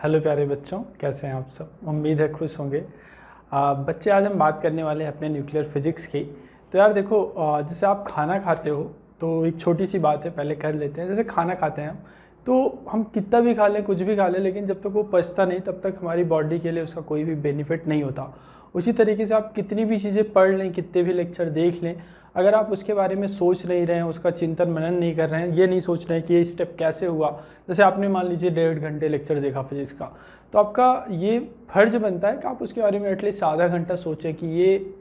Hello प्यारे बच्चों, कैसे हैं आप सब। उम्मीद है खुश होंगे। बच्चे, आज हम बात करने वाले हैं अपने न्यूक्लियर फिजिक्स की। तो यार देखो, जैसे आप खाना खाते हो तो एक छोटी सी बात है, पहले कर लेते हैं। जैसे खाना खाते हैं हम, तो हम कितना भी खा लें, कुछ भी खा लें, लेकिन जब तक वो पचता नहीं तब तक हमारी बॉडी के लिए उसका कोई भी बेनिफिट नहीं होता। उसी तरीके से आप कितनी भी चीज़ें पढ़ लें, कितने भी लेक्चर देख लें, अगर आप उसके बारे में सोच नहीं रहे हैं, उसका चिंतन मनन नहीं कर रहे हैं, ये नहीं सोच रहे हैं कि ये स्टेप कैसे हुआ। जैसे आपने मान लीजिए 1.5 घंटे लेक्चर देखा फिजिक्स का, तो आपका ये फर्ज बनता है कि आप उसके बारे में एटलीस्ट आधा घंटा सोचें कि ये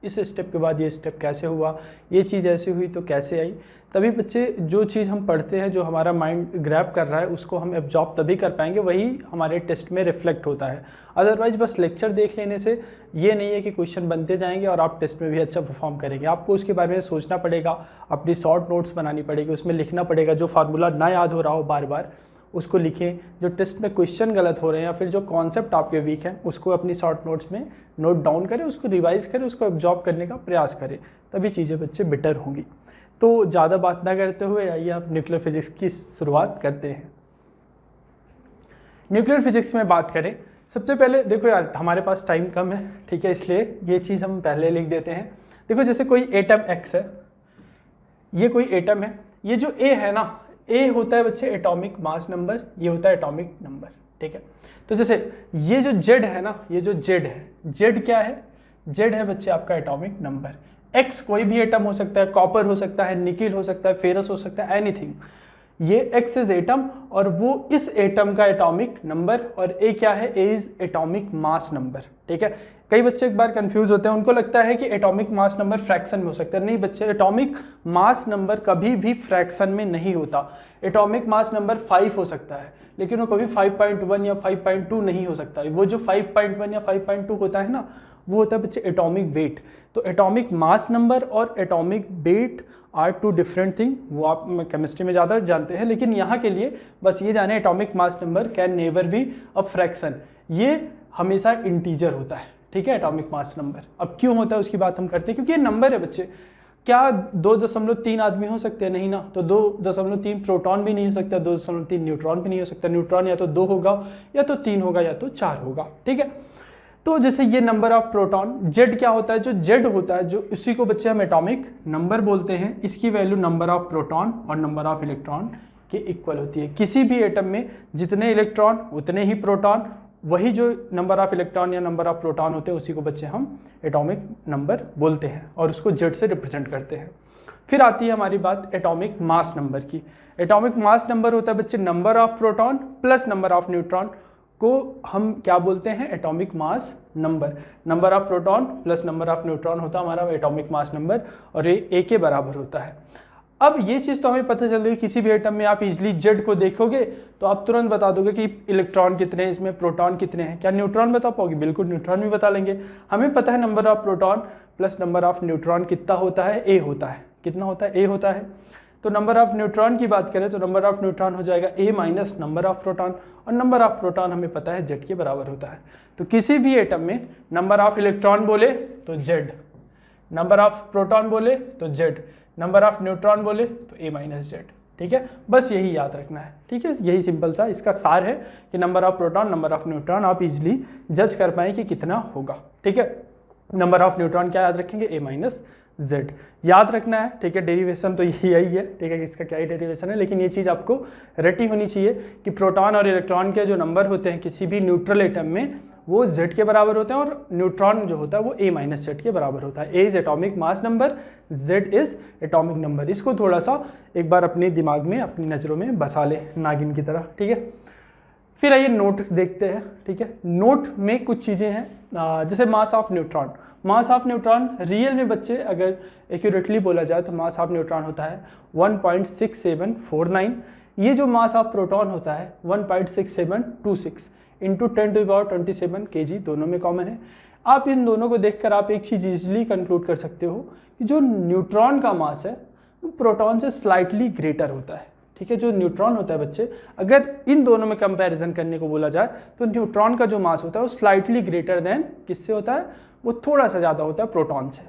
इस स्टेप के बाद ये स्टेप कैसे हुआ, ये चीज़ ऐसे हुई तो कैसे आई। तभी बच्चे जो चीज़ हम पढ़ते हैं, जो हमारा माइंड ग्रैब कर रहा है, उसको हम एब्जॉर्ब तभी कर पाएंगे, वही हमारे टेस्ट में रिफ्लेक्ट होता है। अदरवाइज बस लेक्चर देख लेने से ये नहीं है कि क्वेश्चन बनते जाएंगे और आप टेस्ट में भी अच्छा परफॉर्म करेंगे। आपको उसके बारे में सोचना पड़ेगा, अपनी शॉर्ट नोट्स बनानी पड़ेगी, उसमें लिखना पड़ेगा। जो फार्मूला ना याद हो रहा हो बार बार उसको लिखें, जो टेस्ट में क्वेश्चन गलत हो रहे हैं या फिर जो कॉन्सेप्ट आपके वीक हैं उसको अपनी शॉर्ट नोट्स में नोट डाउन करें, उसको रिवाइज करें, उसको एब्जॉर्ब करने का प्रयास करें, तभी चीज़ें बच्चे बेटर होंगी। तो ज़्यादा बात ना करते हुए आइए आप न्यूक्लियर फिजिक्स की शुरुआत करते हैं। न्यूक्लियर फिजिक्स में बात करें, सबसे पहले देखो यार, हमारे पास टाइम कम है, ठीक है, इसलिए ये चीज़ हम पहले लिख देते हैं। देखो, जैसे कोई एटम एक्स है, ये कोई एटम है, ये जो ए है ना, ए होता है बच्चे एटॉमिक मास नंबर, ये होता है एटॉमिक नंबर, ठीक है। तो जैसे ये जो जेड है ना, ये जो जेड है, जेड क्या है? जेड है बच्चे आपका एटॉमिक नंबर। एक्स कोई भी एटम हो सकता है, कॉपर हो सकता है, निकिल हो सकता है, फेरस हो सकता है, एनीथिंग। ये एक्स इज एटम और वो इस एटम का एटॉमिक नंबर, और ए क्या है? A is atomic mass number, ठीक है। कई बच्चे एक बार कंफ्यूज होते हैं, उनको लगता है कि एटॉमिक मास नंबर फ्रैक्शन में हो सकता है। नहीं बच्चे, एटॉमिक मास नंबर कभी भी फ्रैक्शन में नहीं होता। एटॉमिक मास नंबर 5 हो सकता है, लेकिन वो कभी 5.1 या 5.2 नहीं हो सकता। वो जो 5.1 या 5.2 होता है ना, वो होता है बच्चे एटॉमिक वेट। तो एटॉमिक मास नंबर और atomic weight are two different thing, वो आप केमिस्ट्री में ज़्यादा जानते हैं, लेकिन यहाँ के लिए बस ये जाने atomic mass number can never be a fraction, ये हमेशा इंटीजर होता है, ठीक है, एटॉमिक मास नंबर। अब क्यों होता है उसकी बात हम करते हैं, क्योंकि ये नंबर है बच्चे। क्या 2.3 आदमी हो सकते हैं? नहीं ना। तो 2.3 प्रोटॉन भी नहीं हो सकता, 2.3 न्यूट्रॉन भी नहीं हो सकता। न्यूट्रॉन या तो 2 होगा, या तो 3 होगा, या तो 4 होगा, ठीक है। तो जैसे ये नंबर ऑफ प्रोटॉन, जेड क्या होता है? जो जेड होता है, जो इसी को बच्चे हम एटॉमिक नंबर बोलते हैं, इसकी वैल्यू नंबर ऑफ प्रोटॉन और नंबर ऑफ इलेक्ट्रॉन के इक्वल होती है। किसी भी एटम में जितने इलेक्ट्रॉन उतने ही प्रोटॉन, वही जो नंबर ऑफ इलेक्ट्रॉन या नंबर ऑफ प्रोटॉन होते हैं उसी को बच्चे हम एटॉमिक नंबर बोलते हैं और उसको जेड से रिप्रेजेंट करते हैं। फिर आती है हमारी बात एटॉमिक मास नंबर की। एटॉमिक मास नंबर होता है बच्चे number of proton plus number of neutron, को हम क्या बोलते हैं? Atomic mass number. Number of proton plus number of neutron होता है हमारा एटॉमिक मास नंबर, और ये ए के बराबर होता है। अब ये चीज़ तो हमें पता चल रही है, किसी भी एटम में आप इजीली जेड को देखोगे तो आप तुरंत बता दोगे कि इलेक्ट्रॉन कितने हैं, इसमें प्रोटॉन कितने हैं। क्या न्यूट्रॉन बता पाओगे? बिल्कुल, न्यूट्रॉन भी बता लेंगे। हमें पता है number of proton plus number of neutron कितना होता है? ए होता है। कितना होता है? ए होता है। तो नंबर ऑफ न्यूट्रॉन की बात करें तो नंबर ऑफ न्यूट्रॉन हो जाएगा ए माइनस नंबर ऑफ प्रोटॉन, और नंबर ऑफ प्रोटॉन हमें पता है जेड के बराबर होता है। तो किसी भी एटम में नंबर ऑफ इलेक्ट्रॉन बोले तो जेड, नंबर ऑफ प्रोटॉन बोले तो जेड, नंबर ऑफ न्यूट्रॉन बोले तो ए माइनस जेड, ठीक है। बस यही याद रखना है, ठीक है। यही सिंपल सा इसका सार है कि number of proton number of neutron आप इजिली जज कर पाएँ कि कितना होगा, ठीक है। नंबर ऑफ न्यूट्रॉन क्या याद रखेंगे? ए माइनस जेड याद रखना है, ठीक है। डेरिवेशन तो यही है, ठीक है, इसका क्या ही डेरिवेशन है, लेकिन ये चीज़ आपको रटी होनी चाहिए कि प्रोटॉन और इलेक्ट्रॉन के जो नंबर होते हैं किसी भी न्यूट्रल एटम में, वो जेड के बराबर होते हैं, और न्यूट्रॉन जो होता है वो ए माइनस जेड के बराबर होता है। A is atomic mass number, Z is atomic number. इसको थोड़ा सा एक बार अपने दिमाग में, अपनी नज़रों में बसा ले नागिन की तरह, ठीक है। फिर आइए नोट देखते हैं, ठीक है। नोट में कुछ चीज़ें हैं, जैसे mass of neutron. Mass of neutron real में बच्चे अगर एक्यूरेटली बोला जाए तो मास ऑफ न्यूट्रॉन होता है 1.6749। ये जो मास ऑफ प्रोटॉन होता है 1.6726 इंटू 10⁻27 kg, दोनों में कॉमन है। आप इन दोनों को देखकर आप एक चीज़ इजीली कंक्लूड कर सकते हो कि जो न्यूट्रॉन का मास है वो प्रोटॉन से स्लाइटली ग्रेटर होता है, ठीक है। जो न्यूट्रॉन होता है बच्चे, अगर इन दोनों में कंपैरिजन करने को बोला जाए तो न्यूट्रॉन का जो मास होता है वो स्लाइटली ग्रेटर देन किससे होता है? वो थोड़ा सा ज़्यादा होता है प्रोटॉन से।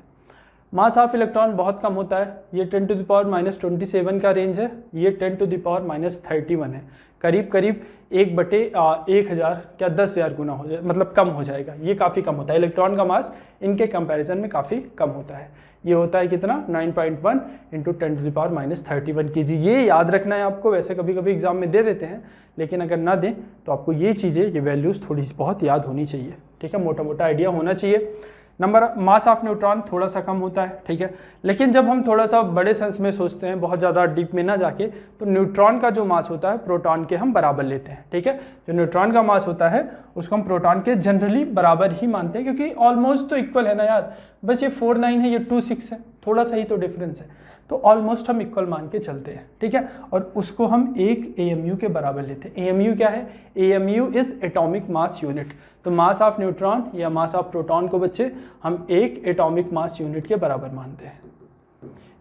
मास ऑफ इलेक्ट्रॉन बहुत कम होता है, ये 10⁻⁻27 का रेंज है, ये 10⁻31 है, करीब करीब 1/1000 क्या 10,000 गुना हो जाए, मतलब कम हो जाएगा, ये काफ़ी कम होता है। इलेक्ट्रॉन का मास इनके कंपैरिजन में काफ़ी कम होता है। ये होता है कितना 9.1 × 10⁻31 kg। ये याद रखना है आपको, वैसे कभी कभी एग्जाम में दे देते हैं, लेकिन अगर ना दें तो आपको ये चीज़ें, ये वैल्यूज़ थोड़ी बहुत याद होनी चाहिए, ठीक है, मोटा मोटा आइडिया होना चाहिए। नंबर मास ऑफ न्यूट्रॉन थोड़ा सा कम होता है, ठीक है, लेकिन जब हम थोड़ा सा बड़े सेंस में सोचते हैं, बहुत ज़्यादा डीप में ना जाके, तो न्यूट्रॉन का जो मास होता है प्रोटॉन के हम बराबर लेते हैं, ठीक है। जो न्यूट्रॉन का मास होता है उसको हम प्रोटॉन के जनरली बराबर ही मानते हैं, क्योंकि ऑलमोस्ट तो इक्वल है ना यार, बस ये 4,9 है, ये 2,6 है, थोड़ा सा ही तो डिफरेंस है, तो ऑलमोस्ट हम इक्वल मान के चलते हैं, ठीक है। और उसको हम एक AMU के बराबर लेते हैं। AMU क्या है? AMU is atomic mass unit. तो मास ऑफ न्यूट्रॉन या मास ऑफ प्रोटॉन को बच्चे हम एक एटॉमिक मास यूनिट के बराबर मानते हैं।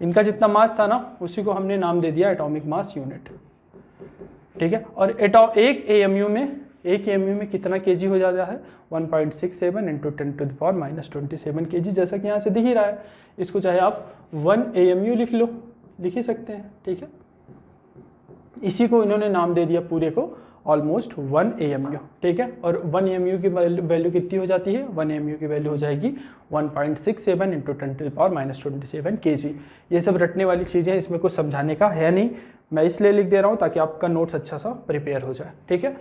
इनका जितना मास था ना, उसी को हमने नाम दे दिया एटॉमिक मास यूनिट, ठीक है। और एक AMU में कितना kg हो जाता है? 1.67 × 10⁻27 kg, जैसा कि यहाँ से दिख ही रहा है। इसको चाहे आप 1 AMU लिख ही सकते हैं, ठीक है। इसी को इन्होंने नाम दे दिया पूरे को ऑलमोस्ट 1 AMU, ठीक है। और 1 AMU की वैल्यू कितनी हो जाती है? 1 AMU की वैल्यू हो जाएगी 1.67 × 10⁻27 kg। ये सब रटने वाली चीज़ें, इसमें कुछ समझाने का है नहीं, मैं इसलिए लिख दे रहा हूँ ताकि आपका नोट्स अच्छा सा प्रिपेयर हो जाए, ठीक है,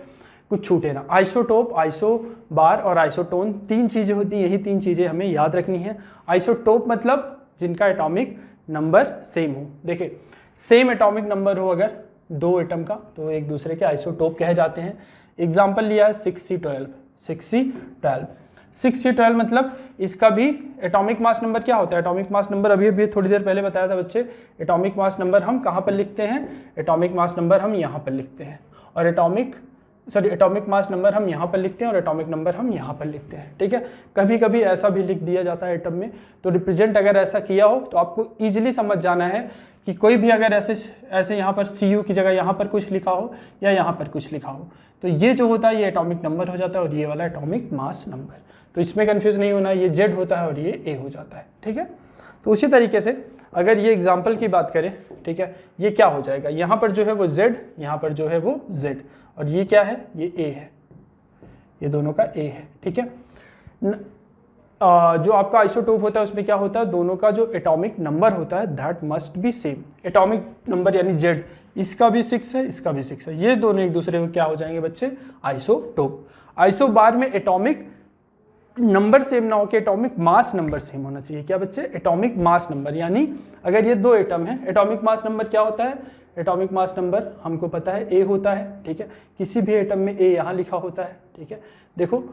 कुछ छूटे ना। आइसोटोप, आइसोबार और आइसोटोन 3 चीज़ें होती हैं, यही 3 चीज़ें हमें याद रखनी है। आइसोटोप मतलब जिनका एटॉमिक नंबर सेम हो। देखिए, सेम एटॉमिक नंबर हो अगर 2 एटम का, तो एक दूसरे के आइसोटोप कहे जाते हैं। एग्जाम्पल लिया है 6C12। 6C12 मतलब इसका भी एटॉमिक मास नंबर क्या होता है? एटॉमिक मास नंबर अभी थोड़ी देर पहले बताया था बच्चे, एटॉमिक मास नंबर हम कहाँ पर लिखते हैं? एटॉमिक मास नंबर हम यहाँ पर लिखते हैं, और एटॉमिक मास नंबर हम यहाँ पर लिखते हैं, और एटॉमिक नंबर हम यहाँ पर लिखते हैं, ठीक है। कभी कभी ऐसा भी लिख दिया जाता है एटम में, तो रिप्रेजेंट अगर ऐसा किया हो तो आपको ईजिली समझ जाना है कि कोई भी अगर ऐसे यहाँ पर Cu की जगह यहाँ पर कुछ लिखा हो या यहाँ पर कुछ लिखा हो, तो ये जो होता है ये एटॉमिक नंबर हो जाता है, और ये वाला एटॉमिक मास नंबर। तो इसमें कन्फ्यूज नहीं होना, ये Z होता है और ये A हो जाता है, ठीक है। तो उसी तरीके से अगर ये एग्जाम्पल की बात करें, ठीक है, ये क्या हो जाएगा? यहाँ पर जो है वो Z, यहाँ पर जो है वो Z, और ये क्या है? ये A है, ये दोनों का A है, ठीक है। जो आपका आइसोटोप होता है उसमें क्या होता है? दोनों का जो एटॉमिक नंबर होता है that must be same. Atomic number यानी Z, इसका भी 6 है, इसका भी 6 है, ये दोनों एक दूसरे को क्या हो जाएंगे बच्चे? आइसोटोप। आइसोबार में एटॉमिक नंबर सेम ना हो के एटॉमिक मास नंबर सेम होना चाहिए। क्या बच्चे? एटॉमिक मास नंबर, यानी अगर ये 2 एटम है, एटॉमिक मास नंबर क्या होता है? एटॉमिक मास नंबर हमको पता है A होता है, ठीक है। किसी भी एटम में A यहाँ लिखा होता है, ठीक है। देखो,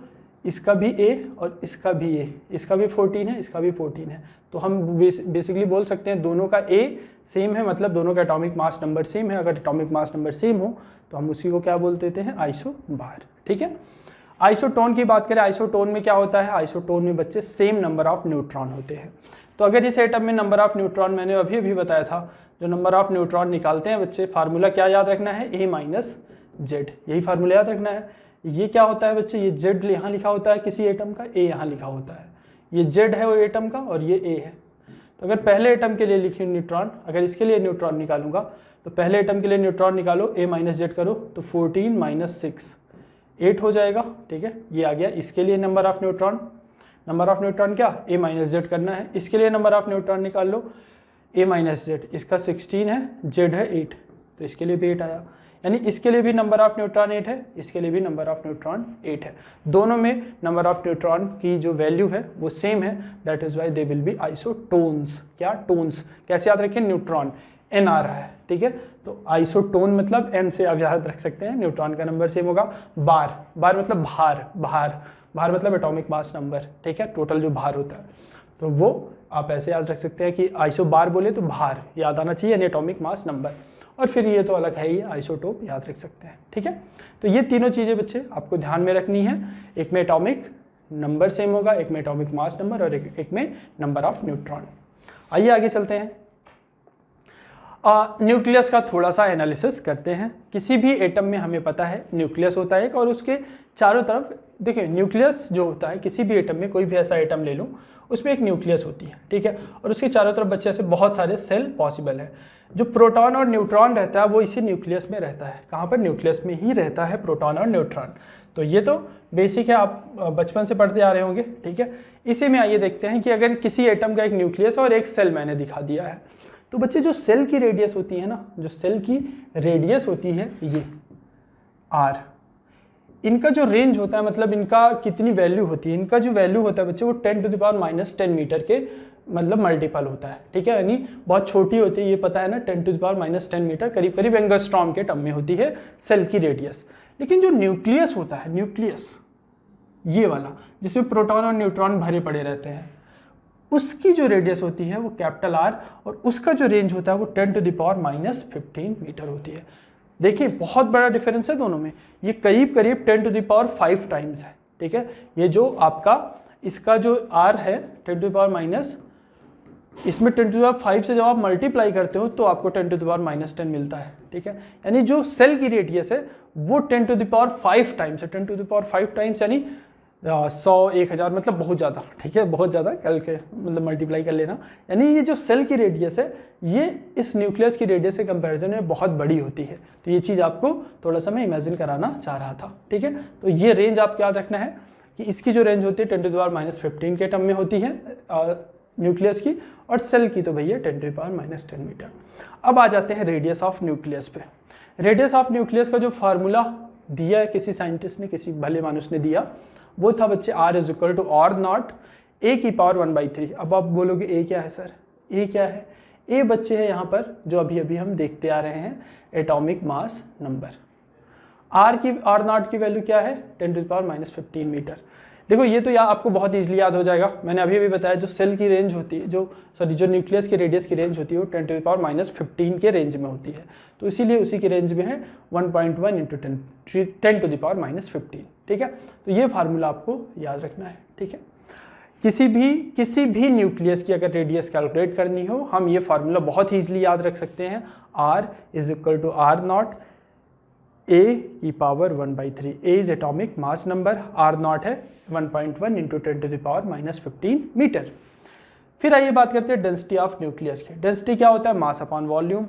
इसका भी A और इसका भी A, इसका भी 14 है, इसका भी 14 है, तो हम बेसिकली बोल सकते हैं दोनों का A सेम है, मतलब दोनों का एटॉमिक मास नंबर सेम है। अगर एटॉमिक मास नंबर सेम हो तो हम उसी को क्या बोल देते हैं? आइसोबार, ठीक है। आइसोटोन की बात करें, आइसोटोन में क्या होता है? आइसोटोन में बच्चे सेम नंबर ऑफ न्यूट्रॉन होते हैं। तो अगर इस एटम में नंबर ऑफ न्यूट्रॉन, मैंने अभी बताया था, जो नंबर ऑफ न्यूट्रॉन निकालते हैं बच्चे, फार्मूला क्या याद रखना है? A-Z, यही फार्मूला याद रखना है। ये क्या होता है बच्चे? ये Z यहाँ लिखा होता है किसी एटम का, A यहाँ लिखा होता है, ये Z है वो एटम का और ये A है। तो अगर पहले एटम के लिए लिखी न्यूट्रॉन, अगर इसके लिए न्यूट्रॉन निकालूंगा तो पहले एटम के लिए न्यूट्रॉन निकालो, A-Z करो तो 14 - 6 8 हो जाएगा, ठीक है। ये आ गया इसके लिए number of neutron. Number of neutron क्या? A-Z करना है। इसके लिए नंबर ऑफ न्यूट्रॉन निकाल लो, A-Z, इसका 16 है, Z है 8, तो इसके लिए भी 8 आया। यानी इसके लिए भी नंबर ऑफ न्यूट्रॉन 8 है, इसके लिए भी नंबर ऑफ न्यूट्रॉन 8 है। दोनों में नंबर ऑफ न्यूट्रॉन की जो वैल्यू है वो सेम है, that is why they will be isotones. क्या? टोन्स। कैसे याद रखें? न्यूट्रॉन, N आ रहा है, ठीक है। तो आइसोटोन मतलब N से आप याद रख सकते हैं, न्यूट्रॉन का नंबर सेम होगा। बार मतलब भार मतलब एटॉमिक मास नंबर, ठीक है, टोटल जो भार होता है, तो वो आप ऐसे याद रख सकते हैं कि आइसोबार बोले तो भार याद आना चाहिए, यानी एटॉमिक मास नंबर। और फिर ये तो अलग है ही, आइसोटोप याद रख सकते हैं, ठीक है। तो ये तीनों चीज़ें बच्चे आपको ध्यान में रखनी है। एक में एटॉमिक नंबर सेम होगा, एक में एटॉमिक मास नंबर, और एक में नंबर ऑफ न्यूट्रॉन। आइए आगे चलते हैं। न्यूक्लियस का थोड़ा सा एनालिसिस करते हैं। किसी भी एटम में हमें पता है न्यूक्लियस होता है एक, और उसके चारों तरफ देखिए न्यूक्लियस जो होता है किसी भी एटम में, कोई भी ऐसा एटम ले लूँ उसमें एक न्यूक्लियस होती है, ठीक है, और उसके चारों तरफ बच्चे से बहुत सारे सेल पॉसिबल है। जो प्रोटॉन और न्यूट्रॉन रहता है वो इसी न्यूक्लियस में रहता है। कहाँ पर? न्यूक्लियस में ही रहता है प्रोटॉन और न्यूट्रॉन। तो ये तो बेसिक है, आप बचपन से पढ़ते आ रहे होंगे, ठीक है। इसी में आइए देखते हैं कि अगर किसी एटम का एक न्यूक्लियस और एक सेल मैंने दिखा दिया है, तो बच्चे जो सेल की रेडियस होती है ना, जो सेल की रेडियस होती है ये आर, इनका जो रेंज होता है, मतलब इनका कितनी वैल्यू होती है, इनका जो वैल्यू होता है बच्चे वो 10⁻⁻10 मीटर के मतलब मल्टीपल होता है, ठीक है, यानी बहुत छोटी होती है, ये पता है ना, 10⁻10 मीटर, करीब करीब एंगस्ट्रॉम के टर्म में होती है सेल की रेडियस। लेकिन जो न्यूक्लियस होता है, न्यूक्लियस ये वाला जिसमें प्रोटॉन और न्यूट्रॉन भरे पड़े रहते हैं, उसकी जो रेडियस होती है वो कैपिटल आर, और उसका जो रेंज होता है वो 10⁻15 मीटर होती है। देखिए बहुत बड़ा डिफरेंस है दोनों में, ये करीब करीब 10⁵ टाइम्स है, ठीक है। ये जो आपका इसका जो आर है 10⁻, इसमें 10⁵ से जब आप मल्टीप्लाई करते हो तो आपको 10⁻10 मिलता है, ठीक है। यानी जो सेल की रेडियस है वो 10⁵ टाइम्स है, 10⁵ टाइम्स यानी 100, 1000, मतलब बहुत ज़्यादा, ठीक है, बहुत ज़्यादा, कल के मतलब मल्टीप्लाई कर लेना। यानी ये जो सेल की रेडियस है ये इस न्यूक्लियस की रेडियस के कंपैरिजन में बहुत बड़ी होती है। तो ये चीज़ आपको थोड़ा सा मैं इमेजिन कराना चाह रहा था, ठीक है। तो ये रेंज आपको याद रखना है कि इसकी जो रेंज होती है 10⁻15 के टर्म में होती है न्यूक्लियस की, और सेल की तो भैया 10⁻10 मीटर। अब आ जाते हैं रेडियस ऑफ न्यूक्लियस पे। रेडियस ऑफ न्यूक्लियस का जो फार्मूला दिया है किसी साइंटिस्ट ने, किसी भले मानुस ने दिया, वो था बच्चे R = R0 A⁻⁴। अब आप बोलोगे ए क्या है सर? ए क्या है? ए बच्चे है यहाँ पर जो अभी अभी हम देखते आ रहे हैं, एटॉमिक मास नंबर। R0 की वैल्यू क्या है? 10⁻15 मीटर। देखो ये तो आपको बहुत ईजिली याद हो जाएगा, मैंने अभी भी बताया जो सेल की रेंज होती है, जो न्यूक्लियस की रेडियस की रेंज होती है वो 10⁻15 के रेंज में होती है, तो इसीलिए उसी की रेंज में है 1.1 × 10⁻15, ठीक है। तो ये फार्मूला आपको याद रखना है, ठीक है। किसी भी न्यूक्लियस की अगर रेडियस कैलकुलेट करनी हो, हम ये फार्मूला बहुत ही ईजिली याद रख सकते हैं। R = R0 A⁻⁴। A is atomic mass number, R0 है 1.1 × 10⁻15 मीटर। फिर आइए बात करते हैं डेंसिटी ऑफ न्यूक्लियस की। डेंसिटी क्या होता है? Mass upon volume.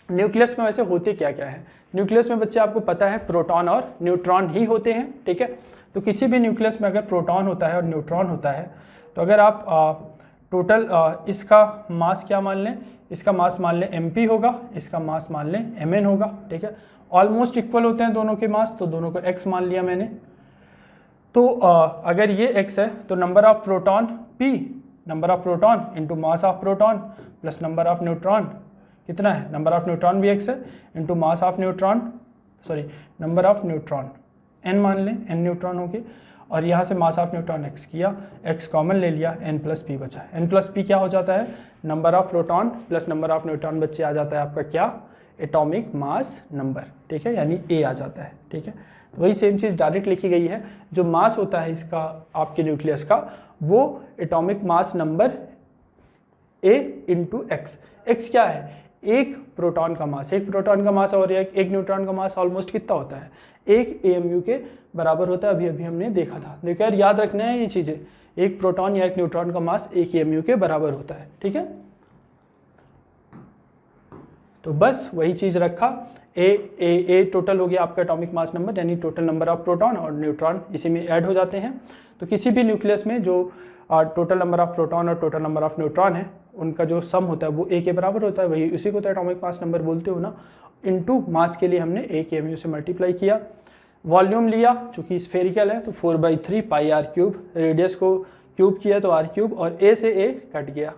न्यूक्लियस में वैसे होते क्या क्या है? न्यूक्लियस में बच्चे आपको पता है प्रोटॉन और न्यूट्रॉन ही होते हैं, ठीक है। तो किसी भी न्यूक्लियस में अगर प्रोटॉन होता है और न्यूट्रॉन होता है, तो अगर आप टोटल इसका मास क्या मान लें, इसका मास मान लें mp होगा, इसका मास मान लें mn होगा, ठीक है। ऑलमोस्ट इक्वल होते हैं दोनों के मास, तो दोनों को x मान लिया मैंने। तो अगर ये x है तो number of proton p, number of proton into mass of proton plus number of neutron कितना है? नंबर ऑफ न्यूट्रॉन भी x है into mass of neutron, sorry number of neutron n मान लें, n न्यूट्रॉन हो गए, और यहाँ से मास ऑफ न्यूट्रॉन x किया, x कॉमन ले लिया, n+p बचा। n+p क्या हो जाता है? Number of proton plus number of neutron बच्चे आ जाता है आपका क्या? एटॉमिक मास नंबर, ठीक है, यानी a आ जाता है, ठीक है। तो वही सेम चीज़ डायरेक्ट लिखी गई है, जो मास होता है इसका आपके न्यूक्लियस का वो atomic mass number a × x। x क्या है? एक प्रोटॉन का मास, एक प्रोटॉन का मास और एक न्यूट्रॉन का मास ऑलमोस्ट कितना होता है? 1 AMU के बराबर होता है, अभी हमने देखा था। देखो यार याद रखना है ये चीज़ें, एक प्रोटॉन या एक न्यूट्रॉन का मास 1 AMU के बराबर होता है, ठीक है। तो बस वही चीज़ रखा, ए टोटल हो गया आपका एटॉमिक मास नंबर, यानी टोटल नंबर ऑफ प्रोटॉन और न्यूट्रॉन इसी में ऐड हो जाते हैं। तो किसी भी न्यूक्लियस में जो टोटल नंबर ऑफ प्रोटॉन और टोटल नंबर ऑफ न्यूट्रॉन है उनका जो सम होता है वो a के बराबर होता है, वही उसी को तो एटॉमिक मास नंबर बोलते हो ना। इनटू मास के लिए हमने 1 AMU से मल्टीप्लाई किया, वॉल्यूम लिया चूँकि स्फेरिकल है तो 4/3 πr³, रेडियस को क्यूब किया तो r³ और a से a कट गया,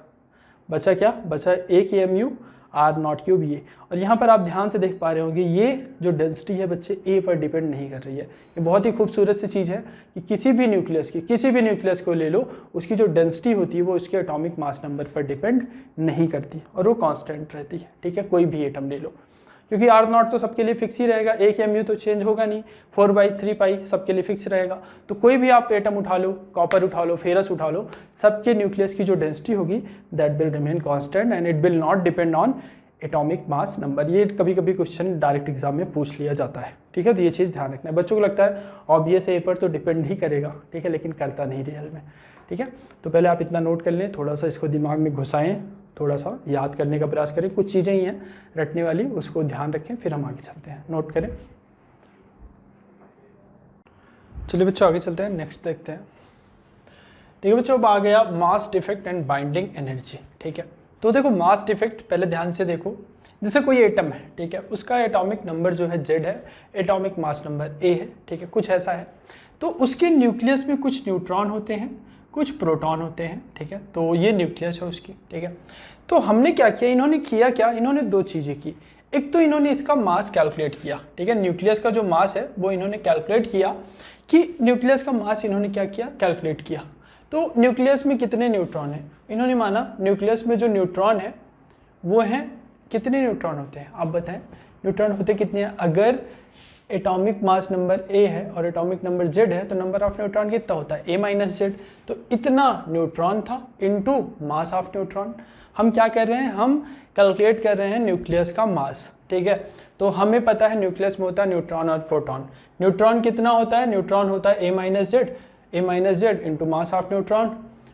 बचा क्या? बचा 1 AMU R0³ ये। और यहाँ पर आप ध्यान से देख पा रहे होंगे ये जो डेंसिटी है बच्चे a पर डिपेंड नहीं कर रही है। ये बहुत ही खूबसूरत सी चीज़ है कि किसी भी न्यूक्लियस को ले लो, उसकी जो डेंसिटी होती है वो उसके एटॉमिक मास नंबर पर डिपेंड नहीं करती और वो कांस्टेंट रहती है, ठीक है। कोई भी एटम ले लो, क्योंकि R0 तो सबके लिए फिक्स ही रहेगा, 1 AMU तो चेंज होगा नहीं, 4/3 पाई सबके लिए फिक्स रहेगा। तो कोई भी आप एटम उठा लो, कॉपर उठा लो, फेरस उठा लो, सबके न्यूक्लियस की जो डेंसिटी होगी that will remain constant and it will not depend on atomic mass number. ये कभी कभी क्वेश्चन डायरेक्ट एग्जाम में पूछ लिया जाता है, ठीक है। तो ये चीज़ ध्यान रखना है। बच्चों को लगता है ऑब्वियस है, पर तो डिपेंड ही करेगा, ठीक है, लेकिन करता नहीं रियल में, ठीक है। तो पहले आप इतना नोट कर लें, थोड़ा सा इसको दिमाग में घुसाएं, थोड़ा सा याद करने का प्रयास करें। कुछ चीज़ें ही हैं रटने वाली, उसको ध्यान रखें, फिर हम आगे चलते हैं। नोट करें। चलिए बच्चों आगे चलते हैं, नेक्स्ट देखते हैं। देखो बच्चों अब आ गया mass defect and binding energy, ठीक है। तो देखो मास डिफेक्ट पहले ध्यान से देखो। जैसे कोई एटम है, ठीक है, उसका एटॉमिक नंबर जो है Z है, एटॉमिक मास नंबर A है, ठीक है, कुछ ऐसा है। तो उसके न्यूक्लियस में कुछ न्यूट्रॉन होते हैं, कुछ प्रोटॉन होते हैं, ठीक है। तो ये न्यूक्लियस है उसकी, ठीक है। तो हमने क्या किया, इन्होंने किया क्या, इन्होंने दो चीज़ें की। एक तो इन्होंने इसका मास कैलकुलेट किया, ठीक है, न्यूक्लियस का जो मास है वो इन्होंने कैलकुलेट किया कि न्यूक्लियस का मास इन्होंने क्या किया, कैलकुलेट किया। तो न्यूक्लियस में कितने न्यूट्रॉन हैं, इन्होंने माना न्यूक्लियस में जो न्यूट्रॉन है वो हैं, कितने न्यूट्रॉन होते हैं आप बताएं, न्यूट्रॉन होते कितने हैं। अगर एटॉमिक मास नंबर A है और एटॉमिक नंबर Z है तो नंबर ऑफ न्यूट्रॉन कितना होता है, A माइनस Z। तो इतना न्यूट्रॉन था इनटू मास ऑफ न्यूट्रॉन। हम क्या कर रहे हैं, हम कैलकुलेट कर रहे हैं न्यूक्लियस का मास, ठीक है। तो हमें पता है न्यूक्लियस में होता है न्यूट्रॉन और प्रोटॉन। न्यूट्रॉन कितना होता है, न्यूट्रॉन होता है A minus Z into mass of neutron.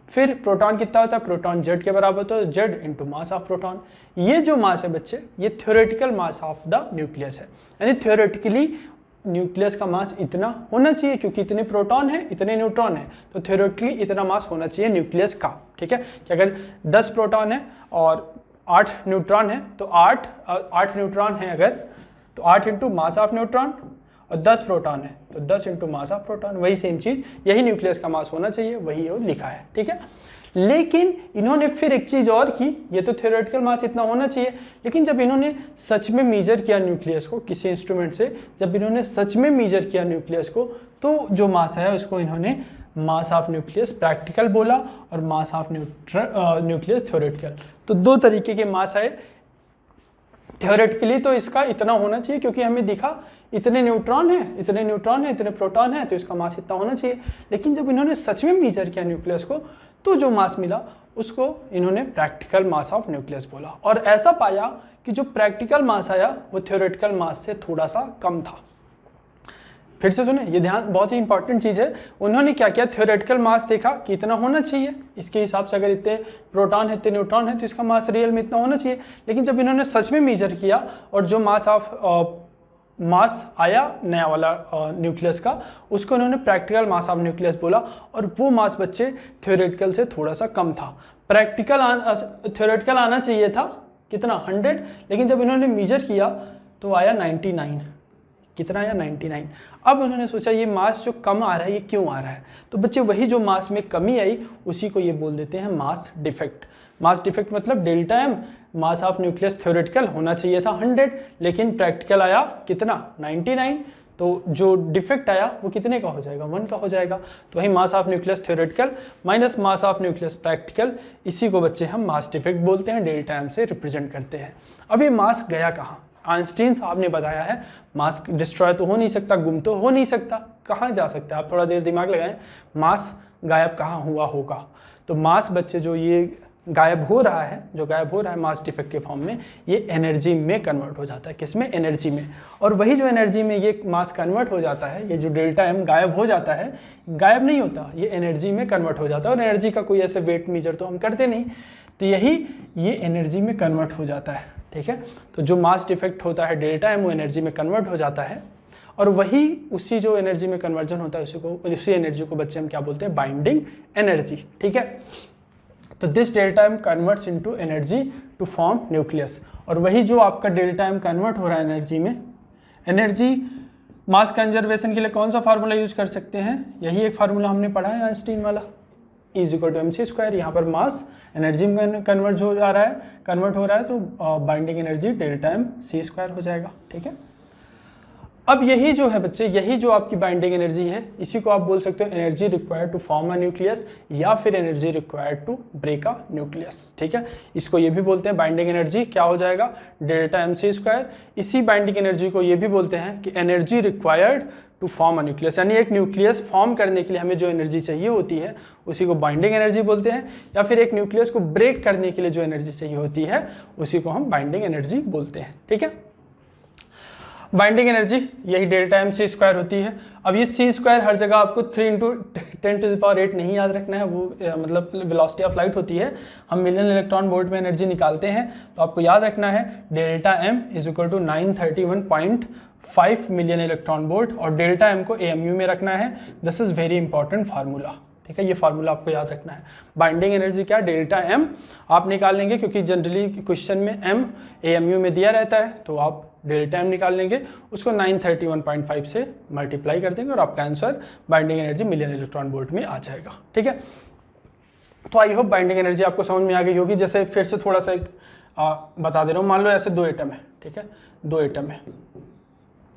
फिर प्रोटॉन कितना होता है, प्रोटॉन Z के बराबर होता है, Z into mass of proton. ये जो मास है बच्चे, ये theoretical mass of the nucleus है, यानी थ्योरेटिकली न्यूक्लियस का मास इतना होना चाहिए, क्योंकि इतने प्रोटॉन है इतने न्यूट्रॉन है, तो थ्योरेटिकली इतना मास होना चाहिए न्यूक्लियस का, ठीक है। कि अगर 10 प्रोटॉन है और 8 न्यूट्रॉन है तो 8 न्यूट्रॉन है अगर, तो 8 इंटू मास ऑफ न्यूट्रॉन, और 10 प्रोटॉन है तो 10 इंटू मास ऑफ प्रोटॉन, वही सेम चीज़, यही न्यूक्लियस का मास होना चाहिए, वही वो लिखा है, ठीक है। लेकिन इन्होंने फिर एक चीज़ और की, ये तो थ्योरेटिकल मास इतना होना चाहिए, लेकिन जब इन्होंने सच में मेजर किया न्यूक्लियस को किसी इंस्ट्रूमेंट से, जब इन्होंने सच में मेजर किया न्यूक्लियस को, तो जो मास है उसको इन्होंने मास ऑफ न्यूक्लियस प्रैक्टिकल बोला और मास ऑफ न्यूक्लियस थ्योरेटिकल। तो दो तरीके के मास है। थ्योरेटिकली तो इसका इतना होना चाहिए, क्योंकि हमें दिखा इतने न्यूट्रॉन है इतने प्रोटॉन है, तो इसका मास इतना होना चाहिए। लेकिन जब इन्होंने सच में मेजर किया न्यूक्लियस को, तो जो मास मिला उसको इन्होंने प्रैक्टिकल मास ऑफ न्यूक्लियस बोला, और ऐसा पाया कि जो प्रैक्टिकल मास आया वो थ्योरेटिकल मास से थोड़ा सा कम था। फिर से सुने, ये ध्यान, बहुत ही इंपॉर्टेंट चीज़ है। उन्होंने क्या किया, थ्योरेटिकल मास देखा कि इतना होना चाहिए, इसके हिसाब से अगर इतने प्रोटॉन है इतने न्यूट्रॉन है तो इसका मास रियल में इतना होना चाहिए। लेकिन जब इन्होंने सच में मेजर किया और जो मास आया नया वाला न्यूक्लियस का, उसको इन्होंने प्रैक्टिकल मास ऑफ न्यूक्लियस बोला, और वो मास बच्चे थ्योरेटिकल से थोड़ा सा कम था। थ्योरेटिकल आना चाहिए था कितना, 100, लेकिन जब इन्होंने मेजर किया तो आया 99। कितना आया, 99। अब उन्होंने सोचा ये मास जो कम आ रहा है ये क्यों आ रहा है, तो बच्चे वही जो मास में कमी आई उसी को ये बोल देते हैं मास डिफेक्ट। मास डिफेक्ट मतलब delta M, mass of nucleus theoretical होना चाहिए था 100, लेकिन प्रैक्टिकल आया कितना, 99। तो जो डिफेक्ट आया वो कितने का हो जाएगा, 1 का हो जाएगा। तो वही मास of nucleus theoretical minus mass of nucleus practical, इसी को बच्चे हम मास डिफेक्ट बोलते हैं, डेल्टा एम से रिप्रेजेंट करते हैं। अब ये मास गया कहाँ, आइंस्टीन साहब ने बताया है मास डिस्ट्रॉय तो हो नहीं सकता, गुम तो हो नहीं सकता, कहाँ जा सकता है, आप थोड़ा देर दिमाग लगाएं, मास गायब कहाँ हुआ होगा। तो मास बच्चे जो ये गायब हो रहा है मास डिफेक्ट के फॉर्म में, ये एनर्जी में कन्वर्ट हो जाता है। किसमें, एनर्जी में। और वही जो एनर्जी में ये मास कन्वर्ट हो जाता है, ये जो डेल्टा एम गायब हो जाता है, गायब नहीं होता, ये एनर्जी में कन्वर्ट हो जाता है। और एनर्जी का कोई ऐसे वेट मेजर तो हम करते नहीं, तो ये एनर्जी में कन्वर्ट हो जाता है, ठीक है। तो जो मास डिफेक्ट होता है डेल्टा एम, वो एनर्जी में कन्वर्ट हो जाता है, और वही उसी जो एनर्जी में कन्वर्जन होता है उसी एनर्जी को बच्चे हम क्या बोलते हैं, बाइंडिंग एनर्जी, ठीक है। तो this delta M converts into energy to form nucleus, और वही जो आपका डेल्टा एम कन्वर्ट हो रहा है एनर्जी में, एनर्जी मास कंजर्वेशन के लिए कौन सा फार्मूला यूज कर सकते हैं, यही एक फार्मूला हमने पढ़ा है आइंस्टीन वाला, E=mc²। यहाँ पर मास एनर्जी में कन्वर्ट हो रहा है, तो binding energy delta M c² हो जाएगा, ठीक है। अब यही जो है बच्चे, यही जो आपकी बाइंडिंग एनर्जी है, इसी को आप बोल सकते हो energy required to form a nucleus या फिर energy required to break a nucleus. ठीक है, इसको ये भी बोलते हैं बाइंडिंग एनर्जी क्या हो जाएगा, डेल्टा mc²। इसी बाइंडिंग एनर्जी को ये भी बोलते हैं कि energy required to form a nucleus, यानी एक न्यूक्लियस फॉर्म करने के लिए हमें जो एनर्जी चाहिए होती है उसी को बाइंडिंग एनर्जी बोलते हैं, या फिर एक न्यूक्लियस को ब्रेक करने के लिए जो एनर्जी चाहिए होती है उसी को हम बाइंडिंग एनर्जी बोलते हैं। ठीक है, बाइंडिंग एनर्जी यही डेल्टा mc² होती है। अब ये c² हर जगह आपको 3 × 10⁸ नहीं याद रखना है, वो मतलब वेलोसिटी ऑफ लाइट होती है। हम मिलियन इलेक्ट्रॉन वोल्ट में एनर्जी निकालते हैं, तो आपको याद रखना है delta m = 931.5 million electron volt, और डेल्टा m को AMU में रखना है। This is very important formula. ठीक है, ये फार्मूला आपको याद रखना है। बाइंडिंग एनर्जी क्या, डेल्टा m आप निकाल लेंगे, क्योंकि जनरली क्वेश्चन में m AMU में दिया रहता है, तो आप डेल्टा m निकाल लेंगे, उसको 931.5 से मल्टीप्लाई कर देंगे और आपका answer binding energy million electron volt में आ जाएगा। ठीक है, तो आई होप बाइंडिंग एनर्जी आपको समझ में आ गई होगी। जैसे फिर से थोड़ा सा बता दे रहा हूँ, मान लो ऐसे 2 एटम है। ठीक है, 2 एटम है।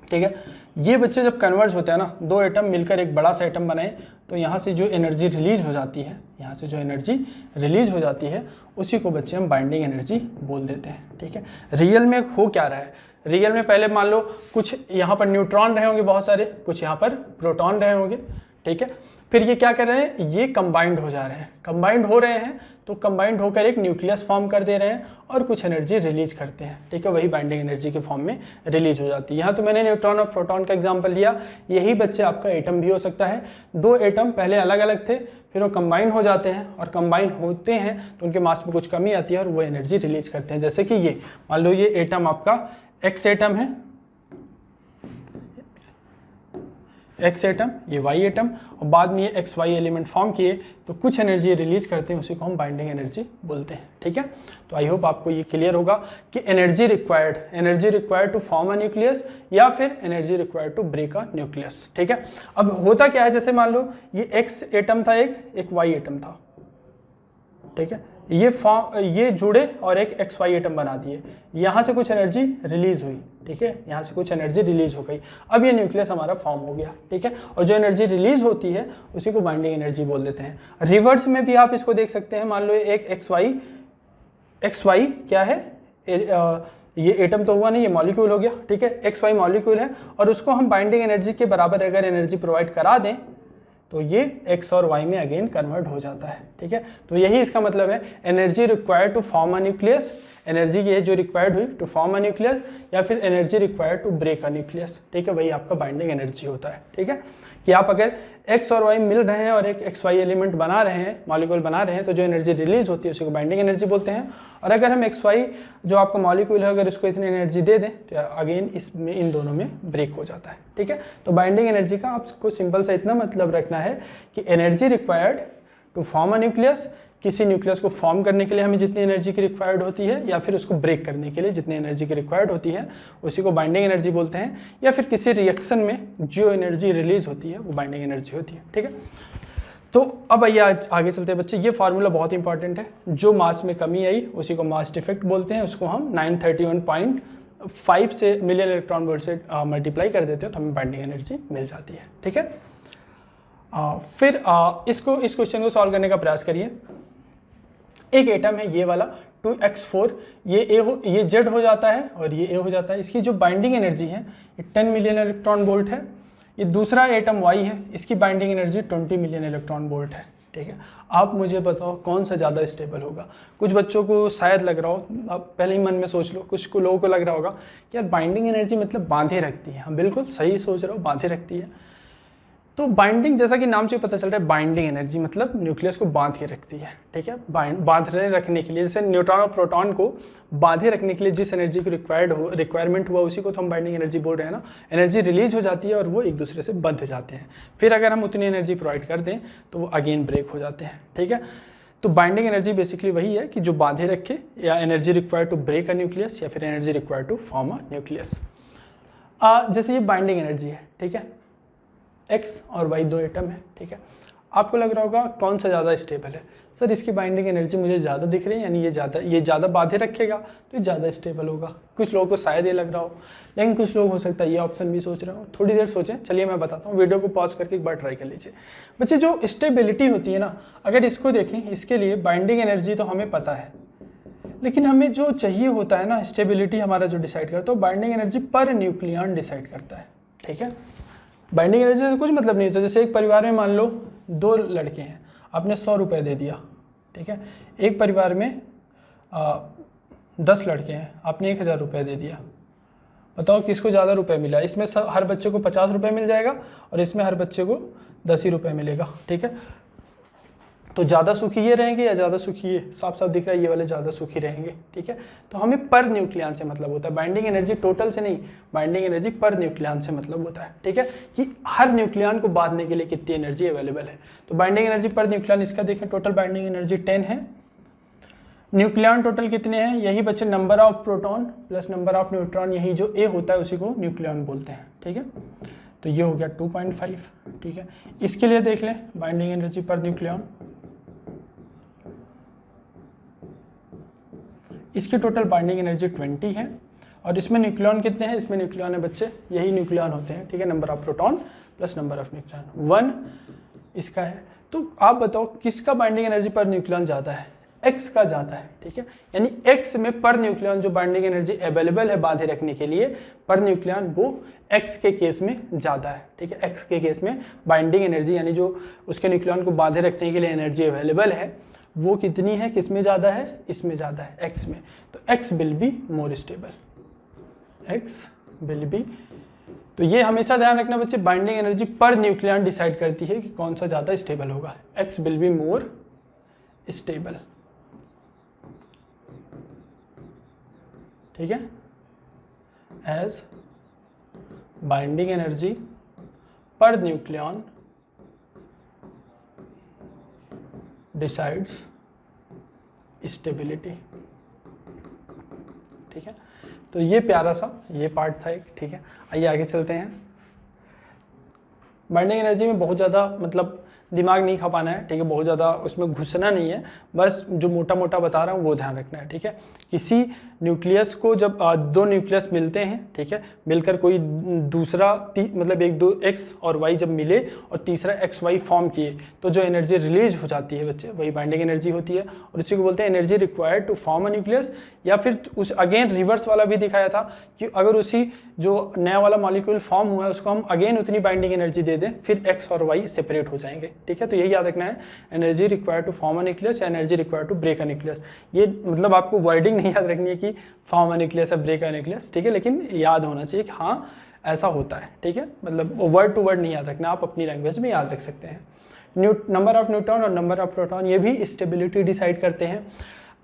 ठीक है, ये बच्चे जब कन्वर्ज होते हैं ना, 2 एटम मिलकर एक बड़ा सा एटम बनाए, तो यहाँ से जो एनर्जी रिलीज हो जाती है, यहाँ से जो एनर्जी रिलीज हो जाती है उसी को बच्चे हम बाइंडिंग एनर्जी बोल देते हैं। ठीक है, रियल में हो क्या रहा है, रियल में पहले मान लो कुछ यहाँ पर न्यूट्रॉन रहे होंगे बहुत सारे, कुछ यहाँ पर प्रोटॉन रहे होंगे। ठीक है, फिर ये क्या कर रहे हैं, ये कंबाइंड हो जा रहे हैं, कंबाइंड हो रहे हैं, तो कंबाइंड होकर एक न्यूक्लियस फॉर्म कर दे रहे हैं और कुछ एनर्जी रिलीज करते हैं। ठीक है, वही बाइंडिंग एनर्जी के फॉर्म में रिलीज हो जाती है। यहाँ तो मैंने न्यूट्रॉन और प्रोटॉन का एग्जांपल लिया, यही बच्चे आपका एटम भी हो सकता है। 2 एटम पहले अलग अलग थे, फिर वो कंबाइन हो जाते हैं, और कंबाइन होते हैं तो उनके मास में कुछ कमी आती है और वो एनर्जी रिलीज करते हैं। जैसे कि ये मान लो ये एटम आपका X एटम है, X एटम, ये Y एटम, और बाद में ये XY एलिमेंट फॉर्म किए तो कुछ एनर्जी रिलीज करते हैं, उसी को हम बाइंडिंग एनर्जी बोलते हैं। ठीक है, तो आई होप आपको ये क्लियर होगा कि energy required to form a nucleus या फिर energy required to break a nucleus. ठीक है, अब होता क्या है, जैसे मान लो ये X एटम था, एक Y एटम था। ठीक है, ये जुड़े और एक XY एटम बना दिए, यहाँ से कुछ एनर्जी रिलीज हुई। ठीक है, यहाँ से कुछ एनर्जी रिलीज हो गई, अब ये न्यूक्लियस हमारा फॉर्म हो गया। ठीक है, और जो एनर्जी रिलीज होती है उसी को बाइंडिंग एनर्जी बोल देते हैं। रिवर्स में भी आप इसको देख सकते हैं, मान लो एक XY क्या है, ये एटम तो हुआ नहीं, ये मॉलिक्यूल हो गया। ठीक है, XY मॉलिक्यूल है, और उसको हम बाइंडिंग एनर्जी के बराबर अगर एनर्जी प्रोवाइड करा दें तो ये X और Y में अगेन कन्वर्ट हो जाता है। ठीक है, तो यही इसका मतलब है, energy required to form a nucleus, energy ये जो रिक्वायर्ड हुई टू फॉर्म अ न्यूक्लियस, या फिर energy required to break a nucleus. ठीक है, वही आपका बाइंडिंग एनर्जी होता है। ठीक है, कि आप अगर X और Y मिल रहे हैं और एक XY एलिमेंट बना रहे हैं, मॉलिक्यूल बना रहे हैं, तो जो एनर्जी रिलीज होती है उसी को बाइंडिंग एनर्जी बोलते हैं। और अगर हम XY जो आपका मॉलिक्यूल है, अगर इसको इतनी एनर्जी दे दें तो अगेन इसमें इन दोनों में ब्रेक हो जाता है। ठीक है, तो बाइंडिंग एनर्जी का आपको सिंपल सा इतना मतलब रखना है कि energy required to form a nucleus, किसी न्यूक्लियस को फॉर्म करने के लिए हमें जितनी एनर्जी की रिक्वायर्ड होती है, या फिर उसको ब्रेक करने के लिए जितनी एनर्जी की रिक्वायर्ड होती है उसी को बाइंडिंग एनर्जी बोलते हैं, या फिर किसी रिएक्शन में जो एनर्जी रिलीज होती है वो बाइंडिंग एनर्जी होती है। ठीक है, तो अब आइए आगे चलते हैं बच्चे। ये फार्मूला बहुत इंपॉर्टेंट है, जो मास में कमी आई उसी को मास डिफेक्ट बोलते हैं, उसको हम 931.5 से मिलियन इलेक्ट्रॉन वोल्ट से मल्टीप्लाई कर देते हो तो हमें बाइंडिंग एनर्जी मिल जाती है। ठीक है, फिर इस क्वेश्चन को सॉल्व करने का प्रयास करिए। एक एटम है ये वाला 2x4, ये Z हो जाता है और ये A हो जाता है। इसकी जो बाइंडिंग एनर्जी है ये 10 मिलियन इलेक्ट्रॉन वोल्ट है। ये दूसरा एटम Y है, इसकी binding energy 20 million electron volt है। ठीक है, आप मुझे बताओ कौन सा ज़्यादा स्टेबल होगा। कुछ बच्चों को शायद लग रहा हो, आप पहले ही मन में सोच लो, कुछ लोगों को लग रहा होगा कि यार बाइंडिंग एनर्जी मतलब बांधे रखती है। हाँ बिल्कुल सही सोच रहे हो, बांधे रखती है। तो बाइंडिंग, जैसा कि नाम से पता चल रहा है, बाइंडिंग एनर्जी मतलब न्यूक्लियस को बांध के रखती है। ठीक है, बांधने रखने के लिए, जैसे न्यूट्रॉन और प्रोटॉन को बांधे रखने के लिए जिस एनर्जी की रिक्वायरमेंट हुआ उसी को तो हम बाइंडिंग एनर्जी बोल रहे हैं ना। एनर्जी रिलीज हो जाती है और वो एक दूसरे से बंध जाते हैं, फिर अगर हम उतनी एनर्जी प्रोवाइड कर दें तो वो अगेन ब्रेक हो जाते हैं। ठीक है, तो बाइंडिंग एनर्जी बेसिकली वही है कि जो बांधे रखे, या energy required to break a nucleus, या फिर energy required to form a nucleus. जैसे ये बाइंडिंग एनर्जी है, ठीक है, X और Y 2 एटम है। ठीक है, आपको लग रहा होगा कौन सा ज़्यादा स्टेबल है। सर इसकी बाइंडिंग एनर्जी मुझे ज़्यादा दिख रही है, यानी ये ज़्यादा बांधे रखेगा तो ये ज़्यादा स्टेबल होगा। कुछ लोगों को शायद ये लग रहा हो, लेकिन कुछ लोग हो सकता है ये ऑप्शन भी सोच रहे हो। थोड़ी देर सोचें, चलिए मैं बताता हूँ, वीडियो को पॉज करके एक बार ट्राई कर लीजिए। बच्चे जो स्टेबिलिटी होती है ना, अगर इसको देखें, इसके लिए बाइंडिंग एनर्जी तो हमें पता है, लेकिन हमें जो चाहिए होता है ना स्टेबिलिटी हमारा जो डिसाइड करता है, तो बाइंडिंग एनर्जी पर न्यूक्लियॉन डिसाइड करता है। ठीक है, बाइंडिंग एनर्जी से कुछ मतलब नहीं होता। जैसे एक परिवार में मान लो 2 लड़के हैं, आपने 100 रुपये दे दिया। ठीक है, एक परिवार में 10 लड़के हैं, आपने 1000 रुपये दे दिया। बताओ किसको ज़्यादा रुपए मिला? इसमें हर बच्चे को 50 रुपये मिल जाएगा और इसमें हर बच्चे को 10 ही रुपये मिलेगा। ठीक है, तो ज़्यादा सुखी ये रहेंगे या ज़्यादा सुखी ये? साफ साफ दिख रहा है ये वाले ज़्यादा सुखी रहेंगे। ठीक है, तो हमें पर न्यूक्लियन से मतलब होता है, बाइंडिंग एनर्जी टोटल से नहीं, बाइंडिंग एनर्जी पर न्यूक्लियन से मतलब होता है। ठीक है, कि हर न्यूक्लियन को बांधने के लिए कितनी एनर्जी अवेलेबल है। तो बाइंडिंग एनर्जी पर न्यूक्लियन इसका देखें, टोटल बाइंडिंग एनर्जी 10 है। न्यूक्लियन टोटल कितने हैं? यही बच्चे number of proton plus number of neutron, यही जो ए होता है उसी को न्यूक्लियन बोलते हैं। ठीक है, तो ये हो गया 2.5। ठीक है, इसके लिए देख लें बाइंडिंग एनर्जी पर न्यूक्लियन, इसकी टोटल बाइंडिंग एनर्जी 20 है। और इसमें न्यूक्लियन कितने हैं? इसमें न्यूक्लियन है बच्चे, यही न्यूक्लियन होते हैं। ठीक है, number of proton plus number of nucleon 1 इसका है। तो आप बताओ किसका बाइंडिंग एनर्जी पर न्यूक्लियन ज़्यादा है? एक्स का ज़्यादा है। ठीक है, यानी एक्स में पर न्यूक्लियन जो बाइंडिंग एनर्जी अवेलेबल है बांधे रखने के लिए पर न्यूक्लियन, वो एक्स के केस में ज़्यादा है। ठीक है, एक्स के केस में बाइंडिंग एनर्जी यानी जो उसके न्यूक्लियन को बांधे रखने के लिए एनर्जी अवेलेबल है वो कितनी है? किस में ज़्यादा है? इसमें ज़्यादा है, एक्स में। तो X will be more stable, X will be. तो ये हमेशा ध्यान रखना बच्चे, binding energy per nucleon decide करती है कि कौन सा ज़्यादा स्टेबल होगा। X will be more stable. ठीक है, as binding energy per nucleon decides stability. ठीक है, तो ये प्यारा सा ये पार्ट था एक। ठीक है, आइए आगे चलते हैं। बाइंडिंग एनर्जी में बहुत ज़्यादा मतलब दिमाग नहीं खपाना है। ठीक है, बहुत ज़्यादा उसमें घुसना नहीं है, बस जो मोटा मोटा बता रहा हूँ वो ध्यान रखना है। ठीक है, किसी न्यूक्लियस को जब 2 न्यूक्लियस मिलते हैं, ठीक है, मिलकर कोई दूसरा मतलब 1-2 एक्स और वाई जब मिले और तीसरा एक्स वाई फॉर्म किए, तो जो एनर्जी रिलीज हो जाती है बच्चे, वही बाइंडिंग एनर्जी होती है। और उसी को बोलते हैं energy required to form a nucleus. या फिर उस अगेन रिवर्स वाला भी दिखाया था कि अगर उसी जो नया वाला मॉलिक्यूल फॉर्म हुआ है उसको हम अगेन उतनी बाइंडिंग एनर्जी दे दें, फिर एक्स और वाई सेपरेट हो जाएंगे। ठीक है, तो यही याद रखना है, energy required to form a nucleus या energy required to break a nucleus. ये मतलब आपको वर्डिंग नहीं याद रखनी है कि फॉर्म अ न्यूक्लियस या ब्रेक अ न्यूक्लियस। ठीक है, लेकिन याद होना चाहिए कि हाँ ऐसा होता है। ठीक है, मतलब वर्ड टू वर्ड नहीं याद रखना, आप अपनी लैंग्वेज में याद रख सकते हैं। नंबर ऑफ न्यूट्रॉन और नंबर ऑफ प्रोटॉन ये भी स्टेबिलिटी डिसाइड करते हैं।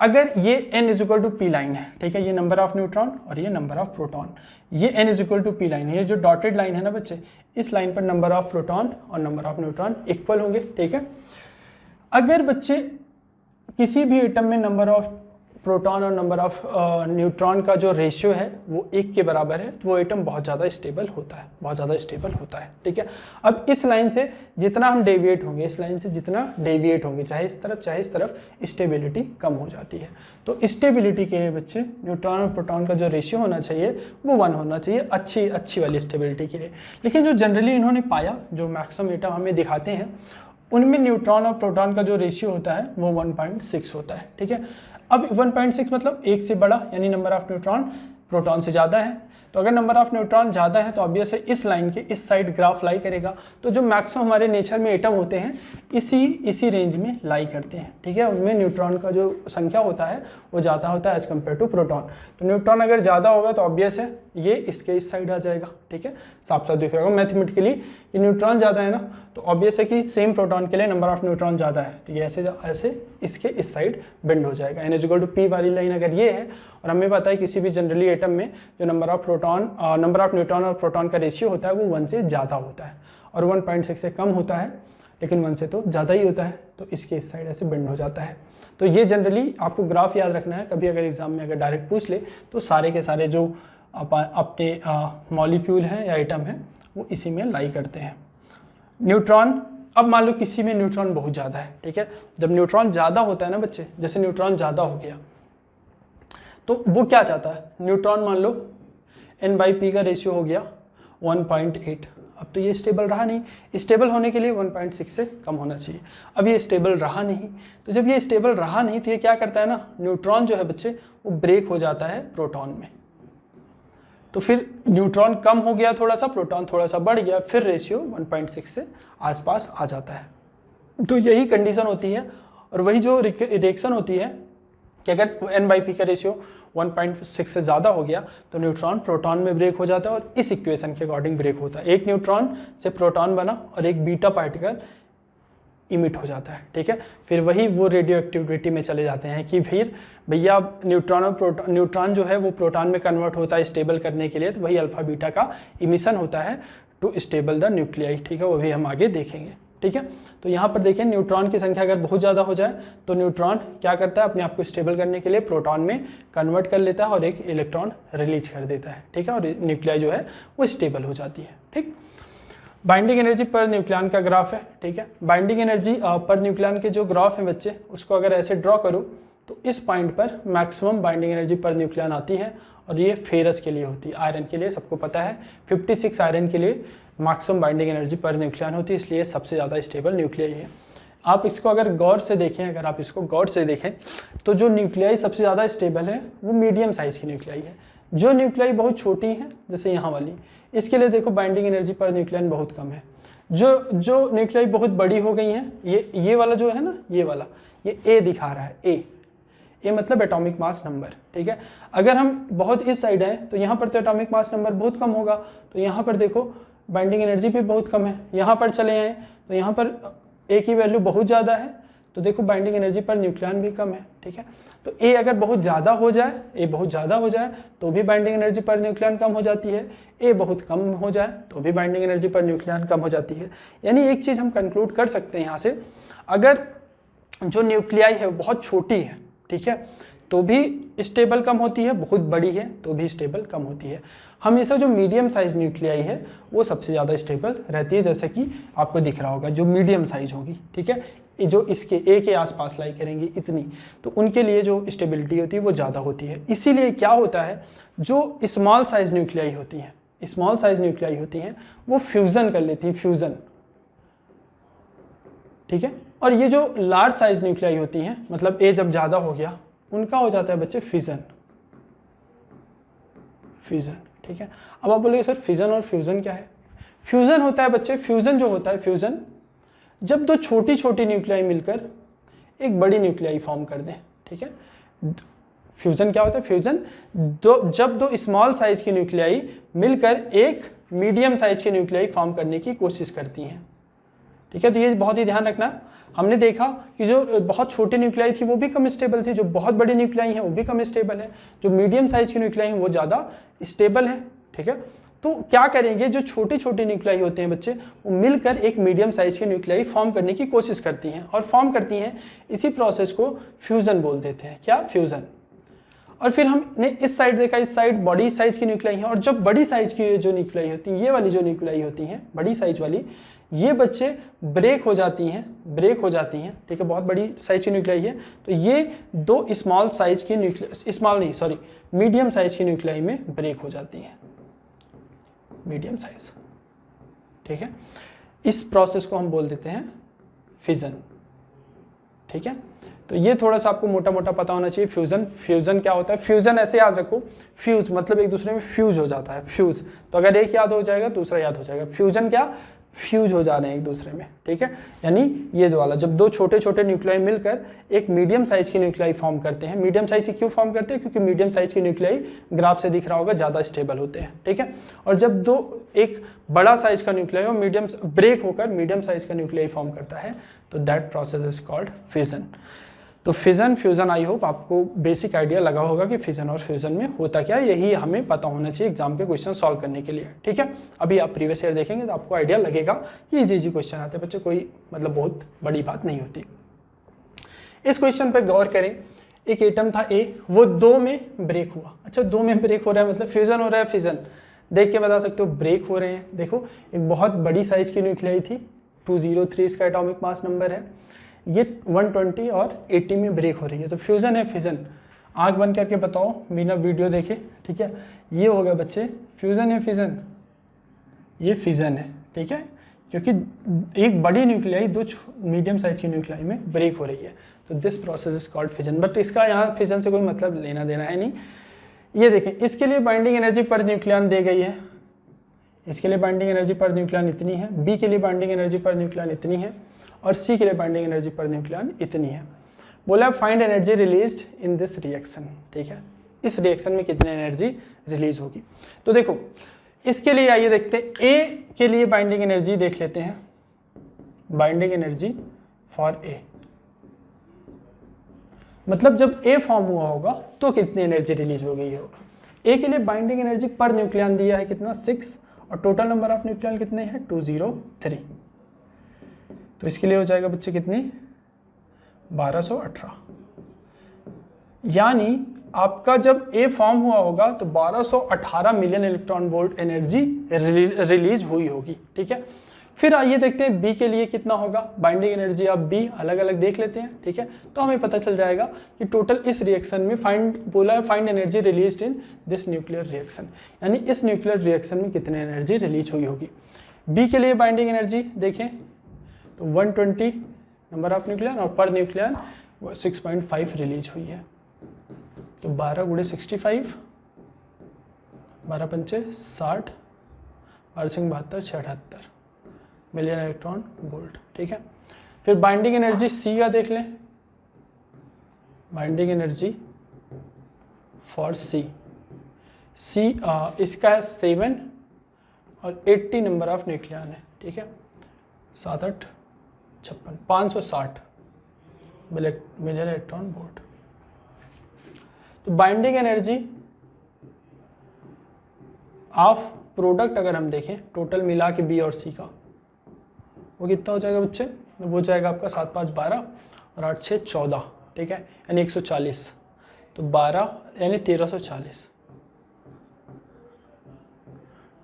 अगर ये n equal to p line है, ठीक है, ये नंबर ऑफ न्यूट्रॉन और ये नंबर ऑफ प्रोटॉन, ये n equal to p line है, ये जो डॉटेड लाइन है ना बच्चे, इस लाइन पर नंबर ऑफ प्रोटॉन और नंबर ऑफ न्यूट्रॉन इक्वल होंगे। ठीक है, अगर बच्चे किसी भी एटम में नंबर ऑफ प्रोटॉन और नंबर ऑफ न्यूट्रॉन का जो रेशियो है वो 1 के बराबर है, तो वो एटम बहुत ज़्यादा स्टेबल होता है, बहुत ज़्यादा स्टेबल होता है। ठीक है, अब इस लाइन से जितना हम डेविएट होंगे, इस लाइन से जितना डेविएट होंगे, चाहे इस तरफ चाहे इस तरफ, स्टेबिलिटी कम हो जाती है। तो स्टेबिलिटी के लिए बच्चे न्यूट्रॉन और प्रोटॉन का जो रेशियो होना चाहिए वो 1 होना चाहिए, अच्छी वाली स्टेबिलिटी के लिए। लेकिन जो जनरली इन्होंने पाया, जो मैक्सिमम एटम हमें दिखाते हैं, उनमें न्यूट्रॉन और प्रोटॉन का जो रेशियो होता है वो 1.6 होता है। ठीक है, अब 1.6 मतलब 1 से बड़ा, यानी नंबर ऑफ न्यूट्रॉन प्रोटॉन से ज़्यादा है। तो अगर नंबर ऑफ न्यूट्रॉन ज़्यादा है तो ऑब्वियस है इस लाइन के इस साइड ग्राफ लाई करेगा। तो जो मैक्सिमम हमारे नेचर में एटम होते हैं इसी रेंज में लाई करते हैं। ठीक है, उनमें न्यूट्रॉन का जो संख्या होता है वो ज़्यादा होता है एज कम्पेयर टू प्रोटॉन। तो न्यूट्रॉन अगर ज़्यादा होगा तो ऑब्वियस है ये इसके इस साइड आ जाएगा। ठीक है, साफ साफ दिख रहा होगा मैथमेटिकली कि न्यूट्रॉन ज़्यादा है ना, तो ऑब्वियस है कि सेम प्रोटॉन के लिए नंबर ऑफ न्यूट्रॉन ज़्यादा है, तो ये ऐसे इसके इस साइड बेंड हो जाएगा। n इक्वल टू p वाली लाइन अगर ये है, और हमें पता है किसी भी जनरली एटम में जो नंबर ऑफ न्यूट्रॉन और प्रोटॉन का रेशियो होता है वो 1 से ज़्यादा होता है, और 1.6 से कम होता है, लेकिन 1 से तो ज़्यादा ही होता है, तो इसके इस साइड ऐसे बेंड हो जाता है। तो ये जनरली आपको ग्राफ याद रखना है, कभी अगर एग्जाम में अगर डायरेक्ट पूछ ले तो सारे के सारे जो अपने मॉलिक्यूल हैं या एटम हैं वो इसी में लाई करते हैं। न्यूट्रॉन अब मान लो किसी में न्यूट्रॉन बहुत ज़्यादा है, ठीक है। जब न्यूट्रॉन ज़्यादा होता है ना बच्चे, जैसे न्यूट्रॉन ज़्यादा हो गया तो वो क्या चाहता है, न्यूट्रॉन मान लो n/p का रेशियो हो गया 1.8। अब तो ये स्टेबल रहा नहीं, स्टेबल होने के लिए 1.6 से कम होना चाहिए। अब ये स्टेबल रहा नहीं, तो जब ये स्टेबल रहा नहीं तो ये क्या करता है ना, न्यूट्रॉन जो है बच्चे वो ब्रेक हो जाता है प्रोटॉन में। तो फिर न्यूट्रॉन कम हो गया थोड़ा सा, प्रोटॉन थोड़ा सा बढ़ गया, फिर रेशियो 1.6 से आसपास आ जाता है। तो यही कंडीशन होती है और वही जो रिएक्शन होती है कि अगर n/p का रेशियो 1.6 से ज़्यादा हो गया तो न्यूट्रॉन प्रोटॉन में ब्रेक हो जाता है और इस इक्वेशन के अकॉर्डिंग ब्रेक होता है। एक न्यूट्रॉन से प्रोटॉन बना और एक बीटा पार्टिकल इमिट हो जाता है, ठीक है। फिर वही वो रेडियो एक्टिविटी में चले जाते हैं कि फिर भैया न्यूट्रॉन जो है वो प्रोटॉन में कन्वर्ट होता है स्टेबल करने के लिए, तो वही अल्फा बीटा का इमिशन होता है टू स्टेबल द न्यूक्लियाई, ठीक है। वो भी हम आगे देखेंगे, ठीक है। तो यहाँ पर देखिए न्यूट्रॉन की संख्या अगर बहुत ज़्यादा हो जाए तो न्यूट्रॉन क्या करता है, अपने आप को स्टेबल करने के लिए प्रोटॉन में कन्वर्ट कर लेता है और एक इलेक्ट्रॉन रिलीज कर देता है, ठीक है। और न्यूक्लियाई जो है वो स्टेबल हो जाती है, ठीक। बाइंडिंग एनर्जी पर न्यूक्लियन का ग्राफ है, ठीक है। बाइंडिंग एनर्जी पर न्यूक्लियन के जो ग्राफ है बच्चे, उसको अगर ऐसे ड्रॉ करूँ तो इस पॉइंट पर maximum binding energy per nucleon आती है और ये फेरस के लिए होती है, आयरन के लिए सबको पता है 56 आयरन के लिए maximum binding energy per nucleon होती है, इसलिए सबसे ज़्यादा स्टेबल न्यूक्लियाई है। आप इसको अगर गौर से देखें, अगर आप इसको गौर से देखें तो जो न्यूक्लियाई सबसे ज़्यादा स्टेबल है वो मीडियम साइज़ की न्यूक्लियाई है। जो न्यूक्लियाई बहुत छोटी है जैसे यहाँ वाली, इसके लिए देखो बाइंडिंग एनर्जी पर न्यूक्लियन बहुत कम है। जो न्यूक्लियाई बहुत बड़ी हो गई हैं, ये वाला जो है ना, ये वाला, ये ए दिखा रहा है, ए मतलब एटॉमिक मास नंबर, ठीक है। अगर हम बहुत इस साइड हैं तो यहाँ पर तो एटॉमिक मास नंबर बहुत कम होगा, तो यहाँ पर देखो बाइंडिंग एनर्जी भी बहुत कम है। यहाँ पर चले आए तो यहाँ पर ए की वैल्यू बहुत ज़्यादा है, तो देखो बाइंडिंग एनर्जी पर न्यूक्लियन भी कम है, ठीक है। तो ए अगर बहुत ज़्यादा हो जाए, तो भी बाइंडिंग एनर्जी पर न्यूक्लियन कम हो जाती है। ए बहुत कम हो जाए तो भी बाइंडिंग एनर्जी पर न्यूक्लियन कम हो जाती है। यानी एक चीज़ हम कंक्लूड कर सकते हैं यहाँ से, अगर जो न्यूक्लियाई है बहुत छोटी है, ठीक है, तो भी स्टेबल कम होती है, बहुत बड़ी है तो भी स्टेबल कम होती है। हमेशा जो मीडियम साइज न्यूक्लियाई है वो सबसे ज़्यादा स्टेबल रहती है, जैसे कि आपको दिख रहा होगा जो मीडियम साइज होगी, ठीक है, जो इसके ए के आसपास लाई करेंगी इतनी, तो उनके लिए जो स्टेबिलिटी होती है वो ज़्यादा होती है। इसीलिए क्या होता है, जो स्मॉल साइज न्यूक्लियाई होती हैं वो फ्यूज़न कर लेती हैं, फ्यूज़न, ठीक है। और ये जो लार्ज साइज न्यूक्लियाई होती हैं, मतलब ए जब ज़्यादा हो गया, उनका हो जाता है बच्चे फिजन, ठीक है। अब आप बोलेंगे सर फिजन और फ्यूजन क्या है? फ्यूजन होता है बच्चे, फ्यूजन जो होता है, फ्यूजन जब दो छोटी छोटी न्यूक्लियाई मिलकर एक बड़ी न्यूक्लियाई फॉर्म कर दें, ठीक है। फ्यूजन क्या होता है? फ्यूजन जब दो स्मॉल साइज की न्यूक्लियाई मिलकर एक मीडियम साइज की न्यूक्लियाई फॉर्म करने की कोशिश करती हैं, ठीक है। तो ये बहुत ही ध्यान रखना। हमने देखा कि जो बहुत छोटी न्यूक्लियाई थी वो भी कम स्टेबल थी, जो बहुत बड़ी न्यूक्लियाई हैं वो भी कम स्टेबल है, जो मीडियम साइज की न्यूक्लियाई हैं वो ज़्यादा स्टेबल है, ठीक है। तो क्या करेंगे, जो छोटी छोटी न्यूक्लियाई होते हैं बच्चे, वो मिलकर एक मीडियम साइज की न्यूक्लियाई फॉर्म करने की कोशिश करती हैं और फॉर्म करती हैं, इसी प्रोसेस को फ्यूज़न बोल देते हैं। क्या? फ्यूज़न। और फिर हमने इस साइड देखा, इस साइड बड़ी साइज की न्यूक्लियाई है, और जब बड़ी साइज की जो न्यूक्लियाई होती हैं, ये वाली जो न्यूक्लियाई होती हैं बड़ी साइज वाली, ये बच्चे ब्रेक हो जाती हैं, ठीक है। बहुत बड़ी साइज की न्यूक्लियाई है, तो ये दो स्मॉल साइज की मीडियम साइज की न्यूक्लियाई में ब्रेक हो जाती हैं, मीडियम साइज, ठीक है। इस प्रोसेस को हम बोल देते हैं फिजन, ठीक है। तो ये थोड़ा सा आपको मोटा मोटा पता होना चाहिए। फ्यूजन क्या होता है? फ्यूजन ऐसे याद रखो, फ्यूज मतलब एक दूसरे में फ्यूज हो जाता है, फ्यूज। तो अगर एक याद हो जाएगा दूसरा याद हो जाएगा। फ्यूजन क्या? फ्यूज हो जा रहे हैं एक दूसरे में, ठीक है। यानी ये जो वाला, जब दो छोटे छोटे न्यूक्लियाई मिलकर एक मीडियम साइज की न्यूक्लियाई फॉर्म करते हैं। मीडियम साइज की क्यों फॉर्म करते हैं? क्योंकि मीडियम साइज की न्यूक्लियाई ग्राफ से दिख रहा होगा ज़्यादा स्टेबल होते हैं, ठीक है। और जब एक बड़ा साइज का न्यूक्लियाई हो मीडियम ब्रेक होकर मीडियम साइज का न्यूक्लियाई फॉर्म करता है, तो that process is called fission. तो फिजन, फ्यूजन, आई होप आपको बेसिक आइडिया लगा होगा कि फिजन और फ्यूजन में होता क्या है। यही हमें पता होना चाहिए एग्जाम के क्वेश्चन सॉल्व करने के लिए, ठीक है। अभी आप प्रीवियस ईयर देखेंगे तो आपको आइडिया लगेगा कि इजी क्वेश्चन आते हैं बच्चे, कोई मतलब बहुत बड़ी बात नहीं होती। इस क्वेश्चन पर गौर करें, एक एटम था ए, वो 2 में ब्रेक हुआ। अच्छा, 2 में ब्रेक हो रहा है मतलब फ्यूजन हो रहा है, फिजन देख के बता सकते हो ब्रेक हो रहे हैं। देखो, एक बहुत बड़ी साइज की न्यूक्लियाई थी, 203 इसका एटॉमिक मास नंबर है। ये 120 और 80 में ब्रेक हो रही है। तो फ्यूज़न है फिजन, आंख बंद करके बताओ बिना वीडियो देखे, ठीक है। ये हो गया बच्चे फ्यूज़न है फिजन, ये फिजन है, ठीक है, क्योंकि एक बड़ी न्यूक्लियाई दो मीडियम साइज की न्यूक्लियाई में ब्रेक हो रही है। तो this process is called fission, but इसका यहाँ फिजन से कोई मतलब लेना देना है नहीं। ये देखें, इसके लिए बाइंडिंग एनर्जी पर न्यूक्लियन दी गई है, इसके लिए बाइंडिंग एनर्जी पर न्यूक्लियन इतनी है, बी के लिए बाइंडिंग एनर्जी पर न्यूक्लियन इतनी है, और सी के लिए बाइंडिंग एनर्जी पर न्यूक्लियन इतनी है। बोला find energy released in this reaction, ठीक है, इस रिएक्शन में कितनी एनर्जी रिलीज होगी। तो देखो इसके लिए आइए देखते हैं, ए के लिए बाइंडिंग एनर्जी देख लेते हैं, बाइंडिंग एनर्जी फॉर ए, मतलब जब ए फॉर्म हुआ होगा तो कितनी एनर्जी रिलीज हो गई होगी। ए के लिए बाइंडिंग एनर्जी पर न्यूक्लियन दिया है कितना 6, और टोटल नंबर ऑफ न्यूक्लियन कितने हैं 203। तो इसके लिए हो जाएगा बच्चे कितनी 1218, यानी आपका जब ए फॉर्म हुआ होगा तो 1218 million electron volt energy release हुई होगी, ठीक है। फिर आइए देखते हैं बी के लिए कितना होगा, बाइंडिंग एनर्जी आप बी अलग अलग देख लेते हैं, ठीक है। तो हमें पता चल जाएगा कि टोटल इस रिएक्शन में बोला है find energy released in this nuclear reaction, यानी इस न्यूक्लियर रिएक्शन में कितनी एनर्जी रिलीज हुई होगी। बी के लिए बाइंडिंग एनर्जी देखें तो 120 नंबर ऑफ न्यूक्लियन और पर न्यूक्लियन 6.5 रिलीज हुई है। तो 12 × 65, 12 पंचे 60, 12 72, 78 मिलियन इलेक्ट्रॉन वोल्ट, ठीक है। फिर बाइंडिंग एनर्जी सी का देख लें, बाइंडिंग एनर्जी फॉर सी, इसका है 7 और 80 नंबर ऑफ न्यूक्लियन है, ठीक है, 7 8 56 560 मिलियन इलेक्ट्रॉन वोल्ट। तो बाइंडिंग एनर्जी ऑफ प्रोडक्ट अगर हम देखें टोटल मिला के बी और सी का, वो कितना हो जाएगा बच्चे, वो जाएगा आपका 7 5 12 और 8 6 14, ठीक है, यानी 140। तो 12 यानी 1340,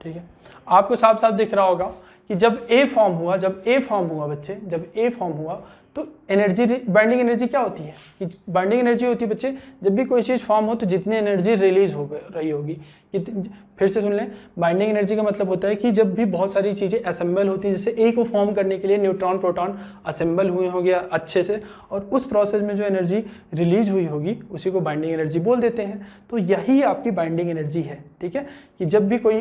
ठीक है। आपको साफ साफ दिख रहा होगा कि जब ए फॉर्म हुआ बच्चे, जब ए फॉर्म हुआ तो एनर्जी बाइंडिंग एनर्जी क्या होती है कि बाइंडिंग एनर्जी होती है बच्चे जब भी कोई चीज़ फॉर्म हो तो जितनी एनर्जी रिलीज हो रही होगी। फिर से सुन लें, बाइंडिंग एनर्जी का मतलब होता है कि जब भी बहुत सारी चीज़ें असेंबल होती हैं, जैसे ए को फॉर्म करने के लिए न्यूट्रॉन प्रोटॉन असेंबल हुए होंगे अच्छे से, और उस प्रोसेस में जो एनर्जी रिलीज हुई होगी उसी को बाइंडिंग एनर्जी बोल देते हैं। तो यही आपकी बाइंडिंग एनर्जी है, ठीक है, कि जब भी कोई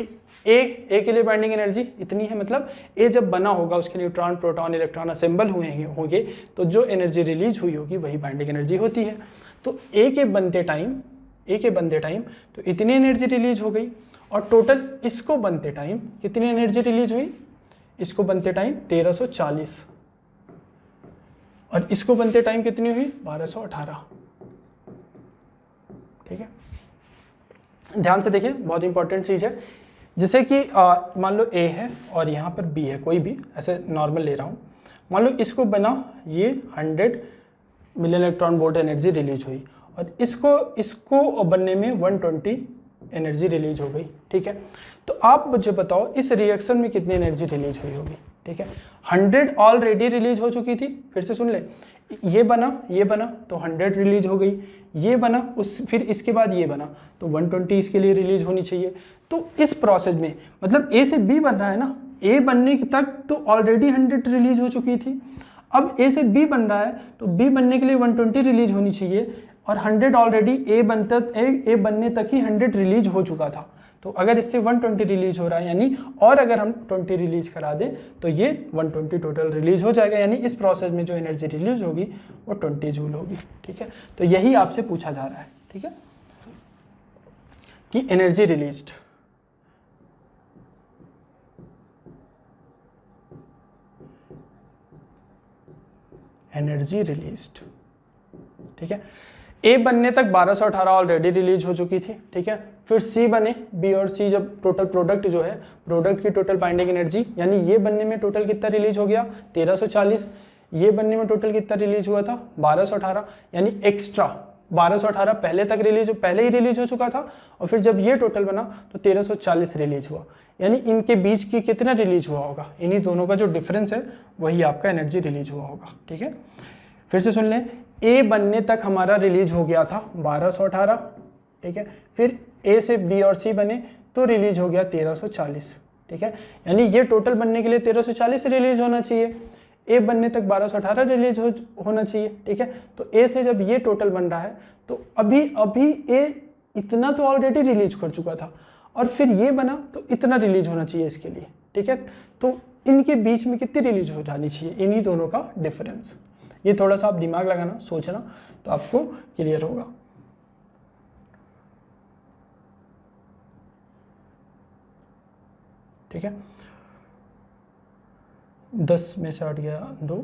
ए के लिए बाइंडिंग एनर्जी इतनी है, मतलब ए जब बना होगा उसके न्यूट्रॉन प्रोटॉन इलेक्ट्रॉन असेंबल हुए होंगे तो जो एनर्जी रिलीज हुई होगी वही बाइंडिंग एनर्जी होती है। तो ए के बनते टाइम तो इतनी एनर्जी रिलीज हो गई, और टोटल इसको बनते टाइम कितनी एनर्जी रिलीज हुई, इसको बनते टाइम 1340, और इसको बनते टाइम कितनी हुई 1218, ठीक है। ध्यान से देखिए, बहुत इंपॉर्टेंट चीज़ है। जैसे कि मान लो ए है और यहाँ पर बी है, कोई भी ऐसे नॉर्मल ले रहा हूँ, मान लो इसको बना ये 100 million electron volt energy release हुई, और इसको बनने में 120 एनर्जी रिलीज हो गई, ठीक है। तो आप मुझे बताओ इस रिएक्शन में कितनी एनर्जी रिलीज हुई होगी, ठीक है। 100 ऑलरेडी रिलीज हो चुकी थी, फिर से सुन ले, ये बना तो 100 रिलीज हो गई, ये बना फिर इसके बाद ये बना तो 120 इसके लिए रिलीज होनी चाहिए। तो इस प्रोसेस में मतलब ए से बी बन रहा है ना, ए बनने तक तो ऑलरेडी 100 रिलीज हो चुकी थी, अब ए से बी बन रहा है तो बी बनने के लिए 120 रिलीज होनी चाहिए, और 100 ऑलरेडी ए बनने तक ही 100 रिलीज हो चुका था। तो अगर इससे 120 रिलीज हो रहा है, यानी और अगर हम 20 रिलीज करा दें तो ये 120 टोटल रिलीज हो जाएगा, यानी इस प्रोसेस में जो एनर्जी रिलीज होगी वो 20 जूल होगी, ठीक है। तो यही आपसे पूछा जा रहा है, ठीक है, कि एनर्जी रिलीज्ड, एनर्जी रिलीज्ड, ठीक है। ए बनने तक 1218 ऑलरेडी रिलीज हो चुकी थी, ठीक है। फिर सी बने, बी और सी जब टोटल प्रोडक्ट जो है, प्रोडक्ट की टोटल बाइंडिंग एनर्जी, यानी ये बनने में टोटल कितना रिलीज हो गया 1340, ये बनने में टोटल कितना रिलीज हुआ था 1218, यानी एक्स्ट्रा 1218 पहले ही रिलीज हो चुका था, और फिर जब ये टोटल बना तो 1340 रिलीज हुआ, यानी इनके बीच की कितना रिलीज हुआ होगा, इन्हीं दोनों का जो डिफरेंस है वही आपका एनर्जी रिलीज हुआ होगा। ठीक है, फिर से सुन लें, ए बनने तक हमारा रिलीज हो गया था 1218, ठीक है, फिर ए से बी और सी बने तो रिलीज हो गया 1340। ठीक है, यानी ये टोटल बनने के लिए 1340 रिलीज होना चाहिए, ए बनने तक 1218 रिलीज होना चाहिए। ठीक है, तो ए से जब ये टोटल बन रहा है तो अभी ए इतना तो ऑलरेडी रिलीज कर चुका था और फिर ये बना तो इतना रिलीज होना चाहिए इसके लिए। ठीक है, तो इनके बीच में कितनी रिलीज हो जानी चाहिए, इन्हीं दोनों का डिफरेंस। ये थोड़ा सा आप दिमाग लगाना, सोचना, तो आपको क्लियर होगा। ठीक है, 10 में से हट गया 2।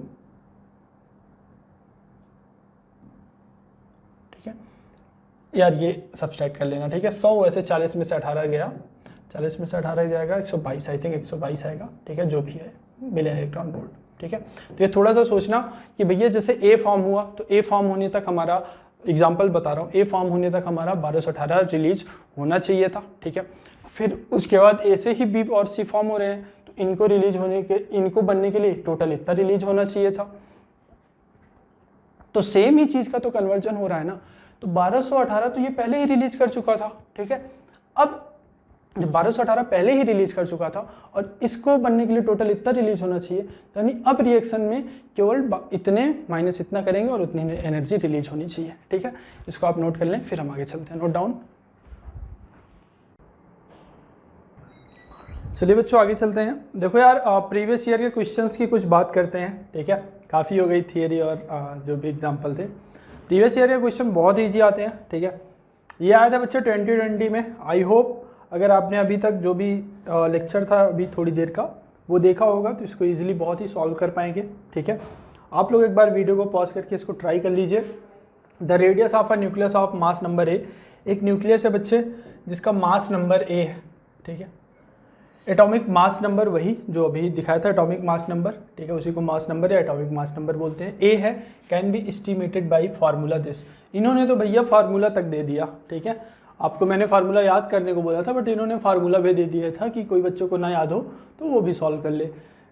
ठीक है यार, ये सब्सट्रैक्ट कर लेना। ठीक है, 100 वैसे 40 में से 18 गया, 40 में से 18 जाएगा 122, आई थिंक 122 आएगा। ठीक है, जो भी है मिलियन इलेक्ट्रॉन वोल्ट। ठीक है, तो ये थोड़ा सा सोचना कि भैया जैसे ए फॉर्म हुआ तो ए फॉर्म होने तक हमारा, एग्जाम्पल बता रहा हूँ, ए फॉर्म होने तक हमारा 1218 रिलीज होना चाहिए था। ठीक है, फिर उसके बाद ए से ही बी और सी फॉर्म हो रहे हैं तो इनको रिलीज होने के, इनको बनने के लिए टोटल इतना रिलीज होना चाहिए था। तो सेम ही चीज का तो कन्वर्जन हो रहा है ना, तो 1218 तो ये पहले ही रिलीज कर चुका था। ठीक है, अब जब 1218 पहले ही रिलीज कर चुका था और इसको बनने के लिए टोटल इतना रिलीज होना चाहिए, यानी अब रिएक्शन में केवल इतने माइनस इतना करेंगे और उतनी एनर्जी रिलीज होनी चाहिए। ठीक है, इसको आप नोट कर लें, फिर हम आगे चलते हैं। Note down. चलिए बच्चों आगे चलते हैं। देखो यार, प्रीवियस ईयर के क्वेश्चंस की कुछ बात करते हैं। ठीक है, काफ़ी हो गई थियरी और जो भी एग्जाम्पल थे। प्रीवियस ईयर के क्वेश्चन बहुत ईजी आते हैं। ठीक है, ये आया था बच्चों 2020 में। आई होप अगर आपने अभी तक जो भी लेक्चर था अभी थोड़ी देर का वो देखा होगा तो इसको ईजिली बहुत ही सॉल्व कर पाएंगे। ठीक है, आप लोग एक बार वीडियो को पॉज करके इसको ट्राई कर लीजिए। The radius of a nucleus of mass number A, एक न्यूक्लियस है बच्चे जिसका मास नंबर ए है। ठीक है, एटॉमिक मास नंबर वही जो अभी दिखाया था, एटॉमिक मास नंबर। ठीक है, उसी को मास नंबर या एटॉमिक मास नंबर बोलते हैं। ए है, can be estimated by formula this. इन्होंने तो भैया फार्मूला तक दे दिया। ठीक है, आपको मैंने फार्मूला याद करने को बोला था बट इन्होंने फार्मूला भी दे दिया था कि कोई बच्चों को ना याद हो तो वो भी सॉल्व कर ले।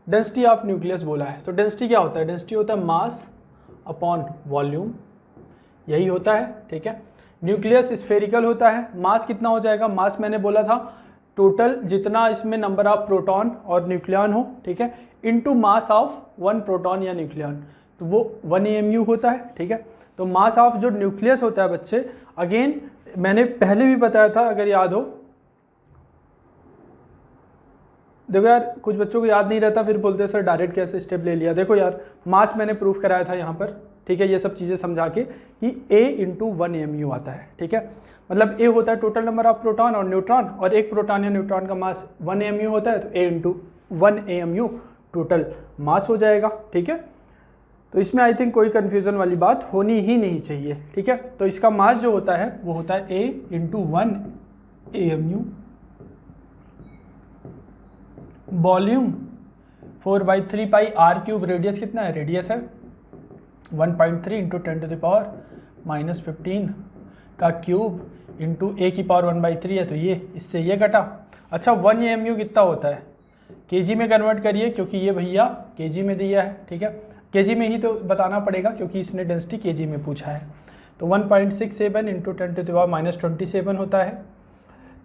डेंसिटी ऑफ न्यूक्लियस बोला है, तो डेंसिटी क्या होता है? डेंसिटी होता है मास अपॉन वॉल्यूम, यही होता है। ठीक है, न्यूक्लियस स्फेरिकल होता है। मास कितना हो जाएगा? मास मैंने बोला था टोटल जितना इसमें नंबर ऑफ प्रोटॉन और न्यूक्लियन हो, ठीक है, इनटू मास ऑफ 1 प्रोटॉन या न्यूक्लियन, तो वो 1 AMU होता है। ठीक है, तो मास ऑफ जो न्यूक्लियस होता है बच्चे, अगेन मैंने पहले भी बताया था अगर याद हो। देखो यार, कुछ बच्चों को याद नहीं रहता फिर बोलते हैं सर डायरेक्ट कैसे स्टेप ले लिया। देखो यार, मास मैंने प्रूफ कराया था यहाँ पर। ठीक है, ये सब चीज़ें समझा के कि A इंटू 1 AMU आता है। ठीक है, मतलब A होता है टोटल नंबर ऑफ प्रोटॉन और न्यूट्रॉन, और एक प्रोटॉन या न्यूट्रॉन का मास 1 AMU होता है, तो A into 1 AMU total mass हो जाएगा। ठीक है, तो इसमें आई थिंक कोई कन्फ्यूज़न वाली बात होनी ही नहीं चाहिए। ठीक है, तो इसका मास जो होता है वो होता है A into 1 AMU, volume 4/3 pi r cube, radius कितना है? रेडियस है 1.3 इंटू 10⁻⁻15 का क्यूब इंटू a की पावर 1/3 है, तो ये इससे ये कटा। अच्छा, 1 AMU कितना होता है? kg में कन्वर्ट करिए क्योंकि ये भैया kg में दिया है। ठीक है, kg में ही तो बताना पड़ेगा क्योंकि इसने डेंसिटी kg में पूछा है। तो 1.67 इंटू 10⁻⁻27 होता है।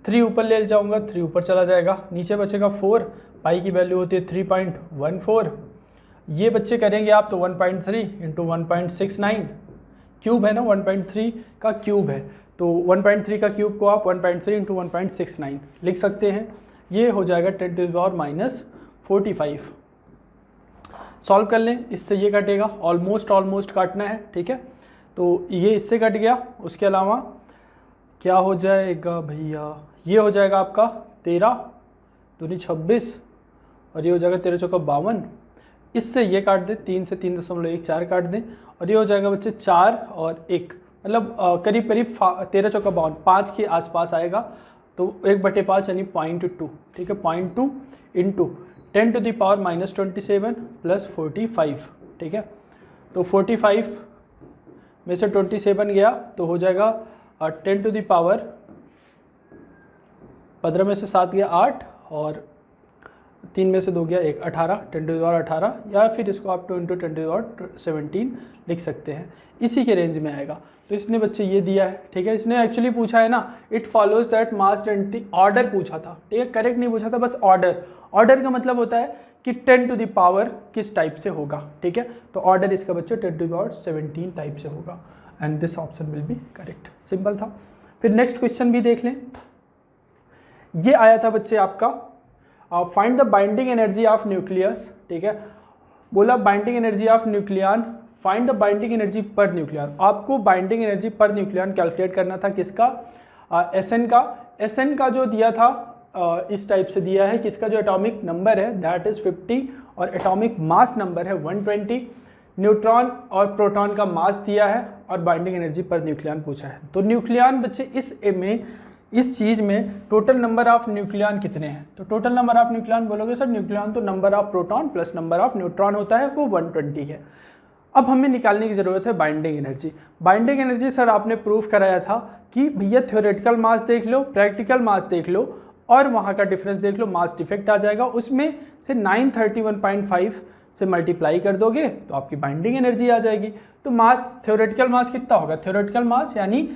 3 ऊपर ले जाऊंगा, 3 ऊपर चला जाएगा, नीचे बचेगा 4, पाई की वैल्यू होती है 3.14। ये बच्चे करेंगे आप तो 1.3 इंटू 1.69, क्यूब है ना, 1.3 का क्यूब है, तो 1.3 का क्यूब को आप 1.3 इंटू 1.69 लिख सकते हैं। ये हो जाएगा 10⁻⁻45। सॉल्व कर लें, इससे ये कटेगा, ऑलमोस्ट काटना है। ठीक है, तो ये इससे कट गया। उसके अलावा क्या हो जाएगा भैया? ये हो जाएगा आपका 13 दूनी 26 और ये हो जाएगा 13 चौका 52। इससे ये काट दें, 3 से 3.14 काट दें और ये हो जाएगा बच्चे 4 और 1, मतलब करीब 13 चौका 52, 5 के आसपास आएगा। तो 1/5 यानी 0.2। ठीक है, 0.2 इंटू 10⁻⁻27 प्लस 45। ठीक है, तो 45 में से 27 गया तो हो जाएगा 10⁻15 में से 7 गया 8 और 3 में से 2 गया 1, 18, 10⁻18, या फिर इसको आप 2 × 10⁻17 लिख सकते हैं, इसी के रेंज में आएगा। तो इसने बच्चे ये दिया है, ठीक है। इसने एक्चुअली पूछा है ना, it follows that mass density, order पूछा था, ठीक है, करेक्ट नहीं पूछा था, बस ऑर्डर। ऑर्डर का मतलब होता है कि 10 टू द पावर किस टाइप से होगा, ठीक है। तो ऑर्डर इसका बच्चों 10⁻17 टाइप से होगा, and this option will be correct. Simple था। फिर नेक्स्ट क्वेश्चन भी देख लें। ये आया था बच्चे आपका, find the binding energy of nucleus, ठीक है। बोला binding energy of nucleon, find the binding energy per nucleon. आपको binding energy per nucleon calculate करना था, किसका, एसएन का। एसएन का जो दिया था इस टाइप से दिया है कि इसका जो एटॉमिक नंबर है दैट इज 50 और एटॉमिक मास नंबर है 120। न्यूट्रॉन और प्रोटॉन का मास दिया है और बाइंडिंग एनर्जी पर न्यूक्लियन पूछा है। तो न्यूक्लियन बच्चे इस चीज़ में टोटल नंबर ऑफ न्यूक्लियन कितने हैं, तो टोटल नंबर ऑफ न्यूक्लियन बोलोगे सर न्यूक्लियन तो number of proton plus number of neutron होता है, वो 120 है। अब हमें निकालने की ज़रूरत है binding energy. Binding energy sir आपने प्रूफ कराया था कि भैया थ्योरेटिकल मास देख लो, प्रैक्टिकल मास देख लो और वहाँ का डिफरेंस देख लो, मास डिफेक्ट आ जाएगा, उसमें से 931.5 से मल्टीप्लाई कर दोगे तो आपकी बाइंडिंग एनर्जी आ जाएगी। तो मास, थ्योरेटिकल मास कितना होगा, थ्योरेटिकल मास यानी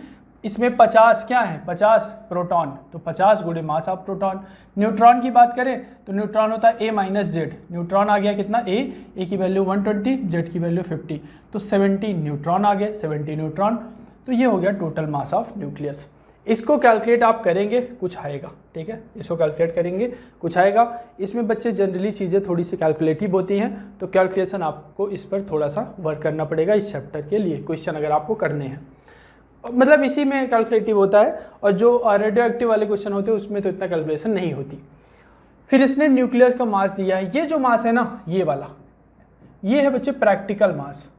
इसमें 50 क्या है, 50 प्रोटॉन, तो 50 गुणे मास ऑफ प्रोटॉन। न्यूट्रॉन की बात करें तो न्यूट्रॉन होता है A माइनस जेड, न्यूट्रॉन आ गया कितना A की वैल्यू 120, जेड की वैल्यू 50, तो 70 न्यूट्रॉन आ गए, 70 न्यूट्रॉन। तो ये हो गया टोटल मास ऑफ न्यूक्लियस। इसको कैलकुलेट आप करेंगे कुछ आएगा, ठीक है, इसको कैलकुलेट करेंगे कुछ आएगा। इसमें बच्चे जनरली चीज़ें थोड़ी सी कैलकुलेटिव होती हैं, तो कैलकुलेशन आपको इस पर थोड़ा सा वर्क करना पड़ेगा इस चैप्टर के लिए, क्वेश्चन अगर आपको करने हैं, मतलब इसी में कैलकुलेटिव होता है। और जो रेडियो एक्टिव वाले क्वेश्चन होते हैं उसमें तो इतना कैलकुलेशन नहीं होती। फिर इसने न्यूक्लियस का मास दिया है, ये जो मास है ना ये वाला, ये है बच्चे प्रैक्टिकल मास,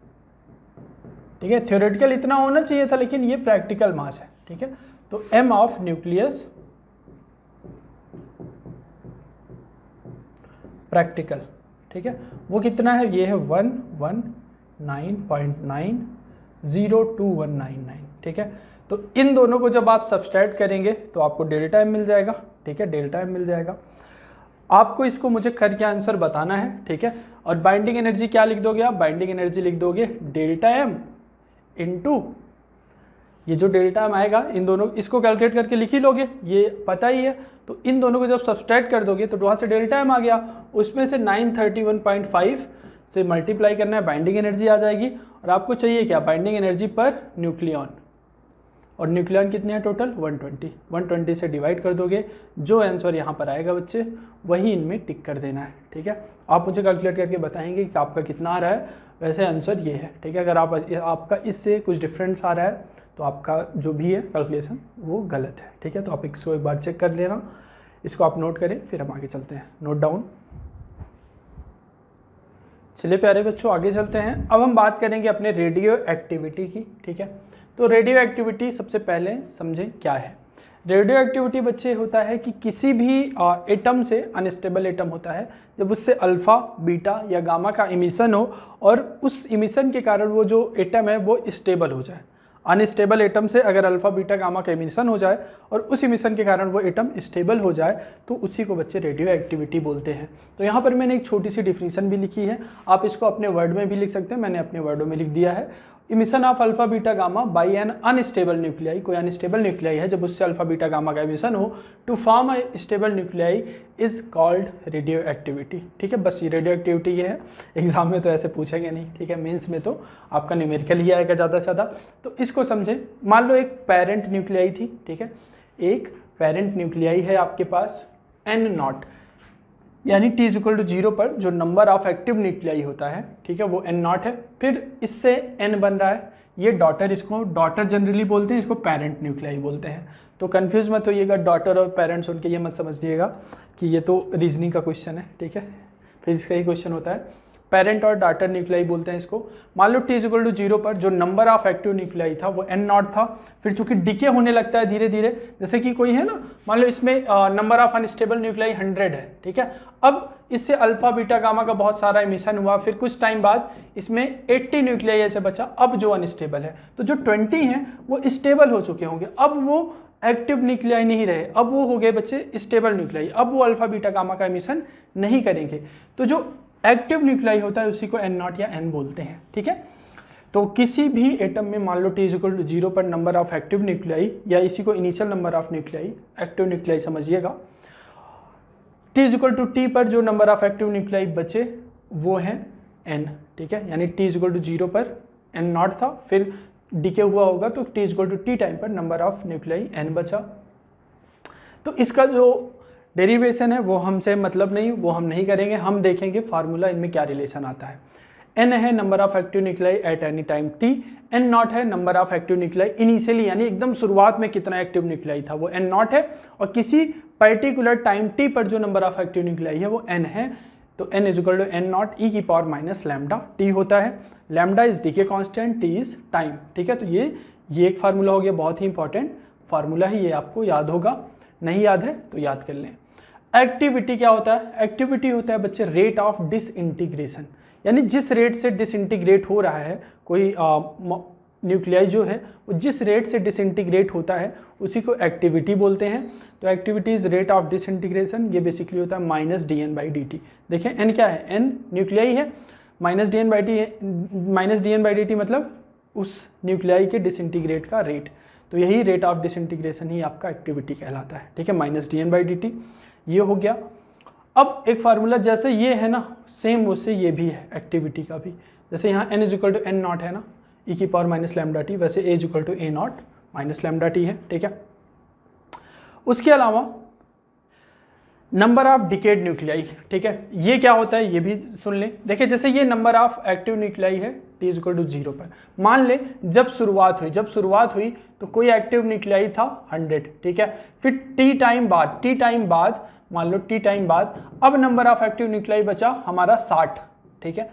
ठीक है। थ्योरेटिकल इतना होना चाहिए था लेकिन ये प्रैक्टिकल मास है, ठीक है। तो m ऑफ न्यूक्लियस प्रैक्टिकल, ठीक है, वो कितना है, ये है 119.902,199, ठीक है। तो इन दोनों को जब आप सब्सट्रैक्ट करेंगे तो आपको डेल्टा m मिल जाएगा, ठीक है, डेल्टा m मिल जाएगा। आपको इसको मुझे करके आंसर बताना है, ठीक है। और बाइंडिंग एनर्जी क्या लिख दोगे आप, बाइंडिंग एनर्जी लिख दोगे डेल्टा m इंटू ये जो डेल्टा m आएगा, इन दोनों इसको कैलकुलेट करके लिख ही लोगे, ये पता ही है। तो इन दोनों को जब सब्सट्रैक्ट कर दोगे तो वहाँ से डेल्टा m आ गया, उसमें से 931.5 से मल्टीप्लाई करना है, बाइंडिंग एनर्जी आ जाएगी। और आपको चाहिए क्या, बाइंडिंग एनर्जी पर न्यूक्लियन, और न्यूक्लियन कितने हैं टोटल 120 से डिवाइड कर दोगे, जो आंसर यहाँ पर आएगा बच्चे वही इनमें टिक कर देना है, ठीक है। आप मुझे कैलकुलेट करके बताएंगे कि आपका कितना आ रहा है, वैसे आंसर ये है, ठीक है। अगर आपका इससे कुछ डिफरेंस आ रहा है तो आपका जो भी है कैलकुलेशन वो गलत है, ठीक है। तो आप इसको एक बार चेक कर लेना, इसको आप नोट करें, फिर हम आगे चलते हैं, नोट डाउन। चलिए प्यारे बच्चों आगे चलते हैं। अब हम बात करेंगे अपने रेडियो एक्टिविटी की, ठीक है। तो रेडियो एक्टिविटी सबसे पहले समझें क्या है। रेडियो एक्टिविटी बच्चे होता है कि किसी भी एटम से, अनस्टेबल एटम होता है, जब उससे अल्फ़ा, बीटा या गामा का इमिशन हो और उस इमिशन के कारण वो जो एटम है वो स्टेबल हो जाए। अनस्टेबल एटम से अगर अल्फ़ा, बीटा, गामा का इमिशन हो जाए और उस इमिशन के कारण वो एटम स्टेबल हो जाए तो उसी को बच्चे रेडियो एक्टिविटी बोलते हैं। तो यहाँ पर मैंने एक छोटी सी डिफिनीशन भी लिखी है, आप इसको अपने वर्ड में भी लिख सकते हैं, मैंने अपने वर्डों में लिख दिया है। Emission of alpha beta gamma by an unstable nuclei, कोई अनस्टेबल न्यूक्लियाई है जब उससे अल्फा बीटा गामा का इमिशन हो to form a stable nuclei is called radioactivity, ठीक है। बस ये रेडियो एक्टिविटी ये है, एग्जाम में तो ऐसे पूछेंगे नहीं, ठीक है, मेंस में तो आपका न्यूमेरिकल ही आएगा ज़्यादा से ज़्यादा। तो इसको समझें, मान लो एक पेरेंट न्यूक्लियाई थी, ठीक है, एक पेरेंट न्यूक्लियाई है आपके पास N0, यानी t = 0 पर जो नंबर ऑफ एक्टिव न्यूक्लियाई होता है, ठीक है, वो N0 है। फिर इससे N बन रहा है, ये डॉटर, इसको डॉटर जनरली बोलते हैं, इसको पेरेंट न्यूक्लियाई बोलते हैं। तो कंफ्यूज मत होइएगा, डॉटर और पेरेंट्स उनके ये मत समझिएगा कि ये तो रीजनिंग का क्वेश्चन है, ठीक है, फिजिक्स का ही क्वेश्चन होता है। पेरेंट और डॉटर न्यूक्लियाई बोलते हैं इसको। मान लो t = 0 पर जो नंबर ऑफ एक्टिव न्यूक्लियाई था वो N0 था। फिर चूंकि डिके होने लगता है धीरे धीरे, जैसे कि कोई है ना, मान लो इसमें नंबर ऑफ अनस्टेबल न्यूक्लियाई 100 है, ठीक है। अब इससे अल्फा बीटा गामा का बहुत सारा इमिशन हुआ, फिर कुछ टाइम बाद इसमें 80 न्यूक्लियाई ऐसे बचा अब जो अनस्टेबल है। तो जो 20 हैं वो स्टेबल हो चुके होंगे, अब वो एक्टिव न्यूक्लियाई नहीं रहे, अब वो हो गए बच्चे स्टेबल न्यूक्लियाई, अब वो अल्फा बीटा गामा का एमिशन नहीं करेंगे। तो जो एक्टिव न्यूक्लियाई होता है उसी को N0 या N बोलते हैं, ठीक है। तो किसी भी एटम में मान लो T=0 पर नंबर ऑफ एक्टिव न्यूक्लियाई, या इसी को initial number of nuclei, active nuclei समझिएगा, T पर जो नंबर ऑफ एक्टिव न्यूक्लियाई बचे वो है N, ठीक है। यानी T=0 पर N0 था, फिर डीके हुआ होगा तो T टाइम पर नंबर ऑफ न्यूक्लियाई N बचा। तो इसका जो डेरिवेशन है वो हमसे मतलब नहीं, वो हम नहीं करेंगे, हम देखेंगे फार्मूला इनमें क्या रिलेशन आता है। N है number of active nuclei at any time T, N0 है number of active nuclei initially, यानी एकदम शुरुआत में कितना एक्टिव न्यूक्लियाई था वो N0 है, और किसी पर्टिकुलर टाइम T पर जो नंबर ऑफ एक्टिव न्यूक्लियाई है वो N है। तो N=N0 e⁻λT होता है। Lambda is decay constant, T is time, ठीक है। तो ये एक फार्मूला हो गया, बहुत ही इंपॉर्टेंट फार्मूला है, ये आपको याद होगा, नहीं याद है तो याद कर लें। एक्टिविटी क्या होता है? एक्टिविटी होता है बच्चे रेट ऑफ डिसइंटीग्रेशन, यानी जिस रेट से डिसइंटीग्रेट हो रहा है कोई न्यूक्लियाई जो है वो जिस रेट से डिसइंटीग्रेट होता है उसी को एक्टिविटी बोलते हैं। तो activity is rate of disintegration, ये बेसिकली होता है -dN/dt। देखिए n क्या है? n न्यूक्लियाई है, -dN/dt मतलब उस न्यूक्लियाई के डिसइंटीग्रेट का रेट, तो यही रेट ऑफ डिसइंटीग्रेशन ही आपका एक्टिविटी कहलाता है, ठीक है। -dN/dt ये हो गया। अब एक फार्मूला जैसे ये है ना, सेम उससे ये भी है एक्टिविटी का भी, जैसे यहाँ n=N0 है ना e⁻λT, वैसे A=A0 -λT है, ठीक है। उसके अलावा नंबर ऑफ डिकेड न्यूक्लियाई, ठीक है, ये क्या होता है ये भी सुन लें। देखिए जैसे ये नंबर ऑफ एक्टिव न्यूक्लियाई है T=0 पर, मान ले जब शुरुआत हुई तो कोई एक्टिव न्यूक्लियाई था 100, ठीक है। फिर T टाइम बाद मान लो T टाइम बाद अब नंबर ऑफ एक्टिव न्यूक्लियाई बचा हमारा 60, ठीक है।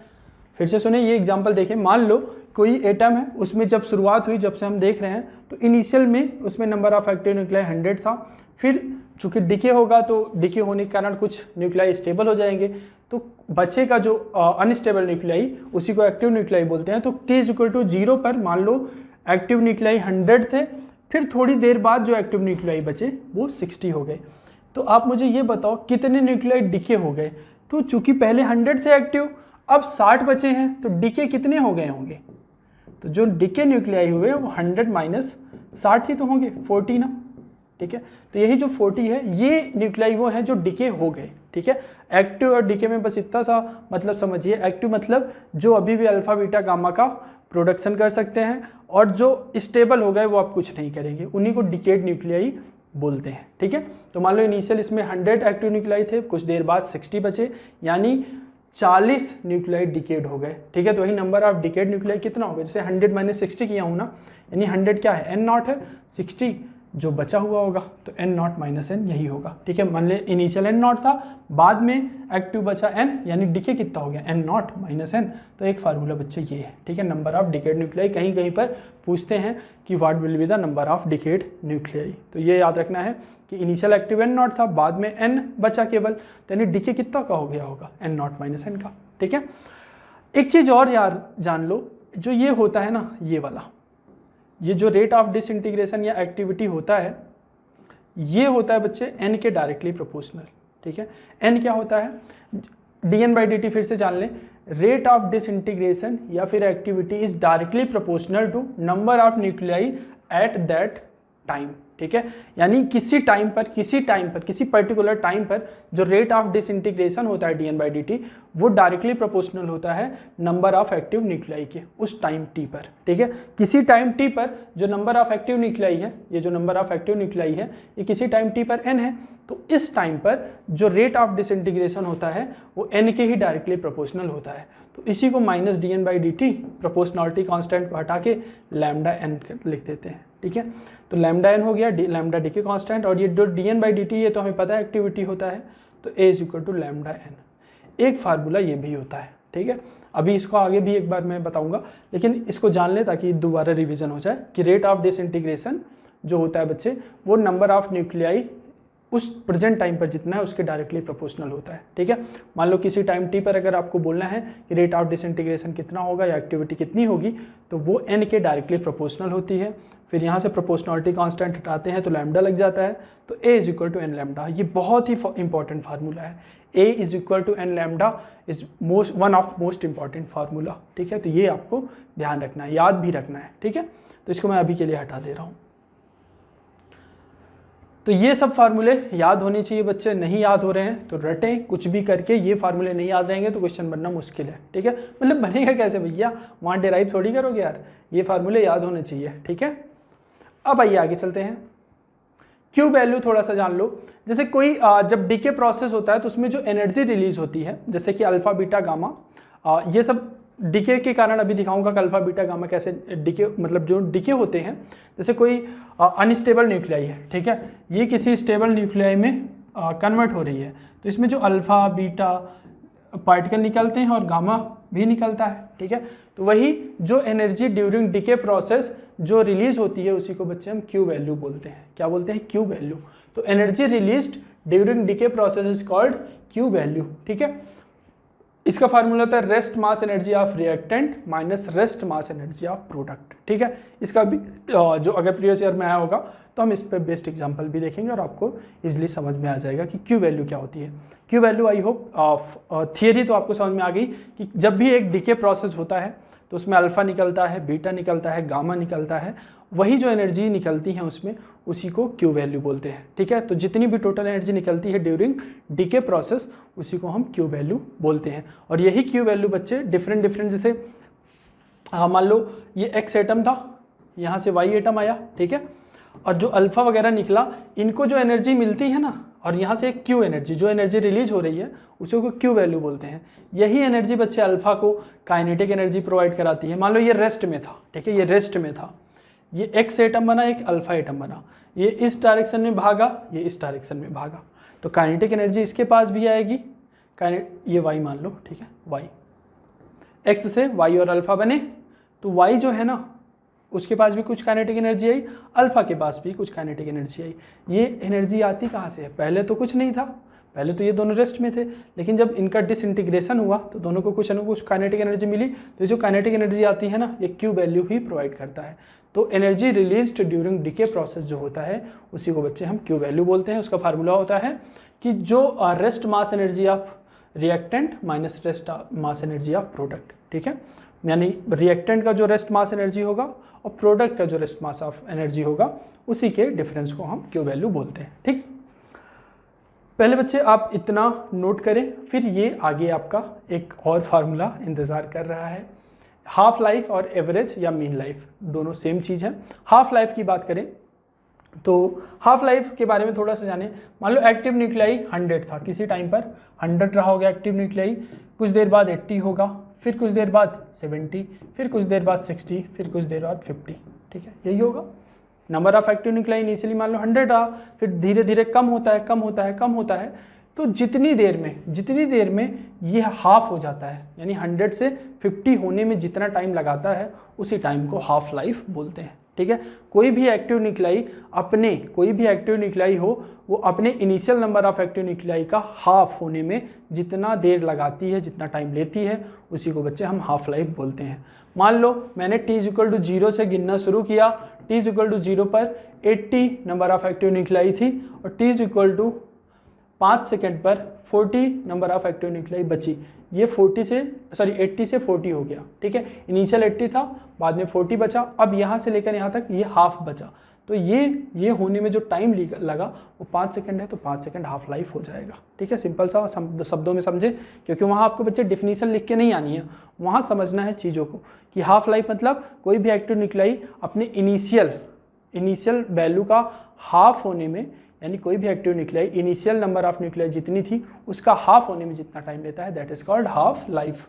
फिर से सुने ये एग्जांपल देखें, मान लो कोई एटम है, उसमें जब शुरुआत हुई, जब से हम देख रहे हैं तो इनिशियल में उसमें नंबर ऑफ एक्टिव न्यूक्लियाई 100 था, फिर चूंकि डिके होगा तो डिके होने के कारण कुछ न्यूक्लियाई स्टेबल हो जाएंगे, तो बचेगा जो अनस्टेबल न्यूक्लियाई उसी को एक्टिव न्यूक्लियाई बोलते हैं। तो T=0 पर मान लो एक्टिव न्यूक्लियाई 100 थे, फिर थोड़ी देर बाद जो एक्टिव न्यूक्लियाई बचे वो 60 हो गए। तो आप मुझे ये बताओ कितने न्यूक्लियाई डिके हो गए? तो चूंकि पहले 100 थे एक्टिव, अब 60 बचे हैं, तो डिके कितने हो गए होंगे? तो जो डिके न्यूक्लियाई हुए वो 100 - 60 ही तो होंगे, 40 ना, ठीक है। तो यही जो 40 है ये न्यूक्लियाई वो है जो डिके हो गए, ठीक है। एक्टिव और डिके में बस इतना सा मतलब समझिए, एक्टिव मतलब जो अभी भी अल्फा बीटा गामा का प्रोडक्शन कर सकते हैं, और जो स्टेबल हो गए वो आप कुछ नहीं करेंगे, उन्हीं को डिकेड न्यूक्लियाई बोलते हैं, ठीक है। तो मान लो इनिशियल इसमें 100 एक्टिव न्यूक्लियाई थे, कुछ देर बाद 60 बचे, यानी 40 न्यूक्लियाई डिकेड हो गए, ठीक है। तो वही नंबर ऑफ डिकेड न्यूक्लियाई कितना हो गया? जैसे 100 - 60 किया हूँ ना, यानी 100 क्या है? N0 है, 60 जो बचा हुआ होगा तो N0 - N यही होगा, ठीक है। मान ले इनिशियल N0 था, बाद में एक्टिव बचा N, यानी डिके कितना हो गया? N0 - N। तो एक फार्मूला बच्चे ये है, ठीक है। नंबर ऑफ डिकेड न्यूक्लियाई कहीं कहीं पर पूछते हैं कि what will be the number of decade nuclei, तो ये याद रखना है कि इनिशियल एक्टिव N0 था, बाद में N बचा केवल, तो यानी डिके कितना का हो गया होगा? N0 - N का, ठीक है। एक चीज़ और यार जान लो, जो ये होता है ना ये वाला, ये जो रेट ऑफ डिसइंटीग्रेशन या एक्टिविटी होता है ये होता है बच्चे N के डायरेक्टली प्रोपोर्शनल, ठीक है। N क्या होता है? dN/dt फिर से जान लें, रेट ऑफ डिसइंटीग्रेशन या फिर activity is directly proportional to number of nuclei at that time, ठीक है। यानी किसी पर्टिकुलर टाइम पर जो रेट ऑफ डिसइंटीग्रेशन होता है dN/dt वो डायरेक्टली प्रोपोर्शनल होता है नंबर ऑफ एक्टिव न्यूक्लियाई के उस टाइम t पर, ठीक है। किसी टाइम t पर जो नंबर ऑफ एक्टिव न्यूक्लियाई है, ये जो नंबर ऑफ एक्टिव न्यूक्लियाई है ये किसी टाइम t पर n है, तो इस टाइम पर जो रेट ऑफ डिसइंटीग्रेशन होता है वो n के ही डायरेक्टली प्रोपोर्शनल होता है। तो इसी को -dN/dt प्रोपोर्शनलिटी कांस्टेंट को हटा के λn लिख देते हैं, ठीक है। तो λn हो गया लैम्डा डिके कांस्टेंट, और ये जो dN/dt ये तो हमें पता है एक्टिविटी होता है, तो A = λn। एक फार्मूला ये भी होता है, ठीक है। अभी इसको आगे भी एक बार मैं बताऊंगा, लेकिन इसको जान ले ताकि दोबारा रिवीजन हो जाए कि रेट ऑफ डिसइंटीग्रेशन जो होता है बच्चे वो नंबर ऑफ न्यूक्लियाई उस प्रेजेंट टाइम पर जितना है उसके डायरेक्टली प्रोपोर्शनल होता है। ठीक है, मान लो किसी टाइम टी पर अगर आपको बोलना है कि रेट ऑफ डिसइंटीग्रेशन कितना होगा या एक्टिविटी कितनी होगी, तो वो एन के डायरेक्टली प्रोपोर्शनल होती है। फिर यहाँ से प्रोपोर्शनलिटी कांस्टेंट हटाते हैं तो लैम्डा लग जाता है, तो A is equal to N lambda. ये बहुत ही इंपॉर्टेंट फार्मूला है, A is equal to N lambda is one of most important formula. ठीक है, तो ये आपको ध्यान रखना है, याद भी रखना है। ठीक है, तो इसको मैं अभी के लिए हटा दे रहा हूँ। तो ये सब फार्मूले याद होने चाहिए बच्चे, नहीं याद हो रहे हैं तो रटें कुछ भी करके, ये फार्मूले नहीं याद रहेंगे तो क्वेश्चन बनना मुश्किल है। ठीक है, मतलब बनेगा कैसे भैया, वहाँ डिराइव थोड़ी करोगे यार, ये फार्मूले याद होने चाहिए। ठीक है, अब आइए आगे चलते हैं। क्यू वैल्यू थोड़ा सा जान लो। जैसे कोई जब डीके प्रोसेस होता है तो उसमें जो एनर्जी रिलीज होती है, जैसे कि अल्फा बीटा गामा, ये सब डीके के कारण अभी दिखाऊंगा कि अल्फा बीटा गामा कैसे डीके, मतलब जो डीके होते हैं, जैसे कोई अनस्टेबल न्यूक्लियाई है, ठीक है, ये किसी स्टेबल न्यूक्लियाई में कन्वर्ट हो रही है, तो इसमें जो अल्फा बीटा पार्टिकल निकलते हैं और गामा भी निकलता है। ठीक है, तो वही जो एनर्जी ड्यूरिंग डीके प्रोसेस जो रिलीज होती है उसी को बच्चे हम क्यू वैल्यू बोलते हैं। क्या बोलते हैं? Q value. तो energy released during decay process is called Q value. ठीक है, इसका फार्मूला होता है rest mass energy of reactant minus rest mass energy of product. ठीक है, इसका भी जो अगर प्रीवियस ईयर में आया होगा तो हम इस पर बेस्ट एग्जांपल भी देखेंगे और आपको इजीली समझ में आ जाएगा कि क्यू वैल्यू क्या होती है। Q value I hope theory तो आपको समझ में आ गई कि जब भी एक डीके प्रोसेस होता है तो उसमें अल्फा निकलता है, बीटा निकलता है, गामा निकलता है, वही जो एनर्जी निकलती है उसमें उसी को क्यू वैल्यू बोलते हैं। ठीक है, तो जितनी भी टोटल एनर्जी निकलती है ड्यूरिंग डीके प्रोसेस उसी को हम क्यू वैल्यू बोलते हैं। और यही क्यू वैल्यू बच्चे डिफरेंट जैसे मान लो ये एक्स एटम था, यहाँ से वाई एटम आया, ठीक है, और जो अल्फा वगैरह निकला, इनको जो एनर्जी मिलती है ना, और यहाँ से एक क्यू एनर्जी, जो एनर्जी रिलीज हो रही है उसी को क्यू वैल्यू बोलते हैं। यही एनर्जी बच्चे अल्फा को काइनेटिक एनर्जी प्रोवाइड कराती है। मान लो ये रेस्ट में था, ठीक है, ये रेस्ट में था, ये एक्स एटम बना, एक अल्फा एटम बना, ये इस डायरेक्शन में भागा, ये इस डायरेक्शन में भागा, तो काइनेटिक एनर्जी इसके पास भी आएगी। ये वाई मान लो, ठीक है, वाई, एक्स से वाई और अल्फा बने, तो वाई जो है ना उसके पास भी कुछ काइनेटिक एनर्जी आई, अल्फा के पास भी कुछ काइनेटिक एनर्जी आई। ये एनर्जी आती कहाँ से है? पहले तो कुछ नहीं था, पहले तो ये दोनों रेस्ट में थे, लेकिन जब इनका डिसइंटीग्रेशन हुआ तो दोनों को कुछ न कुछ काइनेटिक एनर्जी मिली, तो जो काइनेटिक एनर्जी आती है ना, ये क्यू वैल्यू ही प्रोवाइड करता है। तो energy released during decay process जो होता है उसी को बच्चे हम क्यू वैल्यू बोलते हैं। उसका फार्मूला होता है कि जो rest mass energy of reactant minus rest mass energy of product. ठीक है, यानी रिएक्टेंट का जो रेस्ट मास एनर्जी होगा और प्रोडक्ट का जो रेस्ट मास ऑफ एनर्जी होगा उसी के डिफरेंस को हम क्यू वैल्यू बोलते हैं। ठीक, पहले बच्चे आप इतना नोट करें, फिर ये आगे आपका एक और फार्मूला इंतज़ार कर रहा है। हाफ लाइफ और एवरेज या मीन लाइफ दोनों सेम चीज़ है। हाफ लाइफ की बात करें तो हाफ लाइफ के बारे में थोड़ा सा जाने। मान लो एक्टिव न्यूक्लियाई 100 था, किसी टाइम पर 100 रहा होगा एक्टिव न्यूक्लियाई, कुछ देर बाद 80 होगा, फिर कुछ देर बाद 70, फिर कुछ देर बाद 60, फिर कुछ देर बाद 50। ठीक है, यही होगा number of active nuclei. Initially मान लो 100 रहा, फिर धीरे धीरे कम होता है, कम होता है, कम होता है, तो जितनी देर में ये हाफ हो जाता है, यानी 100 से 50 होने में जितना टाइम लगाता है उसी टाइम को हाफ लाइफ बोलते हैं। ठीक है, कोई भी एक्टिव न्यूक्लियाई हो वो अपने initial number of active nuclei का हाफ होने में जितना देर लगाती है, जितना टाइम लेती है, उसी को बच्चे हम हाफ लाइफ बोलते हैं। मान लो मैंने t=0 से गिनना शुरू किया, t=0 पर 80 नंबर ऑफ एक्टिव न्यूक्लियाई थी और t=5 सेकेंड पर 40 नंबर ऑफ एक्टिव न्यूक्लियाई बची। ये 80 से 40 हो गया। ठीक है, इनिशियल 80 था, बाद में 40 बचा, अब यहाँ से लेकर यहाँ तक ये हाफ बचा, तो ये होने में जो टाइम लगा वो 5 सेकंड है, तो 5 सेकंड हाफ लाइफ हो जाएगा। ठीक है, सिंपल सा शब्दों में समझे, क्योंकि वहाँ आपको बच्चे डिफिनीशन लिख के नहीं आनी है, वहाँ समझना है चीज़ों को कि हाफ लाइफ मतलब कोई भी एक्टिव न्यूक्लियाई अपने इनिशियल वैल्यू का हाफ होने में, यानी कोई भी active nuclei initial number of nuclei जितनी थी उसका हाफ होने में जितना टाइम लेता है, that is called half life.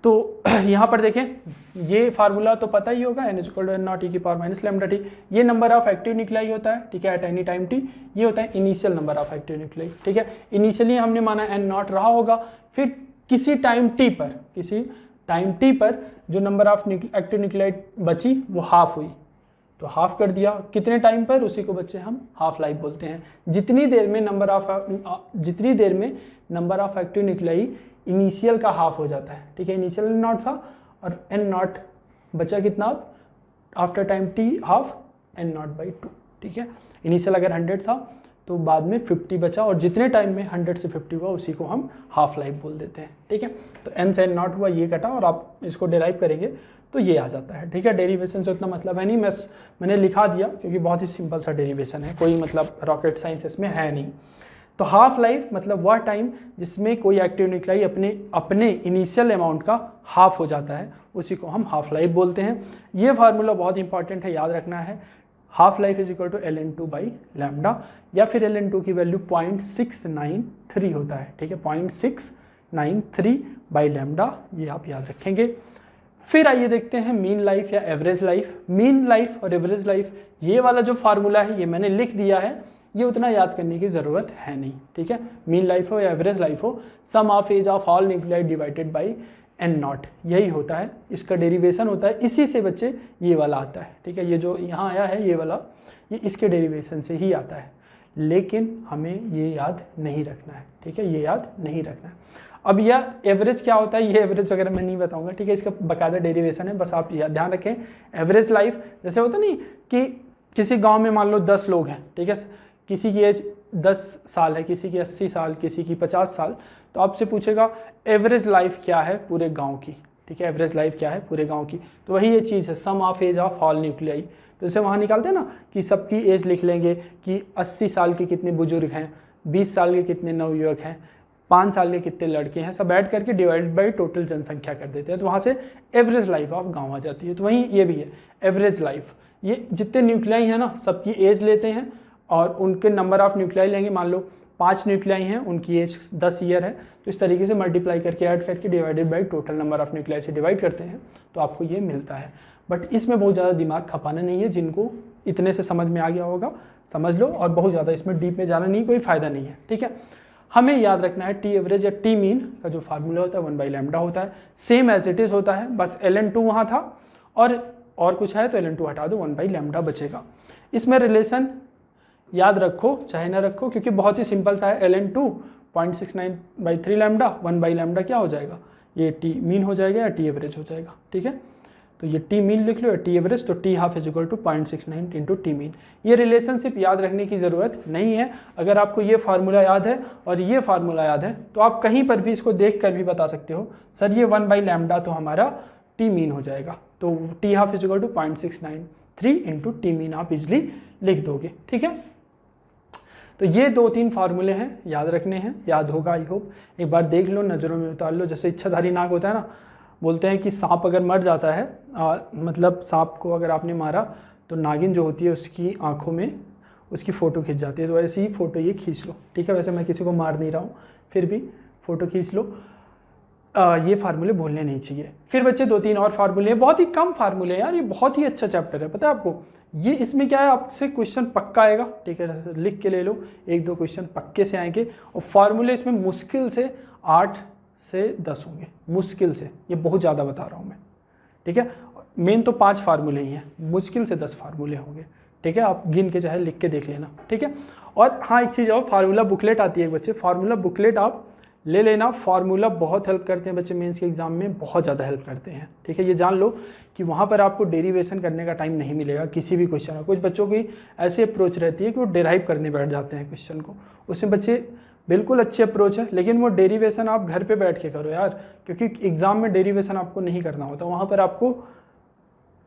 तो यहाँ पर देखें, ये फार्मूला तो पता ही होगा, n=n0e⁻⁻λt। ये नंबर ऑफ एक्टिव न्यूक्लियाई होता है, ठीक है, एट एनी टाइम t। ये होता है initial number of active nuclei. ठीक है, इनिशियली हमने माना n0 रहा होगा, फिर किसी टाइम t पर जो नंबर ऑफ एक्टिव न्यूक्लियाई बची वो हाफ हुई, तो हाफ कर दिया कितने टाइम पर, उसी को बच्चे हम हाफ लाइफ बोलते हैं। जितनी देर में number of active nuclei initial का हाफ हो जाता है, ठीक है। इनिशियल एन नॉट था और एन नॉट बचा कितना, after time T half an naught by 2, ठीक है। इनिशियल अगर 100 था तो बाद में 50 बचा, और जितने टाइम में 100 से 50 हुआ उसी को हम हाफ लाइफ बोल देते हैं, ठीक है। तो एन से एन नॉट हुआ, ये कटा, और आप इसको डिराइव करेंगे तो ये आ जाता है, ठीक है। डेरिवेशन से उतना मतलब है नहीं, मैंने लिखा दिया क्योंकि बहुत ही सिंपल सा डेरिवेशन है, कोई मतलब रॉकेट साइंस इसमें है नहीं। तो हाफ लाइफ मतलब वह टाइम जिसमें कोई एक्टिव न्यूक्लियाई अपने इनिशियल अमाउंट का हाफ हो जाता है, उसी को हम हाफ लाइफ बोलते हैं। ये फार्मूला बहुत इंपॉर्टेंट है, याद रखना है। Half life is equal to ln2 by lambda, या फिर ln2 की वैल्यू 0.693 होता है, ठीक है। 0.693 बाई लैम्डा, ये आप याद रखेंगे। फिर आइए देखते हैं मीन लाइफ या एवरेज लाइफ। मीन लाइफ और एवरेज लाइफ, ये वाला जो फार्मूला है ये मैंने लिख दिया है, ये उतना याद करने की ज़रूरत है नहीं, ठीक है। मीन लाइफ हो या एवरेज लाइफ हो, sum of age of all nuclei divided by N naught, यही होता है, इसका डेरिवेशन होता है। इसी से बच्चे ये वाला आता है, ठीक है। ये जो यहाँ आया है ये वाला, ये इसके डेरिवेशन से ही आता है, लेकिन हमें ये याद नहीं रखना है, ठीक है। ये याद नहीं रखना है। अब यह एवरेज क्या होता है, ये एवरेज वगैरह मैं नहीं बताऊंगा, ठीक है। इसका बाकायदा डेरिवेशन है, बस आप ध्यान रखें। एवरेज लाइफ जैसे होता नहीं कि किसी गांव में मान लो 10 लोग हैं, ठीक है। किसी की एज 10 साल है, किसी की 80 साल, किसी की 50 साल, तो आपसे पूछेगा एवरेज लाइफ क्या है पूरे गांव की, ठीक है। एवरेज लाइफ क्या है पूरे गांव की, तो वही ये चीज़ है, sum of age of all nuclei. तो जैसे वहाँ निकालते हैं ना कि सबकी एज लिख लेंगे कि 80 साल के कितने बुजुर्ग हैं, 20 साल के कितने नवयुवक हैं, 5 साल के कितने लड़के हैं, सब ऐड करके डिवाइड बाई टोटल जनसंख्या कर देते हैं, तो वहाँ से एवरेज लाइफ ऑफ गाँव आ जाती है। तो वहीं ये भी है एवरेज लाइफ, ये जितने न्यूक्लियाई हैं ना सबकी एज लेते हैं और उनके नंबर ऑफ न्यूक्लियाई लेंगे। मान लो 5 न्यूक्लियाई हैं, उनकी एज 10 ईयर है, तो इस तरीके से मल्टीप्लाई करके ऐड करके divided by total number of nuclei से डिवाइड करते हैं, तो आपको ये मिलता है। बट इसमें बहुत ज़्यादा दिमाग खपाना नहीं है, जिनको इतने से समझ में आ गया होगा समझ लो, और बहुत ज़्यादा इसमें डीप में जाना नहीं, कोई फ़ायदा नहीं है, ठीक है। हमें याद रखना है टी एवरेज या टी मीन का जो फार्मूला होता है 1 बाई लैम्डा होता है, सेम एज इट इज़ होता है, बस ln2 वहाँ था और कुछ है तो ln2 हटा दो, 1 बाई लैम्डा बचेगा। इसमें रिलेशन याद रखो चाहे ना रखो, क्योंकि बहुत ही सिंपल सा है। ln2 0.69/3 लैम्डा, 1 बाई लैम्डा क्या हो जाएगा, ये टी मीन हो जाएगा या टी एवरेज हो जाएगा, ठीक है। तो ये टी मीन लिख लो या टी एवरेज, तो T half is equal to 0.69 into T mean. ये रिलेशनशिप याद रखने की ज़रूरत नहीं है। अगर आपको ये फार्मूला याद है और ये फार्मूला याद है तो आप कहीं पर भी इसको देख कर भी बता सकते हो, सर ये 1 बाई लैम्डा तो हमारा टी मीन हो जाएगा, तो T half is equal to 0.693 into T mean आप इजली लिख दोगे, ठीक है। तो ये 2-3 फार्मूले हैं, याद रखने हैं, याद होगा आई होप। एक बार देख लो, नज़रों में उतार लो। जैसे इच्छाधारी नाग होता है ना, बोलते हैं कि सांप अगर मर जाता है, मतलब सांप को अगर आपने मारा तो नागिन जो होती है उसकी आंखों में उसकी फ़ोटो खींच जाती है, तो ऐसी ही फ़ोटो ये खींच लो, ठीक है। वैसे मैं किसी को मार नहीं रहा हूँ, फिर भी फ़ोटो खींच लो। ये फार्मूले भूलने नहीं चाहिए। फिर बच्चे 2-3 और फार्मूले हैं, बहुत ही कम फार्मूले हैं यार, ये बहुत ही अच्छा चैप्टर है, पता है आपको। ये इसमें क्या है, आपसे क्वेश्चन पक्का आएगा, ठीक है, लिख के ले लो, 1-2 क्वेश्चन पक्के से आएंगे। और फार्मूले इसमें मुश्किल से 8 से 10 होंगे, मुश्किल से, ये बहुत ज़्यादा बता रहा हूँ मैं, ठीक है। मेन तो 5 फार्मूले ही हैं, मुश्किल से 10 फार्मूले होंगे, ठीक है। आप गिन के चाहे लिख के देख लेना, ठीक है। और हाँ एक चीज़ और, फार्मूला बुकलेट आती है बच्चे, फार्मूला बुकलेट आप ले लेना। फार्मूला बहुत हेल्प करते हैं बच्चे, मेंस के एग्जाम में बहुत ज़्यादा हेल्प करते हैं, ठीक है। ये जान लो कि वहाँ पर आपको डेरिवेशन करने का टाइम नहीं मिलेगा किसी भी क्वेश्चन में। कुछ बच्चों की ऐसी अप्रोच रहती है कि वो डेराइव करने बैठ जाते हैं क्वेश्चन को, उसमें बच्चे बिल्कुल अच्छी अप्रोच है, लेकिन वो डेरिवेशन आप घर पे बैठ के करो यार, क्योंकि एग्जाम में डेरिवेशन आपको नहीं करना होता, वहाँ पर आपको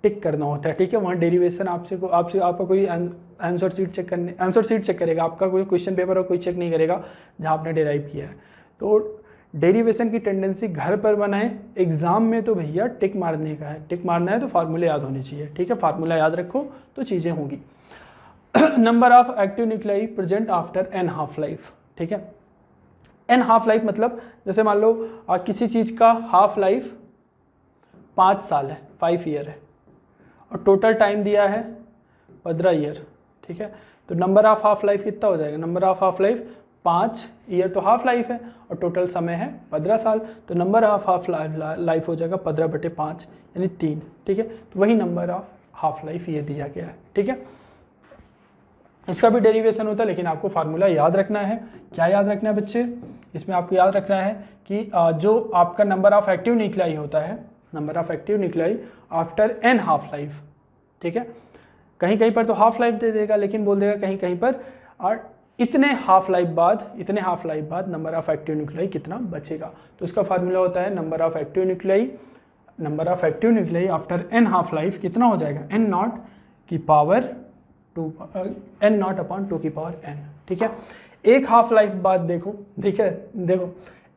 टिक करना होता है, ठीक है। वहाँ डेरिवेशन आपसे आपका कोई आंसर शीट चेक करेगा, आपका कोई क्वेश्चन पेपर और कोई चेक नहीं करेगा जहाँ आपने डेराइव किया है। तो डेरिवेशन की टेंडेंसी घर पर बनाएं, एग्जाम में तो भैया टिक मारने का है, टिक मारना है तो फार्मूले याद होने चाहिए, ठीक है। फार्मूला याद रखो तो चीज़ें होंगी। Number of active nuclei present after n half life, ठीक है। एन हाफ लाइफ मतलब जैसे मान लो किसी चीज़ का हाफ लाइफ 5 साल है, 5 ईयर है, और टोटल टाइम दिया है 15 ईयर, ठीक है। तो नंबर ऑफ हाफ लाइफ कितना हो जाएगा, number of half life 5 year तो हाफ लाइफ है और टोटल समय है 15 साल, तो नंबर ऑफ हाफ लाइफ हो जाएगा 15/5 यानी 3, ठीक है। तो वही नंबर ऑफ हाफ लाइफ ये दिया गया है, ठीक है। इसका भी डेरिवेशन होता है, लेकिन आपको फार्मूला याद रखना है। क्या याद रखना है बच्चे? इसमें आपको याद रखना है कि जो आपका नंबर ऑफ एक्टिव न्यूक्लियाई होता है, number of active nuclei after n half life, ठीक है। कहीं कहीं पर तो हाफ लाइफ दे देगा, लेकिन बोल देगा कहीं कहीं पर और इतने हाफ लाइफ बाद नंबर ऑफ एक्टिव न्यूक्लियाई कितना बचेगा। तो इसका फार्मूला होता है number of active nuclei after n half life कितना हो जाएगा, एन नॉट की पावर 2 एन नॉट अपॉन 2 की पावर एन, ठीक है। एक हाफ लाइफ बाद देखो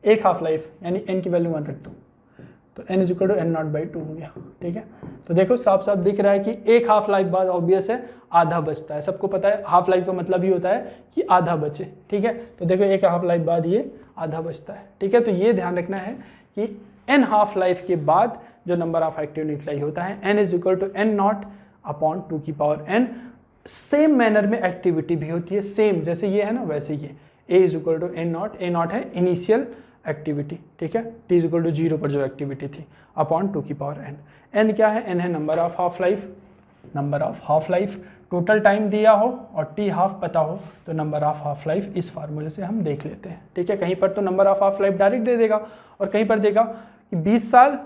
एक हाफ लाइफ यानी एन की वैल्यू 1 रख दो, तो n is equal to N naught by 2 हो गया, ठीक है। तो देखो साफ साफ दिख रहा है कि एक हाफ लाइफ बाद ऑब्वियस है आधा बचता है, सबको पता है हाफ लाइफ का मतलब ही होता है कि आधा बचे, ठीक है। तो देखो एक हाफ लाइफ बाद ये आधा बचता है, ठीक है। तो ये ध्यान रखना है कि n हाफ लाइफ के बाद जो नंबर ऑफ एक्टिव न्यूक्लियाई होता है n is equal to N naught upon 2 की पावर n। सेम मैनर में एक्टिविटी भी होती है, सेम जैसे ये है ना वैसे ये a is equal to N naught, A naught है इनिशियल एक्टिविटी, ठीक है। t इज इक्वल टू 0 पर जो एक्टिविटी थी अपॉन 2 की पावर n। n क्या है? n है number of half life, total time दिया हो और t हाफ पता हो तो नंबर ऑफ हाफ लाइफ इस फार्मूले से हम देख लेते हैं, ठीक है। कहीं पर तो number of half life direct दे देगा और कहीं पर देगा कि 20 साल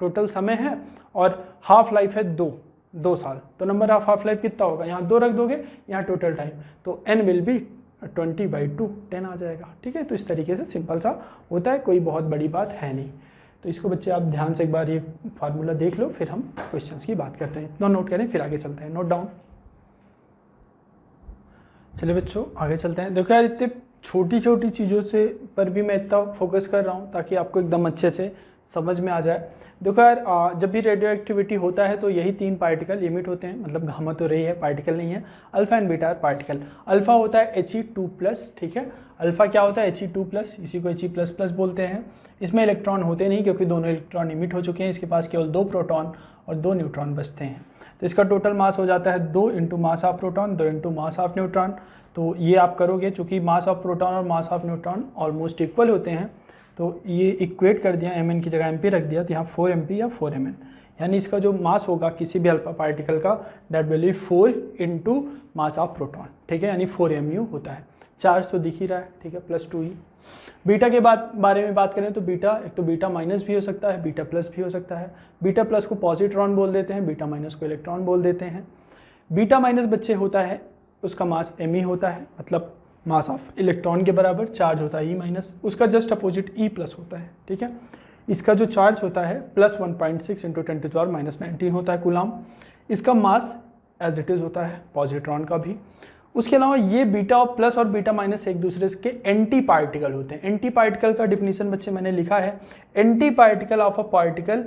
टोटल समय है और हाफ लाइफ है 2 साल, तो नंबर ऑफ हाफ लाइफ कितना होगा, यहाँ 2 रख दोगे, यहाँ टोटल टाइम, तो n विल बी 20/2 10 आ जाएगा, ठीक है। तो इस तरीके से सिंपल सा होता है, कोई बहुत बड़ी बात है नहीं। तो इसको बच्चे आप ध्यान से एक बार ये फार्मूला देख लो, फिर हम क्वेश्चंस की बात करते हैं। इतना नोट करें फिर आगे चलते हैं, नोट डाउन। चलिए बच्चों आगे चलते हैं। देखो यार इतने छोटी छोटी चीज़ों से पर भी मैं इतना फोकस कर रहा हूँ ताकि आपको एकदम अच्छे से समझ में आ जाए। देखो यार जब भी रेडियो एक्टिविटी होता है तो यही 3 पार्टिकल इमिट होते हैं, मतलब गामा तो रही है, पार्टिकल नहीं है, alpha and beta particle. Alpha होता है He2+, ठीक है। अल्फा क्या होता है? He2+, इसी को He++ बोलते हैं। इसमें इलेक्ट्रॉन होते नहीं क्योंकि दोनों इलेक्ट्रॉन इमिट हो चुके हैं, इसके पास केवल 2 प्रोटॉन और 2 न्यूट्रॉन बचते हैं। तो इसका टोटल मास हो जाता है 2 into mass of proton 2 into mass of neutron. तो ये आप करोगे, चूँकि मास ऑफ प्रोटॉन और mass of neutron almost equal होते हैं, तो ये इक्वेट कर दिया, mn की जगह mp रख दिया, तो यहाँ 4mp या 4mn, यानी इसका जो मास होगा किसी भी अल्फा पार्टिकल का that will be 4 into mass of proton, ठीक है, यानी 4mu होता है। चार्ज तो दिख ही रहा है, ठीक है, +2e। बीटा के बारे में बात करें तो बीटा एक तो बीटा माइनस भी हो सकता है, बीटा प्लस भी हो सकता है। बीटा प्लस को पॉजिट्रॉन बोल देते हैं, बीटा माइनस को इलेक्ट्रॉन बोल देते हैं। बीटा माइनस बच्चे होता है, उसका मास me होता है, मतलब मास ऑफ इलेक्ट्रॉन के बराबर, चार्ज होता है E-, उसका जस्ट अपोजिट E+ होता है, ठीक है। इसका जो चार्ज होता है +1.6 इंटू 10⁻⁻19 होता है कूलाम। इसका मास एज इट इज़ होता है, पॉजिट्रॉन का भी। उसके अलावा ये बीटा और प्लस और बीटा माइनस एक दूसरे के एंटी पार्टिकल होते हैं। एंटी पार्टिकल का डिफिनीशन बच्चे मैंने लिखा है, anti particle of a particle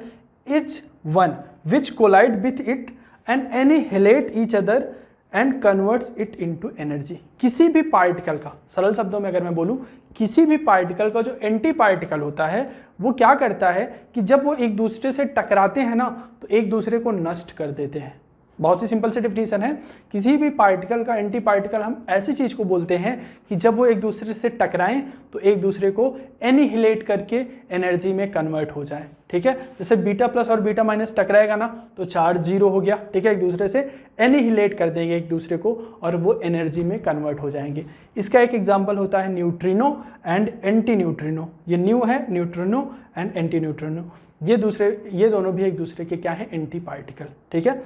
is one which collide with it and annihilate each other and converts it into energy. किसी भी पार्टिकल का, सरल शब्दों में अगर मैं बोलूं, किसी भी पार्टिकल का जो एंटी पार्टिकल होता है वो क्या करता है कि जब वो एक दूसरे से टकराते हैं ना तो एक दूसरे को नष्ट कर देते हैं। बहुत ही सिंपल से डिफिनीशन है, किसी भी पार्टिकल का एंटी पार्टिकल हम ऐसी चीज़ को बोलते हैं कि जब वो एक दूसरे से टकराएं तो एक दूसरे को एनिहिलेट करके एनर्जी में कन्वर्ट हो जाए, ठीक है। जैसे बीटा प्लस और बीटा माइनस टकराएगा ना तो चार्ज 0 हो गया, ठीक है, एक दूसरे से एनिहिलेट कर देंगे एक दूसरे को और वो एनर्जी में कन्वर्ट हो जाएंगे। इसका एक एग्जाम्पल होता है न्यूट्रिनो एंड एंटी न्यूट्रिनो। ये न्यू है, न्यूट्रिनो एंड एंटी न्यूट्रिनो, ये दोनों भी एक दूसरे के क्या है, एंटी पार्टिकल, ठीक है।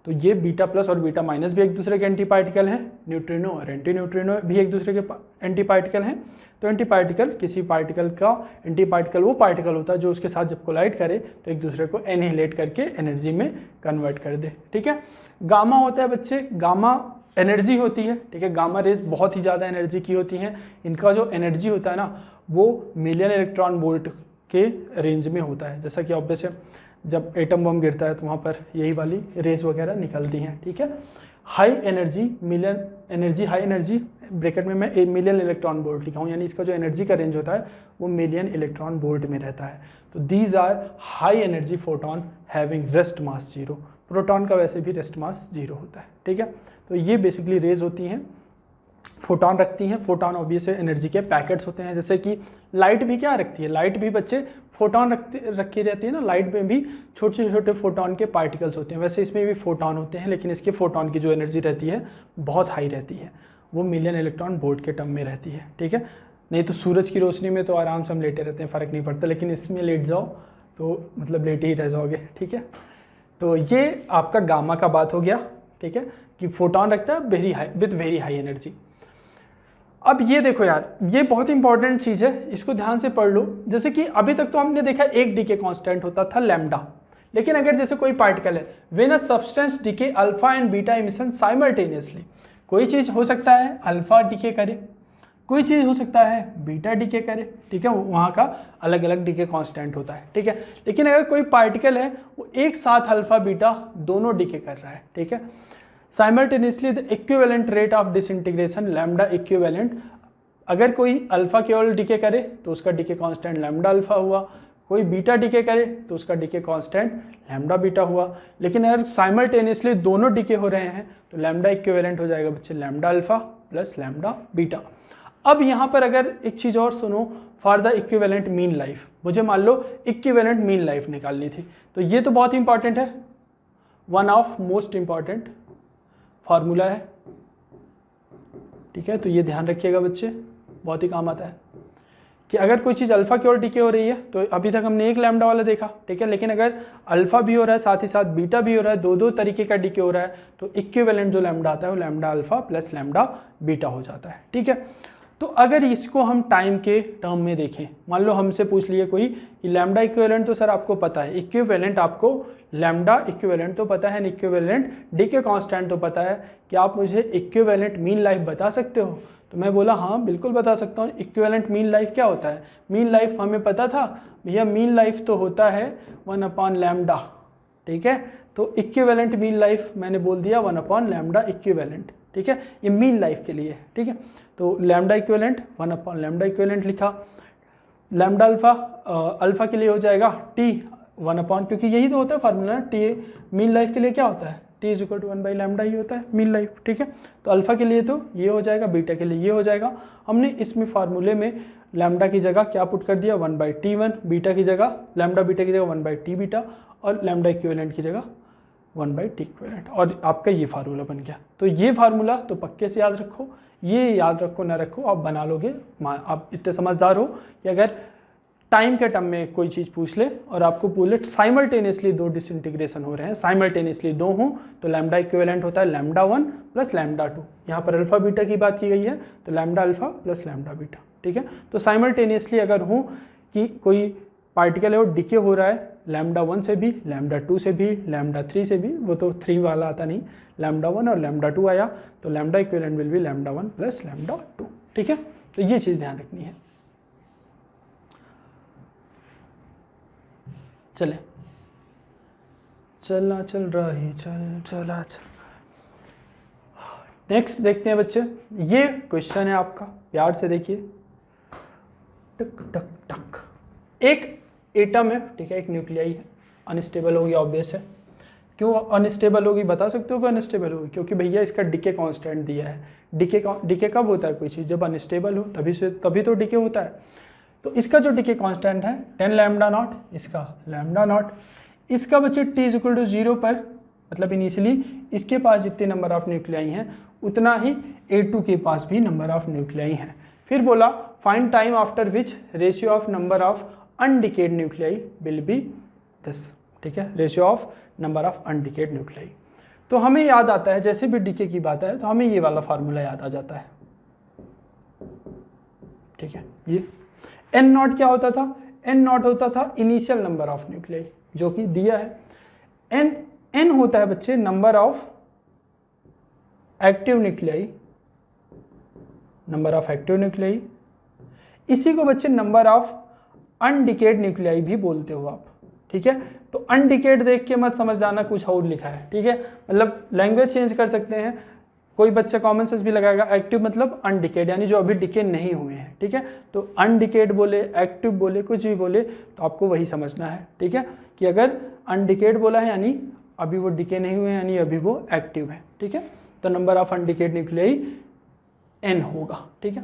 तो ये बीटा प्लस और बीटा माइनस भी एक दूसरे के एंटी पार्टिकल हैं, न्यूट्रिनो और एंटी न्यूट्रिनो भी एक दूसरे के एंटी पार्टिकल हैं। तो एंटी पार्टिकल, किसी पार्टिकल का एंटी पार्टिकल वो पार्टिकल होता है जो उसके साथ जब कोलाइड करे तो एक दूसरे को एनिहिलेट करके एनर्जी में कन्वर्ट कर दे, ठीक है। गामा होता है बच्चे, गामा एनर्जी होती है, ठीक है। गामा रेज बहुत ही ज़्यादा एनर्जी की होती हैं। इनका जो एनर्जी होता है ना वो मिलियन इलेक्ट्रॉन वोल्ट के रेंज में होता है। जैसा कि ऑब्वियस है जब एटम बम गिरता है तो वहाँ पर यही वाली रेस वगैरह निकलती हैं, ठीक है। High energy, million energy, high energy bracket में मैं मिलियन इलेक्ट्रॉन वोल्ट लिखा हूँ, यानी इसका जो एनर्जी का रेंज होता है वो मिलियन इलेक्ट्रॉन वोल्ट में रहता है। तो these are high energy photon having rest mass 0। Proton का वैसे भी रेस्ट मास 0 होता है, ठीक है। तो ये बेसिकली रेज होती हैं। फोटोन रखती हैं। फोटोन ऑब्वियस एनर्जी के पैकेट्स होते हैं, जैसे कि लाइट भी क्या रखती है, लाइट भी बच्चे फोटोन रखी रहती है ना, लाइट में भी छोटे छोटे फोटोन के पार्टिकल्स होते हैं। वैसे इसमें भी फोटोन होते हैं, लेकिन इसके फोटोन की जो एनर्जी रहती है बहुत हाई रहती है, वो मिलियन इलेक्ट्रॉन वोल्ट के टर्म में रहती है, ठीक है। नहीं तो सूरज की रोशनी में तो आराम से हम लेटे रहते हैं, फ़र्क नहीं पड़ता, लेकिन इसमें लेट जाओ तो मतलब लेटे ही रह जाओगे, ठीक है। तो ये आपका गामा का बात हो गया, ठीक है, कि फोटोन रखता है very high with very high energy. अब ये देखो यार, ये बहुत इंपॉर्टेंट चीज़ है, इसको ध्यान से पढ़ लो। जैसे कि अभी तक तो हमने देखा एक डीके कांस्टेंट होता था लैम्डा, लेकिन अगर जैसे कोई पार्टिकल है, when a substance decay alpha and beta emission simultaneously, कोई चीज़ हो सकता है अल्फा डीके करे, कोई चीज़ हो सकता है बीटा डीके करे, ठीक है, वहाँ का अलग अलग डीके कांस्टेंट होता है, ठीक है। लेकिन अगर कोई पार्टिकल है वो एक साथ अल्फा बीटा दोनों डीके कर रहा है, ठीक है, simultaneously the equivalent rate of disintegration lambda equivalent, अगर कोई अल्फा केवल डीके करे तो उसका डीके कांस्टेंट लैम्डा अल्फा हुआ, कोई बीटा डीके करे तो उसका डीके कांस्टेंट लैम्डा बीटा हुआ। लेकिन अगर साइमल्टेनियसली दोनों डीके हो रहे हैं तो लैम्डा इक्विवेलेंट हो जाएगा बच्चे lambda alpha plus lambda beta. अब यहाँ पर अगर एक चीज़ और सुनो, for the equivalent mean life, मुझे मान लो इक्विवेलेंट मीन लाइफ निकालनी थी, तो ये तो बहुत इंपॉर्टेंट है, one of most important formula है, ठीक है। तो ये ध्यान रखिएगा बच्चे, बहुत ही काम आता है कि अगर कोई चीज़ अल्फा की ओर डीके हो रही है तो अभी तक हमने एक लैम्डा वाला देखा, ठीक है, लेकिन अगर अल्फा भी हो रहा है साथ ही साथ बीटा भी हो रहा है, दो दो तरीके का डीके हो रहा है, तो इक्विवेलेंट जो लैम्डा आता है वो lambda alpha plus lambda beta हो जाता है, ठीक है। तो अगर इसको हम टाइम के टर्म में देखें, मान लो हमसे पूछ लिए कोई कि लैम्डा इक्विवेलेंट तो सर आपको पता है, इक्विवेलेंट आपको लैम्डा इक्विवेलेंट तो पता है, इक्विवेलेंट डीके कांस्टेंट तो पता है, कि आप मुझे इक्विवेलेंट मीन लाइफ बता सकते हो? तो मैं बोला हाँ बिल्कुल बता सकता हूँ। इक्विवेलेंट मीन लाइफ क्या होता है? मीन लाइफ हमें पता था भैया, मीन लाइफ तो होता है 1 लैम्डा, ठीक है। तो इक्विवेलेंट मीन लाइफ मैंने बोल दिया 1 लैम्डा इक्विवेलेंट, ठीक है, ये मीन लाइफ के लिए है, ठीक है। तो लैम्डा इक्विवेलेंट 1 लैम्डा इक्विवेलेंट लिखा, लैम्डा अल्फा के लिए हो जाएगा टी 1 क्योंकि यही तो होता है फार्मूला, टी मीन लाइफ के लिए क्या होता है, T is equal to 1 lambda ही होता है मीन लाइफ, ठीक है। तो अल्फा के लिए तो ये हो जाएगा, बीटा के लिए ये हो जाएगा। हमने इसमें फार्मूले में लैम्डा की जगह क्या पुट कर दिया 1/T1, बीटा की जगह लैम्डा बीटा की जगह 1/T बीटा, और लैम्डा इक्विवेलेंट की जगह 1/T इक्विवेलेंट, और आपका ये फार्मूला बन गया। तो ये फार्मूला तो पक्के से याद रखो, ये याद रखो ना रखो आप बना लोगे। आप इतने समझदार हो कि अगर टाइम के टर्म में कोई चीज़ पूछ ले और आपको बोले साइमल्टेनियसली दो डिसइंटीग्रेशन हो रहे हैं, साइमल्टेनियसली दो हों, तो लैम्डा इक्विवेलेंट होता है लैम्डा 1 प्लस लैम्डा 2। यहाँ पर अल्फा बीटा की बात की गई है, तो lambda alpha plus lambda beta, ठीक है। तो साइमल्टेनियसली अगर हो कि कोई पार्टिकल है वो डिके हो रहा है लैम्डा 1 से भी, लैम्डा 2 से भी, लैम्डा 3 से भी, वो तो 3 वाला आता नहीं, लैम्डा 1 और लैम्डा 2 आया, तो lambda equivalent will be lambda 1 plus lambda 2, ठीक है। तो ये चीज़ ध्यान रखनी है। चले, चलना चल रहा ही चल चला चल। नेक्स्ट देखते हैं बच्चे, ये क्वेश्चन है आपका, प्यार से देखिए, टक टक टक। एक एटम है, ठीक है, एक न्यूक्लियाई है, अनस्टेबल होगी, ऑब्वियस है। क्यों अनस्टेबल होगी बता सकते हो क्यों अनस्टेबल होगी? क्योंकि भैया इसका डीके कांस्टेंट दिया है। डीके कब होता है कोई चीज़? जब अनस्टेबल हो, तभी तो डीके होता है। तो इसका जो डीके कांस्टेंट है 10 लैम्डा नॉट, इसका लैम्डा नॉट, इसका बच्चे t इज इक्वल टू 0 पर, मतलब इनिशियली इसके पास जितने नंबर ऑफ न्यूक्लियाई हैं उतना ही A2 के पास भी नंबर ऑफ न्यूक्लियाई हैं। फिर बोला find time after which ratio of number of undecayed nuclei will be this, ठीक है, ratio of number of undecayed nuclei. तो हमें याद आता है, जैसे भी डीके की बात है तो हमें ये वाला फार्मूला याद आ जाता है, ठीक है। ये एन नॉट क्या होता था? एन नॉट होता था इनिशियल नंबर ऑफ न्यूक्लियाई, जो कि दिया है। एन होता है बच्चे number of active nuclei, number of active nuclei. इसी को बच्चे नंबर ऑफ अनडिकेड न्यूक्लियाई भी बोलते हो आप, ठीक है। तो अनडिकेड देख के मत समझ जाना कुछ और लिखा है, ठीक है, मतलब लैंग्वेज चेंज कर सकते हैं। कोई बच्चा कॉमन सेंस भी लगाएगा, एक्टिव मतलब अनडिकेड, यानी जो अभी डिके नहीं हुए हैं, ठीक है। तो अनडिकेड बोले, एक्टिव बोले, कुछ भी बोले तो आपको वही समझना है, ठीक है, कि अगर अनडिकेड बोला है यानी अभी वो डिके नहीं हुए, यानी अभी वो एक्टिव है, ठीक है। तो number of undecayed nuclei n होगा, ठीक है।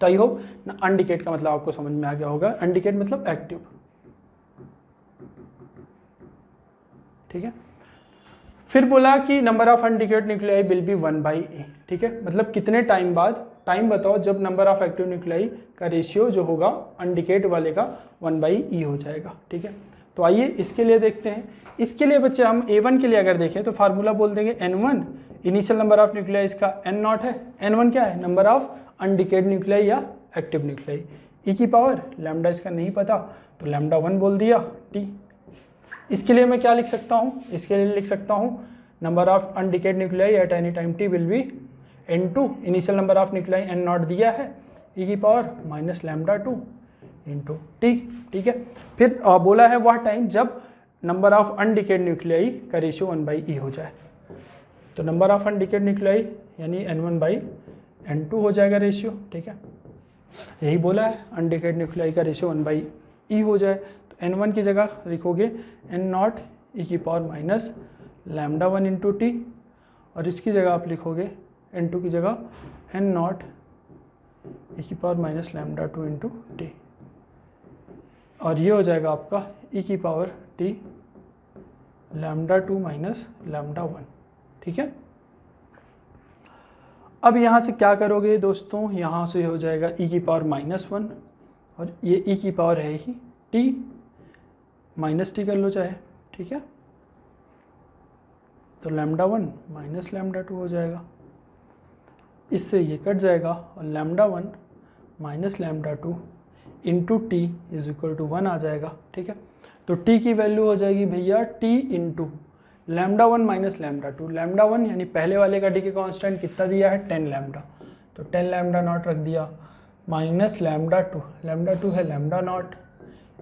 तो आई होप अनडिकेट का मतलब आपको समझ में आ गया होगा। अनडिकेट मतलब एक्टिव, ठीक है। फिर बोला कि number of undecayed nuclei will be 1/e, ठीक है। मतलब कितने टाइम बाद, टाइम बताओ जब नंबर ऑफ एक्टिव न्यूक्लियाई का रेशियो जो होगा अनडिकेट वाले का 1/e हो जाएगा, ठीक है। तो आइए इसके लिए देखते हैं। इसके लिए बच्चे हम A1 के लिए अगर देखें तो फार्मूला बोल देंगे N1, initial number of nuclei इसका N0 है। N1 क्या है, नंबर ऑफ अनडिकेट न्यूक्लियाई या एक्टिव न्यूक्लियाई। ई की पावर लैम्डा इसका नहीं पता तो लैम्डा 1 बोल दिया T। इसके लिए मैं क्या लिख सकता हूँ, इसके लिए लिख सकता हूँ number of undecayed nuclei at any time T will be N2, initial number of nuclei N0 दिया है, ई की power minus lambda 2 into T, ठीक है। फिर बोला है वह टाइम जब नंबर ऑफ अनडिकेट न्यूक्लियाई का रेशियो 1/e हो जाए। तो नंबर ऑफ अनडिकेट न्यूक्लियाई यानी N1/N2 हो जाएगा रेशियो, ठीक है। यही बोला है अनडिकेट न्यूक्लियाई का रेशियो 1/e हो जाए। तो N1 की जगह लिखोगे N0 ई की power minus lambda 1 into T, और इसकी जगह आप लिखोगे N2 की जगह N0 ई की power minus lambda 2 into T, और ये हो जाएगा आपका ई की power T lambda 2 minus lambda 1, ठीक है। अब यहाँ से क्या करोगे दोस्तों, यहाँ से हो जाएगा ई की पावर -1, और ये ई की पावर है ही T, माइनस T कर लो चाहे, ठीक है। तो लैम्डा 1 माइनस लैम्डा 2 हो जाएगा, इससे ये कट जाएगा, और lambda 1 minus lambda 2 into T is equal to 1 आ जाएगा, ठीक है। तो T की वैल्यू हो जाएगी भैया T into lambda 1 minus lambda 2। Lambda 1 यानी पहले वाले का डी के कांस्टेंट कितना दिया है 10 लैम्डा, तो 10 लैम्डा नॉट रख दिया, माइनस लैम्डा 2, लैम्डा 2 है लैम्डा नॉट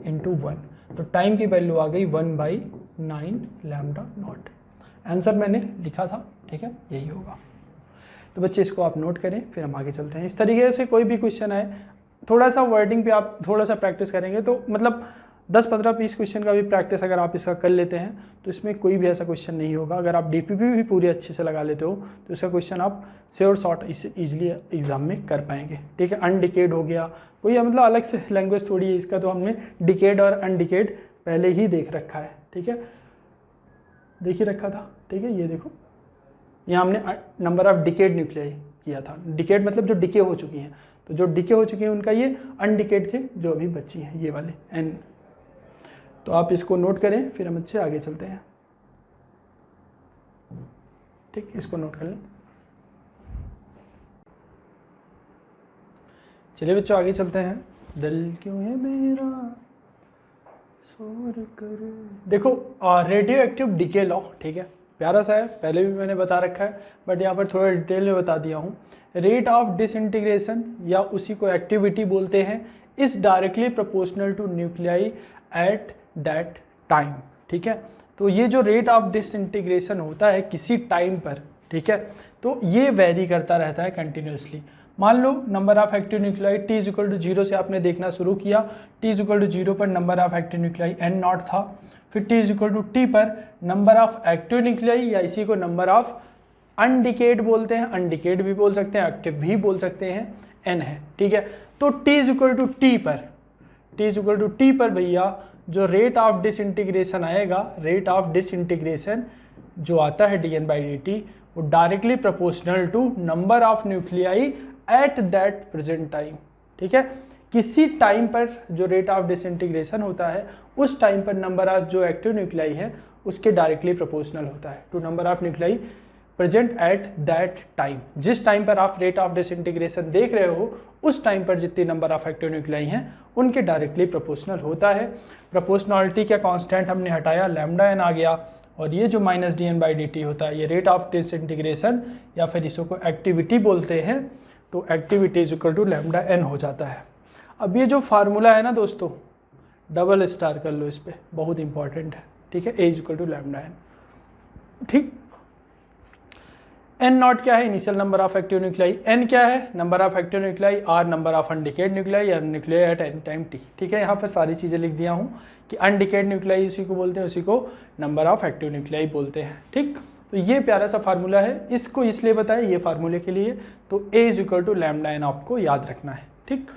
इंटू 1। तो टाइम की वैल्यू आ गई 1/9 लैम्डा नॉट। आंसर मैंने लिखा था, ठीक है, यही होगा। तो बच्चे इसको आप नोट करें, फिर हम आगे चलते हैं। इस तरीके से कोई भी क्वेश्चन आए, थोड़ा सा वर्डिंग पे आप थोड़ा सा प्रैक्टिस करेंगे तो मतलब 10-15-20 क्वेश्चन का भी प्रैक्टिस अगर आप इसका कर लेते हैं तो इसमें कोई भी ऐसा क्वेश्चन नहीं होगा। अगर आप DPP भी पूरी अच्छे से लगा लेते हो तो इसका क्वेश्चन आप श्योर शॉर्ट ईजिली एग्जाम में कर पाएंगे, ठीक है। अनडिकेड हो गया, कोई मतलब अलग से लैंग्वेज थोड़ी है इसका, तो हमने डिकेड और अनडिकेड पहले ही देख रखा है, ठीक है, देख ही रखा था, ठीक है। ये देखो यहाँ हमने नंबर ऑफ डिकेड न्यूक्लियाई किया था। डिकेड मतलब जो डिके हो चुकी हैं, तो जो डिके हो चुकी हैं उनका ये अनडिकेड थे, जो अभी बची हैं ये वाले N। तो आप इसको नोट करें, फिर हम अच्छे आगे चलते हैं, ठीक, इसको नोट कर लें। चलिए बच्चों आगे चलते हैं। दिल क्यों है मेरा शोर करे, देखो रेडियो एक्टिव डिके लॉ, ठीक है, प्यारा सा है, पहले भी मैंने बता रखा है बट यहाँ पर थोड़ा डिटेल में बता दिया हूँ। रेट ऑफ डिसइंटीग्रेशन या उसी को एक्टिविटी बोलते हैं, is directly proportional two nuclei at that time, ठीक है। तो ये जो रेट ऑफ डिसइंटीग्रेशन होता है किसी टाइम पर, ठीक है, तो ये वेरी करता रहता है कंटिन्यूसली। मान लो number of active nuclei T is equal to 0 से आपने देखना शुरू किया, T इज इक्वल टू 0 पर number of active nuclei N0 था, फिर T is equal to T पर नंबर ऑफ एक्टिव न्यूक्लियाई या इसी को नंबर ऑफ अनडिकेड बोलते हैं, अनडिकेड भी बोल सकते हैं, एक्टिव भी बोल सकते हैं, N है, ठीक है। तो T is equal to T पर, T is equal to T पर भैया जो रेट ऑफ डिसइंटीग्रेशन आएगा, रेट ऑफ डिसइंटीग्रेशन जो आता है dN/dt, वो directly proportional to number of nuclei at that present time, ठीक है। किसी टाइम पर जो रेट ऑफ डिसइंटीग्रेशन होता है उस टाइम पर नंबर ऑफ जो एक्टिव न्यूक्लियाई है उसके डायरेक्टली प्रोपोर्शनल होता है to number of nuclei present at that time. जिस टाइम पर आप रेट ऑफ डिसइंटीग्रेशन देख रहे हो उस टाइम पर जितनी नंबर ऑफ एक्टिव न्यूक्लियाई हैं उनके डायरेक्टली प्रोपोर्शनल होता है। प्रोपोर्शनलिटी का कांस्टेंट हमने हटाया, लैम्डा n आ गया, और ये जो माइनस dN/dt होता है ये रेट ऑफ डिसइंटीग्रेशन या फिर इसको एक्टिविटी बोलते हैं, तो activity is equal to lambda n हो जाता है। अब ये जो फार्मूला है ना दोस्तों, डबल स्टार कर लो इस पर, बहुत इंपॉर्टेंट है, ठीक है। A is equal to lambda n, ठीक। N0 क्या है, initial number of active nuclei, N क्या है, number of active nuclei, R number of undecayed nuclei या nuclei at any time T, ठीक है। यहाँ पर सारी चीज़ें लिख दिया हूँ कि अनडिकेड न्यूक्लियाई उसी को बोलते हैं, उसी को नंबर ऑफ एक्टिव न्यूक्लियाई बोलते हैं, ठीक। तो ये प्यारा सा फार्मूला है, इसको इसलिए बताया ये फार्मूले के लिए, तो A is equal to lambda N आपको याद रखना है। ठीक,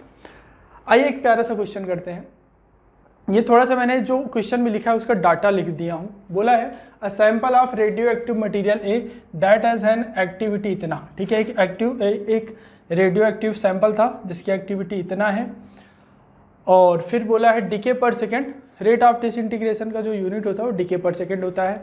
आइए एक प्यारा सा क्वेश्चन करते हैं। ये थोड़ा सा मैंने जो क्वेश्चन में लिखा है उसका डाटा लिख दिया हूँ। बोला है a sample of radio active material A that has an activity इतना। ठीक है, एक रेडियो एक्टिव सैंपल था जिसकी एक्टिविटी इतना है, और फिर बोला है डीके पर सेकेंड, रेट ऑफ डिसइंटीग्रेशन का जो यूनिट होता है वो डीके पर सेकेंड होता है,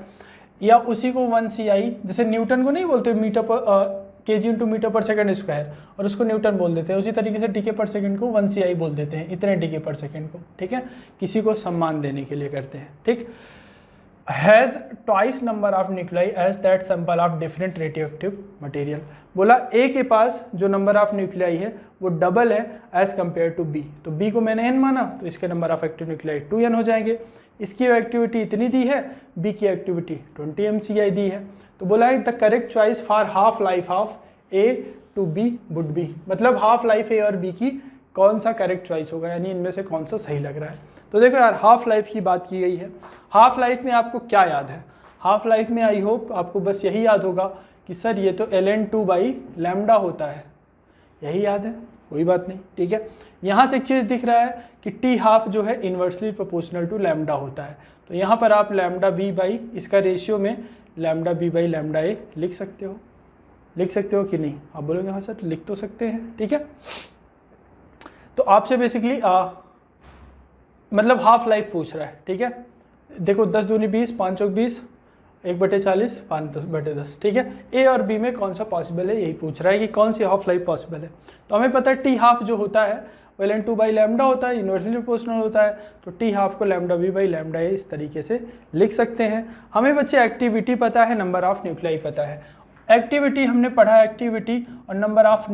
या उसी को 1 CI, जैसे न्यूटन को नहीं बोलते मीटर पर केजी इंटू मीटर पर सेकेंड स्क्वायर, और उसको न्यूटन बोल देते हैं, उसी तरीके से डीके पर सेकेंड को 1 CI बोल देते हैं, इतने डीके पर सेकेंड को। ठीक है, किसी को सम्मान देने के लिए करते हैं। ठीक, has twice number of nuclei as that sample of different radioactive material. बोला ए के पास जो नंबर ऑफ न्यूक्लियाई है वो डबल है एज कंपेयर टू बी। तो बी को मैंने n माना तो इसके number of active nuclei 2n हो जाएंगे। इसकी एक्टिविटी इतनी दी है, बी की एक्टिविटी 20 MCI दी है। तो बोला है the correct choice for half life of A to B would be, मतलब हाफ लाइफ ए और बी की कौन सा करेक्ट चॉइस होगा, यानी इनमें से कौन सा सही लग रहा है। तो देखो यार, हाफ लाइफ की बात की गई है। हाफ लाइफ में आपको क्या याद है? हाफ लाइफ में आई होप आपको बस यही याद होगा कि सर ये तो ln2/λ होता है, यही याद है, कोई बात नहीं। ठीक है, यहाँ से एक चीज़ दिख रहा है कि टी हाफ जो है इन्वर्सली प्रोपोर्शनल टू लैम्डा होता है। तो यहाँ पर आप लैम्डा बी बाई इसका रेशियो में लैम्डा बी बाई लैम्डा ए लिख सकते हो। लिख सकते हो कि नहीं? आप बोलोगे हाँ सर लिख तो सकते हैं। ठीक है, तो आपसे बेसिकली मतलब हाफ लाइफ पूछ रहा है। ठीक है, देखो 10 दूनी 20, 5 चौक 20, 1/40, 5/10। ठीक है, ए और बी में कौन सा पॉसिबल है, यही पूछ रहा है कि कौन सी हाफ लाइफ पॉसिबल है। तो हमें पता है टी हाफ जो होता है वो ln2/λ होता है, इन्वर्सली प्रोपोर्शनल होता है। तो टी हाफ को लैम्डा बी बाई लैम्डा ए इस तरीके से लिख सकते हैं। हमें बच्चे एक्टिविटी पता है, नंबर ऑफ न्यूक्लियाई पता है। एक्टिविटी हमने पढ़ा, एक्टिविटी और नंबर ऑफ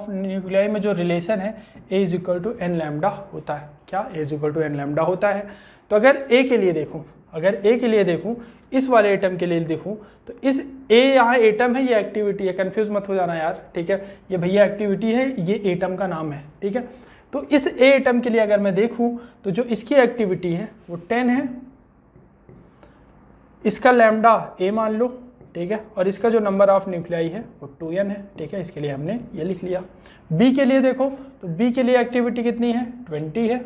न्यूक्लियाई में जो रिलेशन है A is equal to N lambda होता है। क्या? A is equal to N lambda होता है। तो अगर ए के लिए देखूँ, इस वाले एटम के लिए देखूँ, तो इस ए यहाँ एटम है, ये एक्टिविटी है, कंफ्यूज मत हो जाना यार। ठीक है, ये भैया एक्टिविटी है, ये एटम का नाम है। ठीक है, तो इस ए एटम के लिए अगर मैं देखूँ तो जो इसकी एक्टिविटी है वो 10 है, इसका लैम्डा ए मान लो। ठीक है, और इसका जो नंबर ऑफ न्यूक्लियाई है वो 2n है। ठीक है, इसके लिए हमने ये लिख लिया। बी के लिए देखो तो बी के लिए एक्टिविटी कितनी है? 20 है,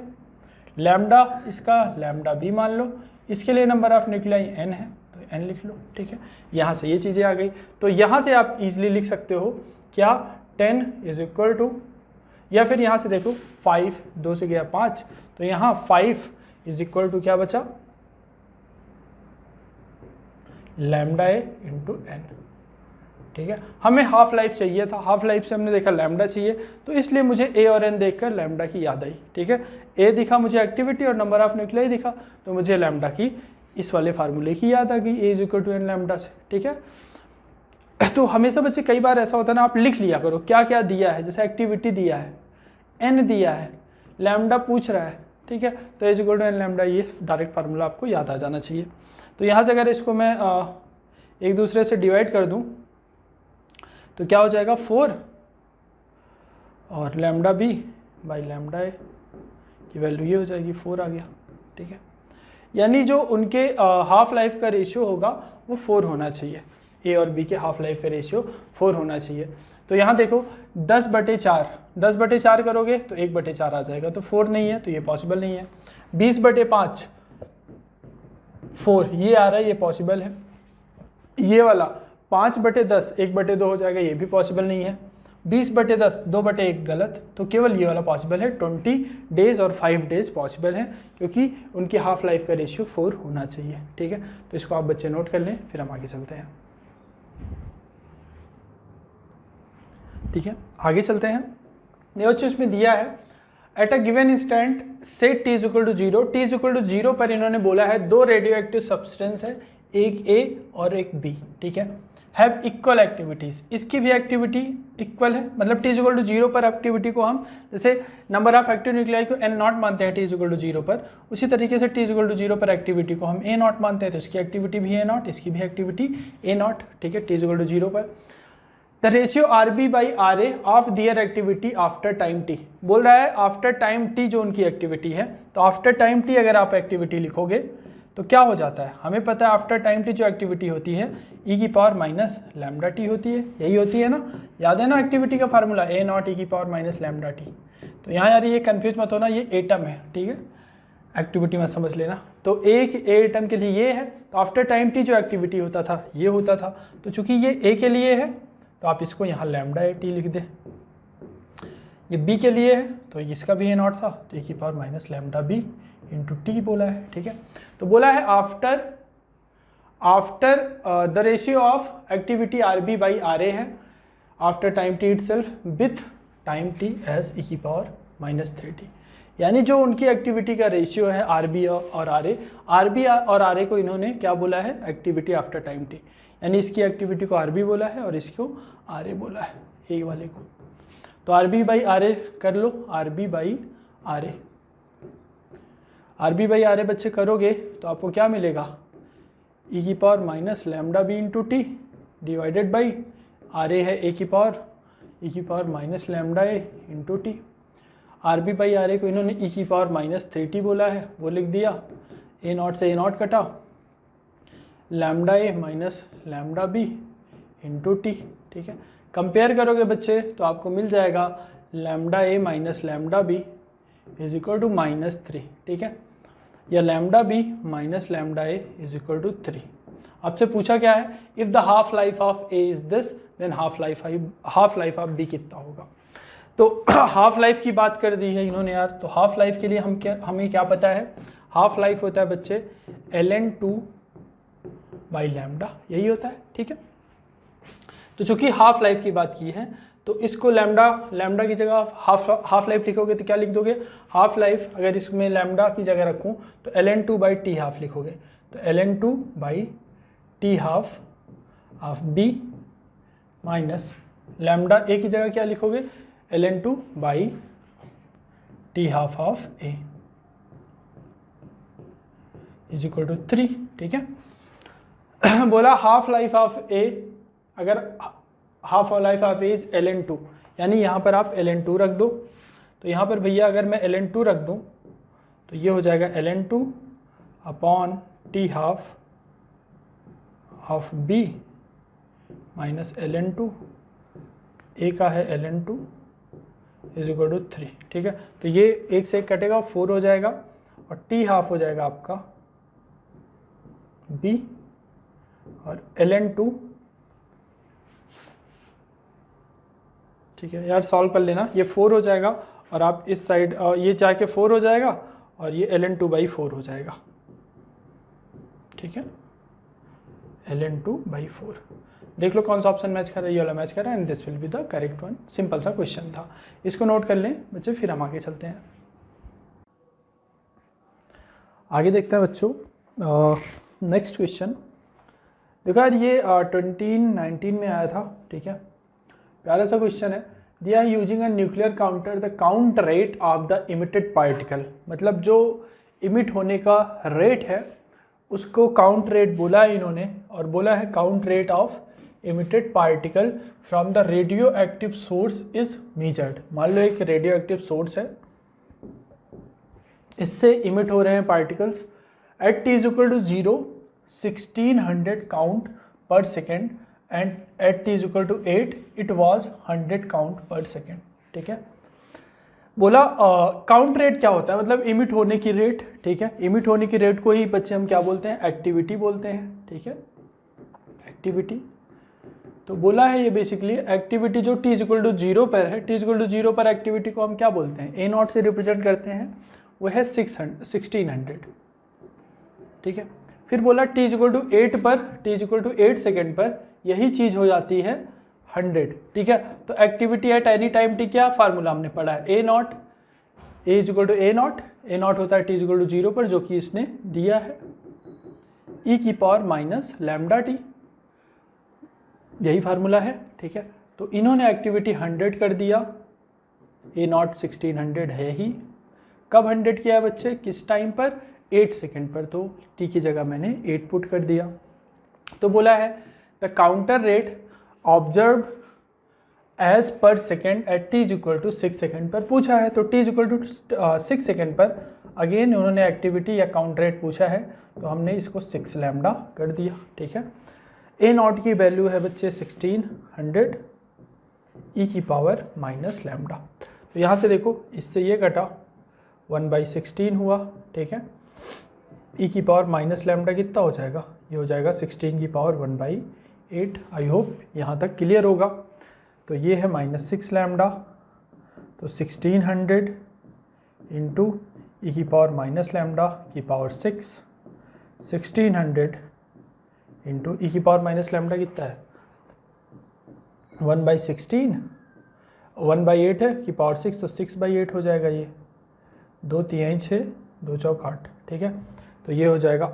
लैम्डा इसका लैम्डा बी मान लो, इसके लिए नंबर ऑफ न्यूक्लियाई n है तो n लिख लो। ठीक है, यहाँ से ये चीज़ें आ गई। तो यहाँ से आप इजीली लिख सकते हो क्या? 10 इज इक्वल टू, या फिर यहाँ से देखो 5, 2 से गया 5, तो यहाँ 5 इज इक्वल टू क्या बचा? Lambda A into N. ठीक है, हमें हाफ लाइफ चाहिए था, हाफ लाइफ से हमने देखा लैम्डा चाहिए, तो इसलिए मुझे ए और एन देखकर लैम्डा की याद आई। ठीक है, ए दिखा मुझे एक्टिविटी और नंबर ऑफ न्यूक्लियाई दिखा, तो मुझे लैम्डा की इस वाले फार्मूले की याद आ गई, A is equal to N lambda से। ठीक है, तो हमेशा बच्चे कई बार ऐसा होता है ना, आप लिख लिया करो क्या क्या दिया है। जैसे एक्टिविटी दिया है, एन दिया है, लैम्डा पूछ रहा है। ठीक है, तो A is equal to N lambda, ये डायरेक्ट फार्मूला आपको याद आ जाना चाहिए। तो यहाँ से अगर इसको मैं एक दूसरे से डिवाइड कर दूँ तो क्या हो जाएगा? 4 और lambda B by lambda A की वैल्यू ये हो जाएगी, 4 आ गया। ठीक है, यानी जो उनके हाफ लाइफ का रेशियो होगा वो 4 होना चाहिए। ए और बी के हाफ लाइफ का रेशियो 4 होना चाहिए। तो यहाँ देखो 10/4 करोगे तो 1/4 आ जाएगा, तो 4 नहीं है तो ये पॉसिबल नहीं है। 20/5 4 ये आ रहा है, ये पॉसिबल है। ये वाला 5/10 1/2 हो जाएगा, ये भी पॉसिबल नहीं है। 20/10 2/1 गलत, तो केवल ये वाला पॉसिबल है। 20 डेज और 5 डेज पॉसिबल है, क्योंकि उनकी हाफ लाइफ का रेशियो 4 होना चाहिए। ठीक है, तो इसको आप बच्चे नोट कर लें, फिर हम आगे चलते हैं। ठीक है, आगे चलते हैं। ये बच्चों इसमें दिया है at a given instant set t is equal to 0, t is equal to 0 पर इन्होंने बोला है 2 रेडियो एक्टिव सब्सटेंस है, एक A और एक B। ठीक है, हैव इक्वल एक्टिविटीज, इसकी भी एक्टिविटी इक्वल है, मतलब t इज इक्वल टू 0 पर एक्टिविटी को हम जैसे नंबर ऑफ एक्टिव न्यूक्लियाई को n0 मानते हैं t इज इक्वल टू 0 पर, उसी तरीके से t इज इक्वल टू 0 पर एक्टिविटी को हम a0 मानते हैं, तो इसकी एक्टिविटी भी a0, इसकी भी एक्टिविटी a0। ठीक है, t इज इक्वल टू 0 पर the ratio RB by RA of their activity after time t। बोल रहा है आफ्टर टाइम t जो उनकी एक्टिविटी है, तो आफ्टर टाइम t अगर आप एक्टिविटी लिखोगे तो क्या हो जाता है, हमें पता है आफ्टर टाइम टी जो एक्टिविटी होती है ई की पावर माइनस लैम्डा टी होती है, यही होती है ना, याद है ना एक्टिविटी का फार्मूला ए नॉट ई की पावर माइनस लैम्डा टी। तो यहाँ यार ये कन्फ्यूज मत होना, ये एटम है, ठीक है, एक्टिविटी मत समझ लेना। तो एक एटम के लिए ये है, तो आफ्टर टाइम टी जो एक्टिविटी होता था ये होता था, तो चूंकि ये ए के लिए है तो आप इसको यहाँ लैम्डा ए टी लिख दे। ये बी के लिए है तो इसका भी ए नॉट था, तो ए की power minus lambda B into T बोला है, ठीक है। तो बोला है after the ratio of activity R B by R A है after time T itself with time T as e की पावर माइनस 3t, यानी जो उनकी एक्टिविटी का रेशियो है आर बी और आर बी और आर ए को इन्होंने क्या बोला है, एक्टिविटी आफ्टर टाइम टी, यानी इसकी एक्टिविटी को आर बी बोला है और इसको आर ए बोला है, ए वाले को। तो R B by R A कर लो, R B by R A, R B by R A बच्चे करोगे तो आपको क्या मिलेगा, ई की power minus lambda B into T divided by R A है ए की power minus lambda A into T. R B by R A को इन्होंने ई की पावर माइनस 3t बोला है, वो लिख दिया, ए नॉट से ए नॉट कटा, lambda A minus lambda B into T, ठीक है। कंपेयर करोगे बच्चे तो आपको मिल जाएगा lambda A minus lambda B is equal to minus 3, ठीक है, या lambda B minus lambda A is equal to 3। आपसे पूछा क्या है, if the half life of A is this then half life of B कितना होगा। तो हाफ लाइफ की बात कर दी है इन्होंने यार, तो हाफ लाइफ के लिए हमें क्या पता है, हाफ लाइफ होता है बच्चे ln2 बाई लैम्डा, यही होता है, ठीक है। तो चूंकि हाफ लाइफ की बात की है तो इसको लैम्डा की जगह हाफ लाइफ लिखोगे तो क्या लिख दोगे, हाफ लाइफ अगर इसमें लैम्डा की जगह रखूं तो ln2 बाई टी हाफ लिखोगे, तो ln2 by T half of B minus lambda A की जगह क्या लिखोगे, ln2 by T half of A is equal to 3, ठीक है। बोला हाफ लाइफ ऑफ ए, अगर half life of A is ln2, यानी यहाँ पर आप ln2 रख दो, तो यहाँ पर भैया अगर मैं ln2 रख दूँ तो ये हो जाएगा ln2 upon T half of B minus ln2 A का है ln2 इज इक्वल टू 3, ठीक है। तो ये एक से एक कटेगा, 4 हो जाएगा और टी हाफ हो जाएगा आपका b और ln2, ठीक है यार, सॉल्व कर लेना, ये 4 हो जाएगा और आप इस साइड ये जाके 4 हो जाएगा और ये ln2 बाई 4 हो जाएगा, ठीक है, ln2 बाई 4। देख लो कौन सा ऑप्शन मैच कर रहा है, ये वाला मैच कर रहा है, and this will be the correct one. Simple सा क्वेश्चन था, इसको नोट कर लें बच्चे, फिर हम आगे चलते हैं। आगे देखते हैं बच्चों, नेक्स्ट क्वेश्चन देखो यार, ये 2019 में आया था, ठीक है, प्यारा सा क्वेश्चन है। दिया है using a nuclear counter the count rate of the emitted particle, मतलब जो इमिट होने का रेट है उसको काउंट रेट बोला है इन्होंने, और बोला है count rate of emitted particle from the radio active source is measured. मान लो एक रेडियो एक्टिव सोर्स है, इससे इमिट हो रहे हैं particles at t is equal to 0 1600 count per second and at t is equal to 8 it was 100 count per second, ठीक है। बोला काउंट रेट क्या होता है, मतलब इमिट होने की रेट, ठीक है, इमिट होने की रेट को ही बच्चे हम क्या बोलते हैं, एक्टिविटी बोलते हैं, ठीक है, एक्टिविटी। तो बोला है ये बेसिकली एक्टिविटी जो t इज इक्वल टू 0 पर है, t इज इक्वल टू 0 पर एक्टिविटी को हम क्या बोलते हैं, ए नॉट से रिप्रेजेंट करते हैं, वो है 1600, ठीक है। फिर बोला t इज इक्वल टू 8 पर, t is equal to 8 second पर यही चीज हो जाती है 100, ठीक है। तो activity at any time t क्या फार्मूला हमने पढ़ा है, A naught, A is equal to A naught होता है t इज इक्वल टू 0 पर, जो कि इसने दिया है, ई की पावर माइनस लैम्डा टी, यही फार्मूला है, ठीक है। तो इन्होंने एक्टिविटी 100 कर दिया, ए नॉट 1600 है ही, कब 100 किया है बच्चे, किस टाइम पर, 8 सेकेंड पर, तो टी की जगह मैंने 8 पुट कर दिया। तो बोला है the counter rate observe as per second at t is equal to 6 second पर पूछा है। तो t is equal to 6 second पर अगेन उन्होंने एक्टिविटी या काउंट रेट पूछा है, तो हमने इसको 6 लैम्डा कर दिया। ठीक है, ए नॉट की वैल्यू है बच्चे 1600 ई की पावर माइनस लैम्डा। तो यहाँ से देखो इससे ये कटा 1/16 हुआ। ठीक है, ई की पावर माइनस लैम्डा कितना हो जाएगा, ये हो जाएगा 16 की पावर 1/8। आई होप यहाँ तक क्लियर होगा। तो ये है -6 लैम्डा, तो 1600 इंटू ई की पावर माइनस लैम्डा की पावर 6, 1600 इंटू ई की पावर माइनस लैम्डा कितना है 1/16, 1/8 है की पावर 6, तो 6/8 हो जाएगा। ये 2 3 6 2 चौक 8। ठीक है, तो ये हो जाएगा,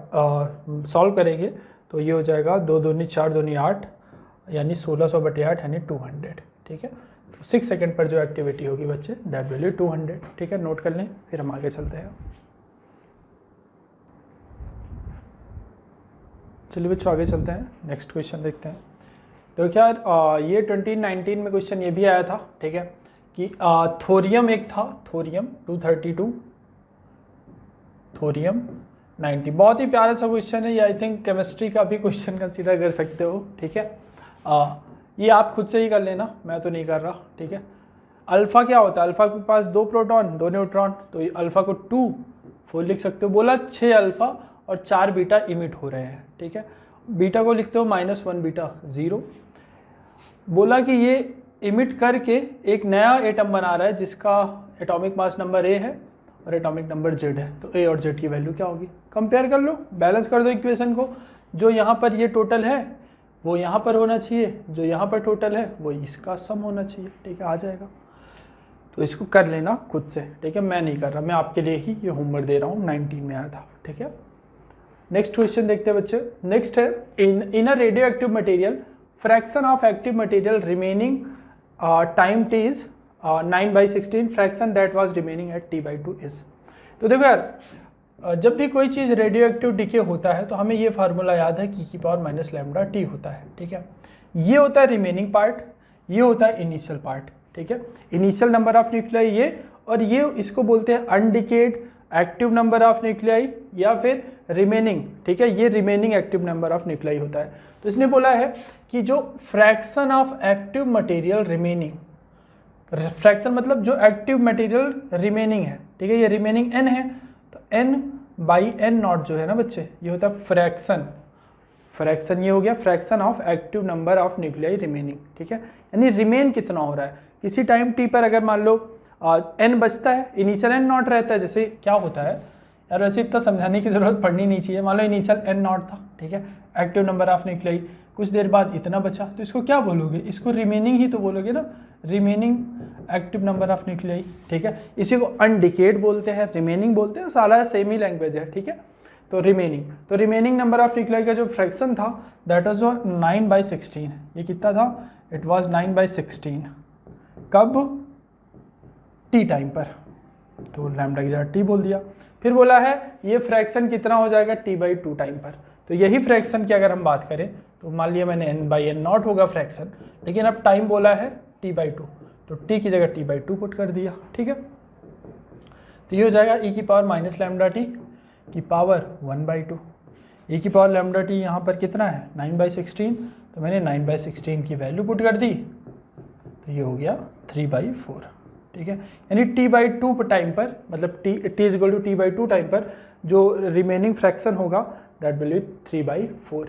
सॉल्व करेंगे तो ये हो जाएगा 2 दूनी 4 दूनी 8 यानी 1600/8 यानी 200। ठीक है, तो 6 सेकेंड पर जो एक्टिविटी होगी बच्चे दैट वैल्यू 200। ठीक है, नोट कर लें, फिर हम आगे चलते हैं। चलिए बच्चों आगे चलते हैं, नेक्स्ट क्वेश्चन देखते हैं। तो क्या ये 2019 में क्वेश्चन ये भी आया था। ठीक है, कि थोरियम एक था, थोरियम 232, थोरियम 90। बहुत ही प्यारा सा क्वेश्चन है ये, आई थिंक केमिस्ट्री का भी क्वेश्चन कंसीडर कर सकते हो। ठीक है, ये आप खुद से ही कर लेना, मैं तो नहीं कर रहा। ठीक है, अल्फ़ा क्या होता है, अल्फ़ा के पास 2 प्रोटॉन 2 न्यूट्रॉन, तो ये अल्फ़ा को 2 4 लिख सकते हो। बोला 6 अल्फ़ा और 4 बीटा इमिट हो रहे हैं। ठीक है, बीटा को लिखते हो -1 बीटा 0। बोला कि ये इमिट करके एक नया एटम बना रहा है जिसका एटॉमिक मास नंबर ए है और एटॉमिक नंबर जेड है। तो ए और जेड की वैल्यू क्या होगी, कंपेयर कर लो, बैलेंस कर दो इक्वेशन को। जो यहाँ पर ये टोटल है वो यहाँ पर होना चाहिए, जो यहाँ पर टोटल है वो इसका सम होना चाहिए। ठीक है, आ जाएगा। तो इसको कर लेना खुद से। ठीक है, मैं नहीं कर रहा, मैं आपके लिए ही ये होमवर्क दे रहा हूँ, 19 में आया था। ठीक है, नेक्स्ट क्वेश्चन देखते हैं बच्चे। नेक्स्ट है, in a radioactive material fraction of active material remaining time t is 9/16, fraction that was remaining at t/2 is. तो देखो यार, जब भी कोई चीज़ रेडियो एक्टिव डिके होता है तो हमें ये फार्मूला याद है कि की पावर माइनस लैम्डा टी होता है। ठीक है, ये होता है रिमेनिंग पार्ट, ये होता है इनिशियल पार्ट। ठीक है, इनिशियल नंबर ऑफ न्यूक्लियाई ये, और ये इसको बोलते हैं अनडिकेड एक्टिव नंबर ऑफ न्यूक्लियाई या फिर रिमेनिंग। ठीक है, ये remaining active number of nuclei होता है। तो इसने बोला है कि जो fraction of active material remaining, fraction मतलब जो एक्टिव मटेरियल रिमेनिंग है। ठीक है, ये रिमेनिंग n है, तो n/n0 जो है ना बच्चे, ये होता है फ्रैक्शन। फ्रैक्शन ये हो गया fraction of active number of nuclei remaining. ठीक है, यानी रिमेन कितना हो रहा है किसी टाइम t पर। अगर मान लो n बचता है, इनिशियल n0 रहता है। जैसे क्या होता है यार, वैसे इतना समझाने की जरूरत पड़नी नहीं चाहिए। मान लो इनिशियल n0 था, ठीक है, एक्टिव नंबर ऑफ न्यूक्लियाई, कुछ देर बाद इतना बचा, तो इसको क्या बोलोगे, इसको रिमेनिंग ही तो बोलोगे ना, remaining active number of nuclei. ठीक है, इसी को अनडिकेड बोलते हैं, रिमेनिंग बोलते हैं, सारा सेम ही लैंग्वेज है। ठीक है, तो रिमेनिंग नंबर ऑफ न्यूक्लियाई का जो फ्रैक्शन था दैट वाज 9/16। ये कितना था, इट वाज 9/16। कब, टी टाइम पर, तो लैम्डा की जगह टी बोल दिया। फिर बोला है ये फ्रैक्शन कितना हो जाएगा t/2 टाइम पर। तो यही फ्रैक्शन की अगर हम बात करें तो मान लिया मैंने n/n0 होगा फ्रैक्शन, लेकिन अब टाइम बोला है t/2, तो t की जगह t/2 पुट कर दिया। ठीक है, तो ये हो जाएगा e की पावर माइनस लैम्डा टी की पावर 1/2। e की पावर लैम्डा टी यहाँ पर कितना है 9/16, तो मैंने 9/16 की वैल्यू पुट कर दी, तो ये हो गया 3/4। ठीक है, यानी t/2 टाइम पर, मतलब t = t/2 टाइम पर जो रिमेनिंग फ्रैक्शन होगा दैट विल बी 3/4।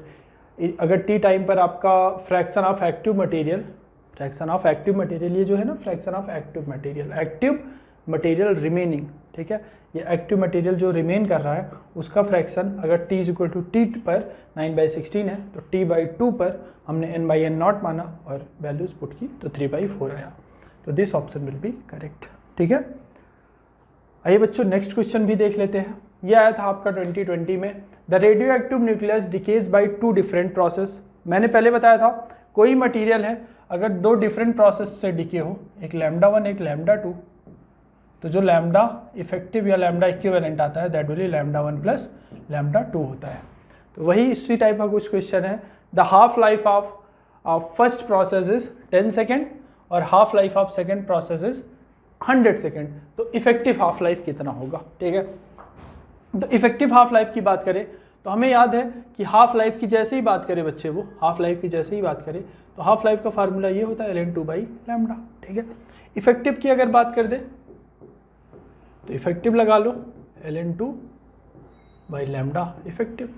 अगर t टाइम पर आपका फ्रैक्शन ऑफ एक्टिव मटेरियल, ये जो है ना fraction of active material remaining, ठीक है, ये एक्टिव मटेरियल जो रिमेन कर रहा है उसका फ्रैक्शन अगर t = t पर 9/16 है, तो t/2 पर हमने n/n0 माना और वैल्यूज पुट की, तो 3/4 आया। तो this option will be correct. ठीक है, आइए बच्चों नेक्स्ट क्वेश्चन भी देख लेते हैं। ये आया था आपका 2020 में, the radioactive nucleus decays by 2 different process. मैंने पहले बताया था कोई मटेरियल है अगर 2 डिफरेंट प्रोसेस से डिके हो, एक λ1 एक λ2, तो जो लैम्डा इफेक्टिव या लैम्डा इक्विवेलेंट आता है दैट विल बी λ1 + λ2 होता है। तो वही इसी टाइप का कुछ क्वेश्चन है। The half life of first process is 10 second और half life of second process is 100 second, तो इफेक्टिव हाफ लाइफ कितना होगा, ठीक है। तो इफेक्टिव हाफ लाइफ की बात करें तो हमें याद है कि हाफ लाइफ की जैसे ही बात करें बच्चे, वो हाफ लाइफ की जैसे ही बात करें तो हाफ लाइफ का फार्मूला ये होता है ln2/λ, ठीक है। इफेक्टिव की अगर बात कर दे तो इफेक्टिव लगा लो ln2/λ इफेक्टिव,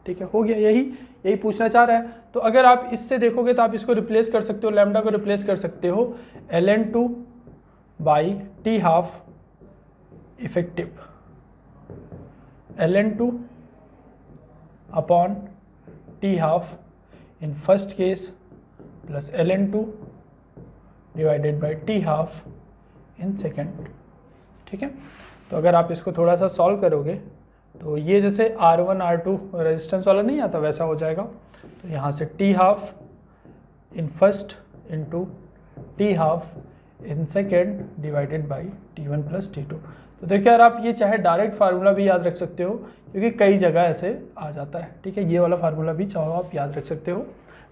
ठीक है, हो गया। यही पूछना चाह रहा है। तो अगर आप इससे देखोगे तो आप इसको रिप्लेस कर सकते हो, लैम्डा को रिप्लेस कर सकते हो ln2/t½ effective, ln2/t½ in first case plus ln2/t½ in second, ठीक है। तो अगर आप इसको थोड़ा सा सॉल्व करोगे तो ये जैसे R1 R2 रेजिस्टेंस वाला नहीं आता वैसा हो जाएगा। तो यहाँ से t½ in first into t½ in second divided by t1 plus t2। तो देखिए यार, आप ये चाहे डायरेक्ट फार्मूला भी याद रख सकते हो क्योंकि कई जगह ऐसे आ जाता है, ठीक है। ये वाला फार्मूला भी चाहो आप याद रख सकते हो,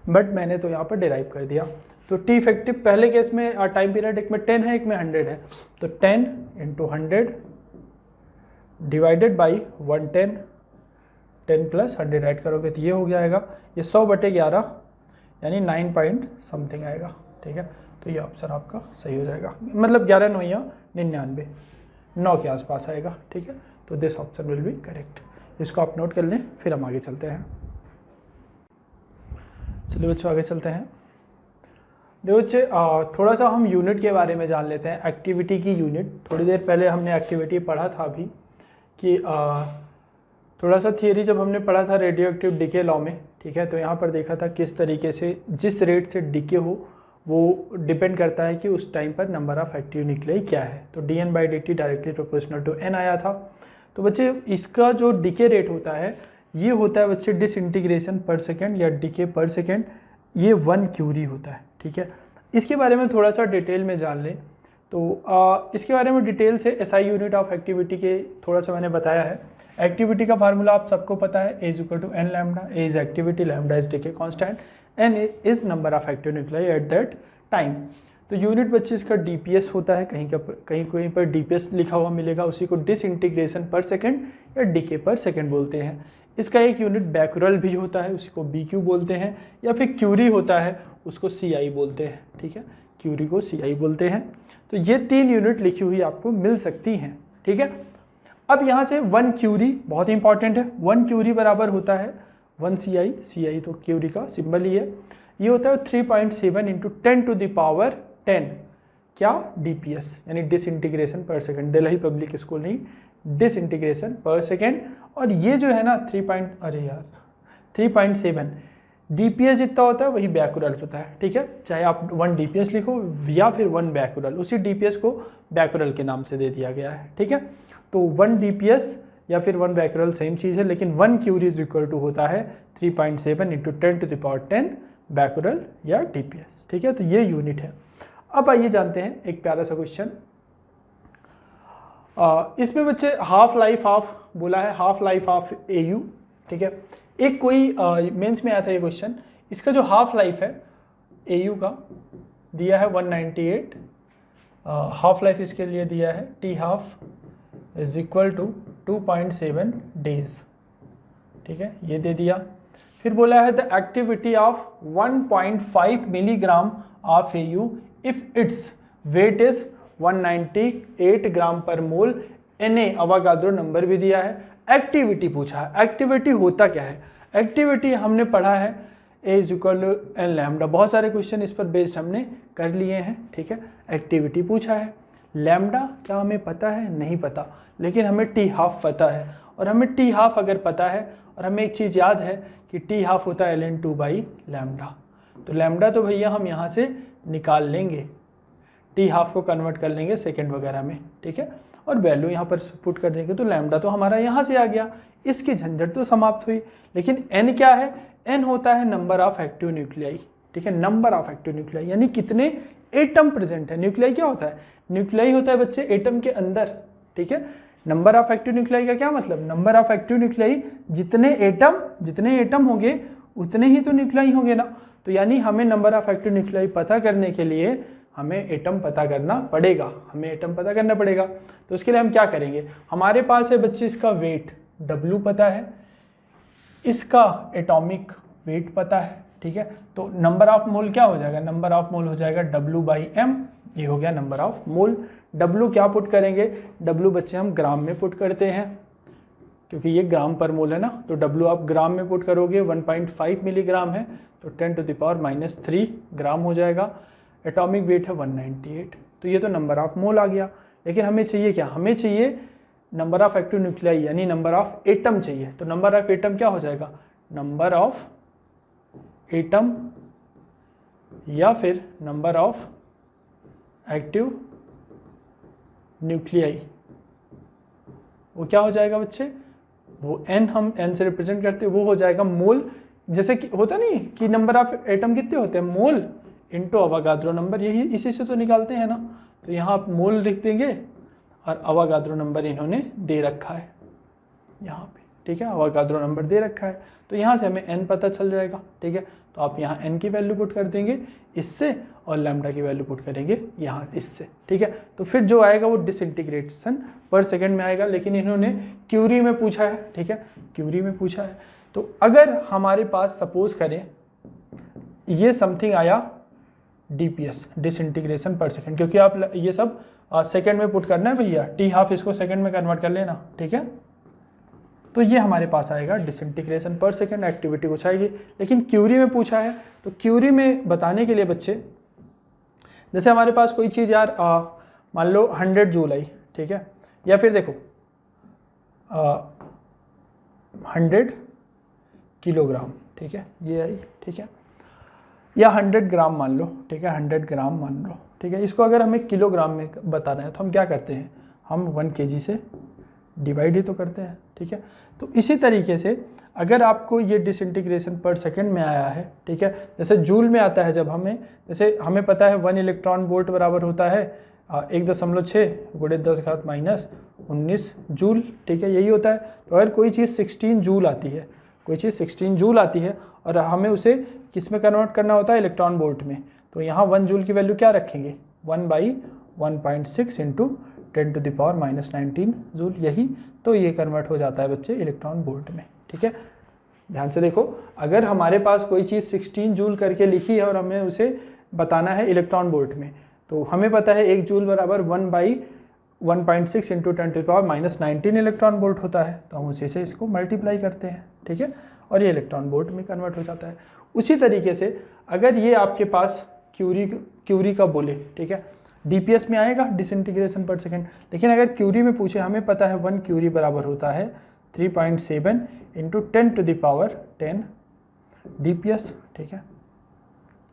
बट मैंने तो यहाँ पर डिराइव कर दिया। तो टी इफेक्टिव पहले केस में टाइम पीरियड एक में 10 है, एक में 100 है, तो 10 × 100 डिवाइडेड बाई 110, 10 प्लस 100 ऐड करोगे तो ये हो जाएगा, ये 100/11 यानी 9 पॉइंट समथिंग आएगा, ठीक है। तो ये ऑप्शन आपका सही हो जाएगा, मतलब 11 9 या 99, 9 के आसपास आएगा, ठीक है। तो this option will be correct. इसको आप नोट कर लें, फिर हम आगे चलते हैं। चलिए बच्चों आगे चलते हैं। देखो बच्चे, थोड़ा सा हम यूनिट के बारे में जान लेते हैं, एक्टिविटी की यूनिट। थोड़ी देर पहले हमने एक्टिविटी पढ़ा था अभी कि थोड़ा सा थियरी जब हमने पढ़ा था रेडियो एक्टिव डिके लॉ में, ठीक है। तो यहाँ पर देखा था किस तरीके से जिस रेट से डिके हो वो डिपेंड करता है कि उस टाइम पर नंबर ऑफ एक्टिव न्यूक्लियाई क्या है। तो dN/dt directly proportional to n आया था। तो बच्चे इसका जो डिके रेट होता है ये होता है बच्चे डिसइंटीग्रेशन पर सेकेंड या डिके पर सेकेंड, ये 1 क्यूरी होता है, ठीक है। इसके बारे में थोड़ा सा डिटेल में जान लें तो इसके बारे में डिटेल से SI यूनिट ऑफ एक्टिविटी के थोड़ा सा मैंने बताया है। एक्टिविटी का फार्मूला आप सबको पता है, A = n λ, A is activity, lambda is decay constant, n is number of active nuclei at that time. तो यूनिट बच्चे इसका DPS होता है, कहीं पर DPS लिखा हुआ मिलेगा, उसी को डिसइंटीग्रेशन पर सेकेंड या डिके पर सेकेंड बोलते हैं। इसका एक यूनिट बैकुरल भी होता है, उसी को BQ बोलते हैं, या फिर क्यूरी होता है उसको CI बोलते हैं, ठीक है। क्यूरी को CI बोलते हैं। तो ये 3 यूनिट लिखी हुई आपको मिल सकती हैं, ठीक है। अब यहाँ से 1 क्यूरी बहुत इंपॉर्टेंट है। 1 क्यूरी बराबर होता है 1 CI, CI तो क्यूरी का सिंबल ही है। ये होता है 3.7 × 10⁻10 क्या DPS यानी डिसइंटीग्रेशन पर सेकेंड, दिल्ली पब्लिक स्कूल नहीं, डिसइंटीग्रेशन पर सेकेंड। और ये जो है ना 3.7 DPS जितना होता है वही बैकुरल होता है, ठीक है। चाहे आप 1 DPS लिखो या फिर 1 बैकुरल, उसी DPS को बैकुरल के नाम से दे दिया गया है, ठीक है। तो 1 DPS या फिर 1 बैकुरल सेम चीज़ है, लेकिन 1 क्यूरी इज इक्वल टू होता है 3.7 × 10⁻10 बैकुरल या DPS, ठीक है। तो ये यूनिट है। अब आइए जानते हैं एक प्यारा सा क्वेश्चन। इसमें बच्चे हाफ लाइफ ऑफ बोला है, हाफ लाइफ ऑफ AU, ठीक है। एक कोई मेंस में आया था ये क्वेश्चन, इसका जो हाफ लाइफ है AU का दिया है 198, हाफ लाइफ इसके लिए दिया है t½ is equal to 2.7 days, ठीक है, ये दे दिया। फिर बोला है the activity of 1.5 milligram of AU if its weight is 198 ग्राम पर मोल, Na अवागाद्रो नंबर भी दिया है। एक्टिविटी पूछा है, एक्टिविटी होता क्या है। एक्टिविटी हमने पढ़ा है A = n λ, बहुत सारे क्वेश्चन इस पर बेस्ड हमने कर लिए हैं, ठीक है। एक्टिविटी पूछा है, लैम्डा क्या हमें पता है, नहीं पता, लेकिन हमें t½ पता है। और हमें t½ अगर पता है और हमें एक चीज़ याद है कि t½ होता है ln2/λ, तो लैम्डा तो भैया हम यहाँ से निकाल लेंगे, t½ को कन्वर्ट कर लेंगे सेकेंड वगैरह में, ठीक है, और वैल्यू यहाँ पर पुट कर देंगे तो लैम्डा तो हमारा यहाँ से आ गया, इसकी झंझट तो समाप्त हुई। लेकिन n क्या है, n होता है नंबर ऑफ एक्टिव न्यूक्लियाई, ठीक है, नंबर ऑफ एक्टिव न्यूक्लियाई यानी कितने एटम प्रेजेंट है। न्यूक्लियाई क्या होता है, न्यूक्लियाई होता है बच्चे एटम के अंदर, ठीक है। नंबर ऑफ एक्टिव न्यूक्लियाई का क्या मतलब, नंबर ऑफ एक्टिव न्यूक्लियाई जितने एटम होंगे उतने ही तो न्यूक्लियाई होंगे ना। तो यानी हमें नंबर ऑफ एक्टिव न्यूक्लियाई पता करने के लिए हमें एटम पता करना पड़ेगा, तो उसके लिए हम क्या करेंगे, हमारे पास है बच्चे इसका वेट W पता है, इसका एटॉमिक वेट पता है, ठीक है। तो नंबर ऑफ मोल क्या हो जाएगा, नंबर ऑफ मोल हो जाएगा W/m, ये हो गया नंबर ऑफ मोल। W क्या पुट करेंगे, W बच्चे हम ग्राम में पुट करते हैं क्योंकि ये ग्राम पर मोल है ना, तो W आप ग्राम में पुट करोगे 1.5 मिलीग्राम है तो 10⁻³ ग्राम हो जाएगा। एटॉमिक वेट है 198, तो ये तो नंबर ऑफ मोल आ गया। लेकिन हमें चाहिए क्या, हमें चाहिए नंबर ऑफ एक्टिव न्यूक्लियाई यानी नंबर ऑफ एटम चाहिए। तो नंबर ऑफ एटम क्या हो जाएगा, नंबर ऑफ एटम या फिर नंबर ऑफ एक्टिव न्यूक्लियाई, वो क्या हो जाएगा बच्चे, वो n हम n से रिप्रेजेंट करते हैं, वो हो जाएगा मोल। जैसे कि होता नहीं कि नंबर ऑफ एटम कितने होते हैं, मोल इनटू अवागाद्रो नंबर, यही इसी से तो निकालते हैं ना। तो यहाँ आप मोल लिख देंगे और अवागाद्रो नंबर इन्होंने दे रखा है यहाँ पे, ठीक है, अवागाद्रो नंबर दे रखा है, तो यहाँ से हमें n पता चल जाएगा, ठीक है। तो आप यहाँ n की वैल्यू पुट कर देंगे इससे और लैम्डा की वैल्यू पुट करेंगे यहाँ इससे, ठीक है। तो फिर जो आएगा वो डिसइंटीग्रेशन पर सेकेंड में आएगा, लेकिन इन्होंने क्यूरी में पूछा है, ठीक है, क्यूरी में पूछा है। तो अगर हमारे पास सपोज करें ये समथिंग आया DPS, डिसइंटीग्रेशन पर सेकेंड, क्योंकि आप ये सब सेकेंड में पुट करना है भैया, T½ इसको सेकेंड में कन्वर्ट कर लेना, ठीक है। तो ये हमारे पास आएगा डिसइंटीग्रेशन पर सेकेंड, एक्टिविटी कुछ आएगी। लेकिन क्यूरी में पूछा है, तो क्यूरी में बताने के लिए बच्चे, जैसे हमारे पास कोई चीज़ यार मान लो 100 जूल आई, ठीक है, या फिर देखो 100 किलोग्राम, ठीक है, ये आई, ठीक है, या 100 ग्राम मान लो, ठीक है, 100 ग्राम मान लो, ठीक है। इसको अगर हमें किलोग्राम में बता रहे हैं तो हम क्या करते हैं, हम 1 kg से डिवाइड ही तो करते हैं, ठीक है। तो इसी तरीके से अगर आपको ये डिसइंटीग्रेशन पर सेकेंड में आया है, ठीक है, जैसे जूल में आता है, जब हमें जैसे हमें पता है 1 इलेक्ट्रॉन वोल्ट बराबर होता है 1.6 × 10⁻19 जूल, ठीक है, यही होता है। तो अगर कोई चीज़ 16 जूल आती है, कोई चीज़ 16 जूल आती है और हमें उसे किस में कन्वर्ट करना होता है, इलेक्ट्रॉन वोल्ट में, तो यहाँ 1 जूल की वैल्यू क्या रखेंगे, 1/1.6 × 10⁻19 जूल, यही तो ये कन्वर्ट हो जाता है बच्चे इलेक्ट्रॉन वोल्ट में, ठीक है। ध्यान से देखो, अगर हमारे पास कोई चीज़ 16 जूल करके लिखी है और हमें उसे बताना है इलेक्ट्रॉन वोल्ट में, तो हमें पता है 1 जूल बराबर 1/1.6 × 10⁻19 इलेक्ट्रॉन वोल्ट होता है, तो हम उसी से इसको मल्टीप्लाई करते हैं, ठीक है, और ये इलेक्ट्रॉन वोल्ट में कन्वर्ट हो जाता है। उसी तरीके से अगर ये आपके पास क्यूरी का बोले, ठीक है, DPS में आएगा डिसइंटीग्रेशन पर सेकेंड, लेकिन अगर क्यूरी में पूछे, हमें पता है 1 क्यूरी बराबर होता है 3.7 × 10⁻10 DPS, ठीक है।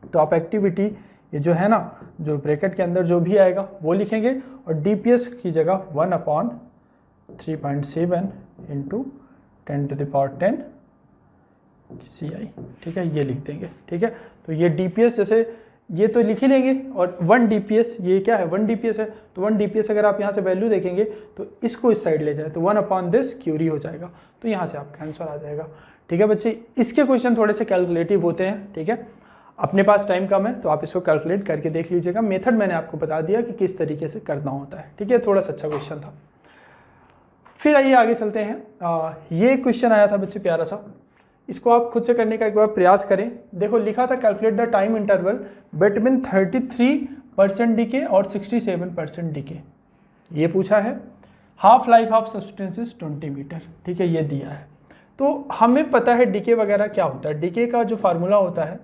तो आप एक्टिविटी ये जो है ना, जो ब्रैकेट के अंदर जो भी आएगा वो लिखेंगे और DPS की जगह 1/3.7 × 10⁻10 CI, ठीक है, ये लिख देंगे, ठीक है। तो ये DPS जैसे ये तो लिख ही लेंगे, और 1 DPS ये क्या है, 1 DPS है, तो 1 DPS अगर आप यहाँ से वैल्यू देखेंगे तो इसको इस साइड ले जाए तो 1/this क्यूरी हो जाएगा, तो यहाँ से आपका आंसर आ जाएगा, ठीक है बच्चे। इसके क्वेश्चन थोड़े से कैलकुलेटिव होते हैं, ठीक है, अपने पास टाइम कम है तो आप इसको कैलकुलेट करके देख लीजिएगा। मेथड मैंने आपको बता दिया कि किस तरीके से करना होता है, ठीक है, थोड़ा सा अच्छा क्वेश्चन था। फिर आइए आगे चलते हैं। ये क्वेश्चन आया था बच्चे प्यारा सा, इसको आप खुद से करने का एक बार प्रयास करें। देखो लिखा था calculate the time interval between 33% decay और 67% डीके, ये पूछा है। Half life of substances 20 metre, ठीक है, ये दिया है। तो हमें पता है डीके वगैरह क्या होता है, डीके का जो फार्मूला होता है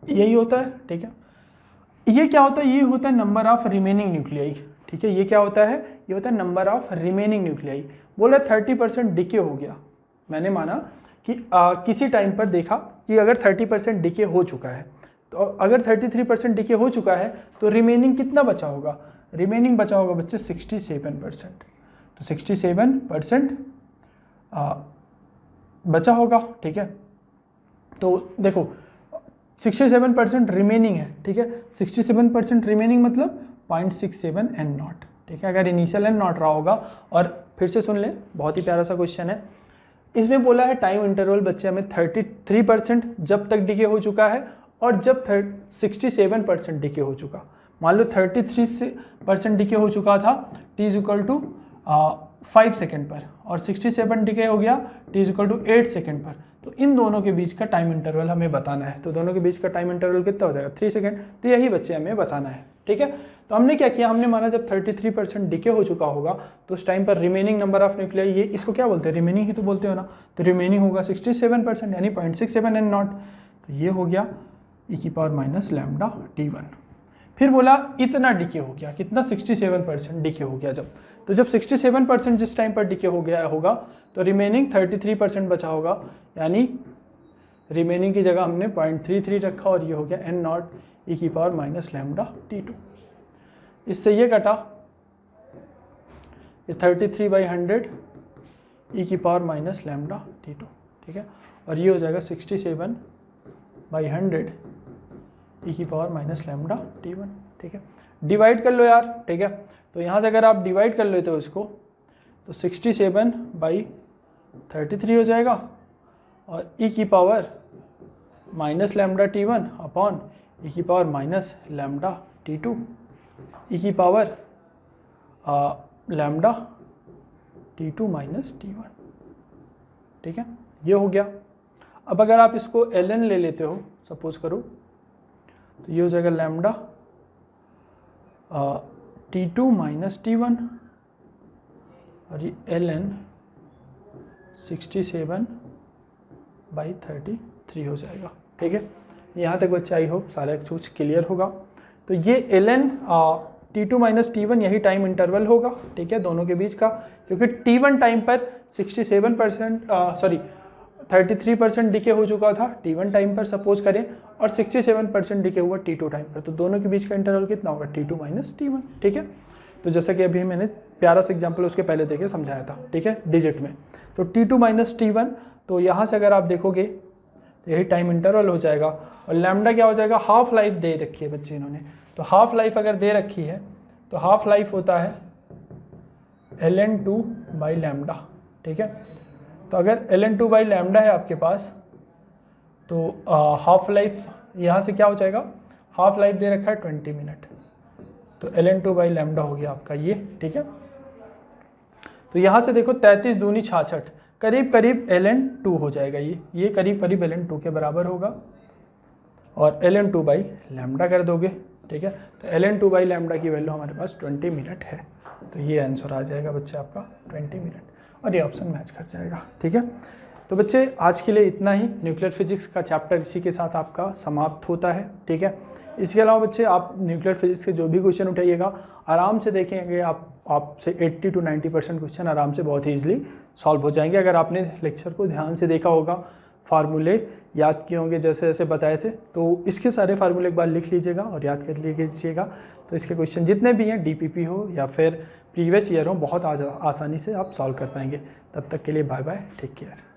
यही होता है, ठीक है। ये क्या होता है, ये होता है नंबर ऑफ रिमेनिंग न्यूक्लियाई, ठीक है, ये क्या होता है, ये होता है नंबर ऑफ रिमेनिंग न्यूक्लियाई। बोला 30% डीके हो गया, मैंने माना कि किसी टाइम पर देखा कि अगर 30% डीके हो चुका है, तो अगर 33% डीके हो चुका है तो रिमेनिंग कितना बचा होगा, रिमेनिंग बचा होगा बच्चे 67%। तो 67% बचा होगा, ठीक है। तो देखो 67% रिमेनिंग है, ठीक है, 67% रिमेनिंग मतलब 0.67 n0, ठीक है। अगर इनिशियल n0 रहा होगा, और फिर से सुन लें, बहुत ही प्यारा सा क्वेश्चन है। इसमें बोला है टाइम इंटरवल बच्चे हमें 33% जब तक डीके हो चुका है और जब 67% डीके हो चुका, मान लो 33% डिके हो चुका था t = 5 सेकेंड पर, और 67 डिके हो गया t = 8 सेकेंड पर। तो इन दोनों के बीच का टाइम इंटरवल हमें बताना है। तो दोनों के बीच का टाइम इंटरवल कितना हो जाएगा? 3 सेकेंड। तो यही बच्चे हमें बताना है, ठीक है। तो हमने क्या किया, हमने माना जब 33% डिके हो चुका होगा तो उस टाइम पर रिमेनिंग नंबर ऑफ न्यूक्लियाई, ये इसको क्या बोलते हैं? रिमेनिंग ही तो बोलते हो ना। तो रिमेनिंग होगा 67% यानी 0.67 n नॉट। तो ये हो गया e⁻λT1। फिर बोला इतना डिके हो गया, कितना? 67% डिके हो गया जब। तो जब 67% जिस टाइम पर डिके हो गया होगा तो रिमेनिंग 33% बचा होगा, यानी रिमेनिंग की जगह हमने 0.33 रखा और ये हो गया n नॉट e⁻λT2। इससे ये कटा, ये 33/100 e⁻λT2, ठीक है। और ये हो जाएगा 67/100 e⁻λT1, ठीक है। डिवाइड कर लो यार, ठीक है। तो यहाँ से अगर आप डिवाइड कर लेते हो इसको तो 67/33 हो जाएगा और e⁻λT1 upon e⁻λT2 e⁻λT2 minus T1, ठीक है। ये हो गया। अब अगर आप इसको ln ले लेते हो, सपोज करो, तो ये हो जाएगा लैम्डा T2 माइनस T1 और ये ln 67/33 हो जाएगा, ठीक है। यहाँ तक बच्चे आई होप सारा कुछ क्लियर होगा। तो ये ln T2 माइनस T1 यही टाइम इंटरवल होगा, ठीक है, दोनों के बीच का, क्योंकि T1 टाइम पर 33% डिके हो चुका था T1 टाइम पर सपोज करें, और 67% डिके हुआ T2 टाइम पर। तो दोनों के बीच का इंटरवल कितना होगा? T2 माइनस T1, ठीक है। तो जैसा कि अभी मैंने प्यारा सा एग्जाम्पल उसके पहले देखे समझाया था, ठीक है, डिजिट में। तो T2 माइनस T1, तो यहाँ से अगर आप देखोगे तो यही टाइम इंटरवल हो जाएगा। और लैम्डा क्या हो जाएगा? हाफ लाइफ दे रखी है बच्चे इन्होंने, तो हाफ लाइफ अगर दे रखी है तो हाफ लाइफ होता है ln2/λ, ठीक है। तो अगर ln2/λ है आपके पास तो हाफ लाइफ यहाँ से क्या हो जाएगा? हाफ लाइफ दे रखा है 20 मिनट, तो ln2/λ हो गया आपका ये, ठीक है। तो यहाँ से देखो 33 दूनी 66, करीब करीब ln2 हो जाएगा, ये करीब करीब ln2 के बराबर होगा, और ln2/λ कर दोगे, ठीक है। तो ln2/λ की वैल्यू हमारे पास 20 मिनट है। तो ये आंसर आ जाएगा बच्चे आपका 20 मिनट, और ये ऑप्शन मैच कर जाएगा, ठीक है। तो बच्चे आज के लिए इतना ही। न्यूक्लियर फिजिक्स का चैप्टर इसी के साथ आपका समाप्त होता है, ठीक है। इसके अलावा बच्चे आप न्यूक्लियर फिजिक्स के जो भी क्वेश्चन उठाइएगा आराम से देखेंगे, आपसे 80 to 90% क्वेश्चन आराम से बहुत ही ईजिली सॉल्व हो जाएंगे अगर आपने लेक्चर को ध्यान से देखा होगा, फार्मूले याद किए होंगे जैसे जैसे बताए थे। तो इसके सारे फार्मूले एक बार लिख लीजिएगा और याद कर लीजिएगा। तो इसके क्वेश्चन जितने भी हैं, DPP हो या फिर प्रीवियस ईयर हो, बहुत आसानी से आप सॉल्व कर पाएंगे। तब तक के लिए बाय बाय, टेक केयर।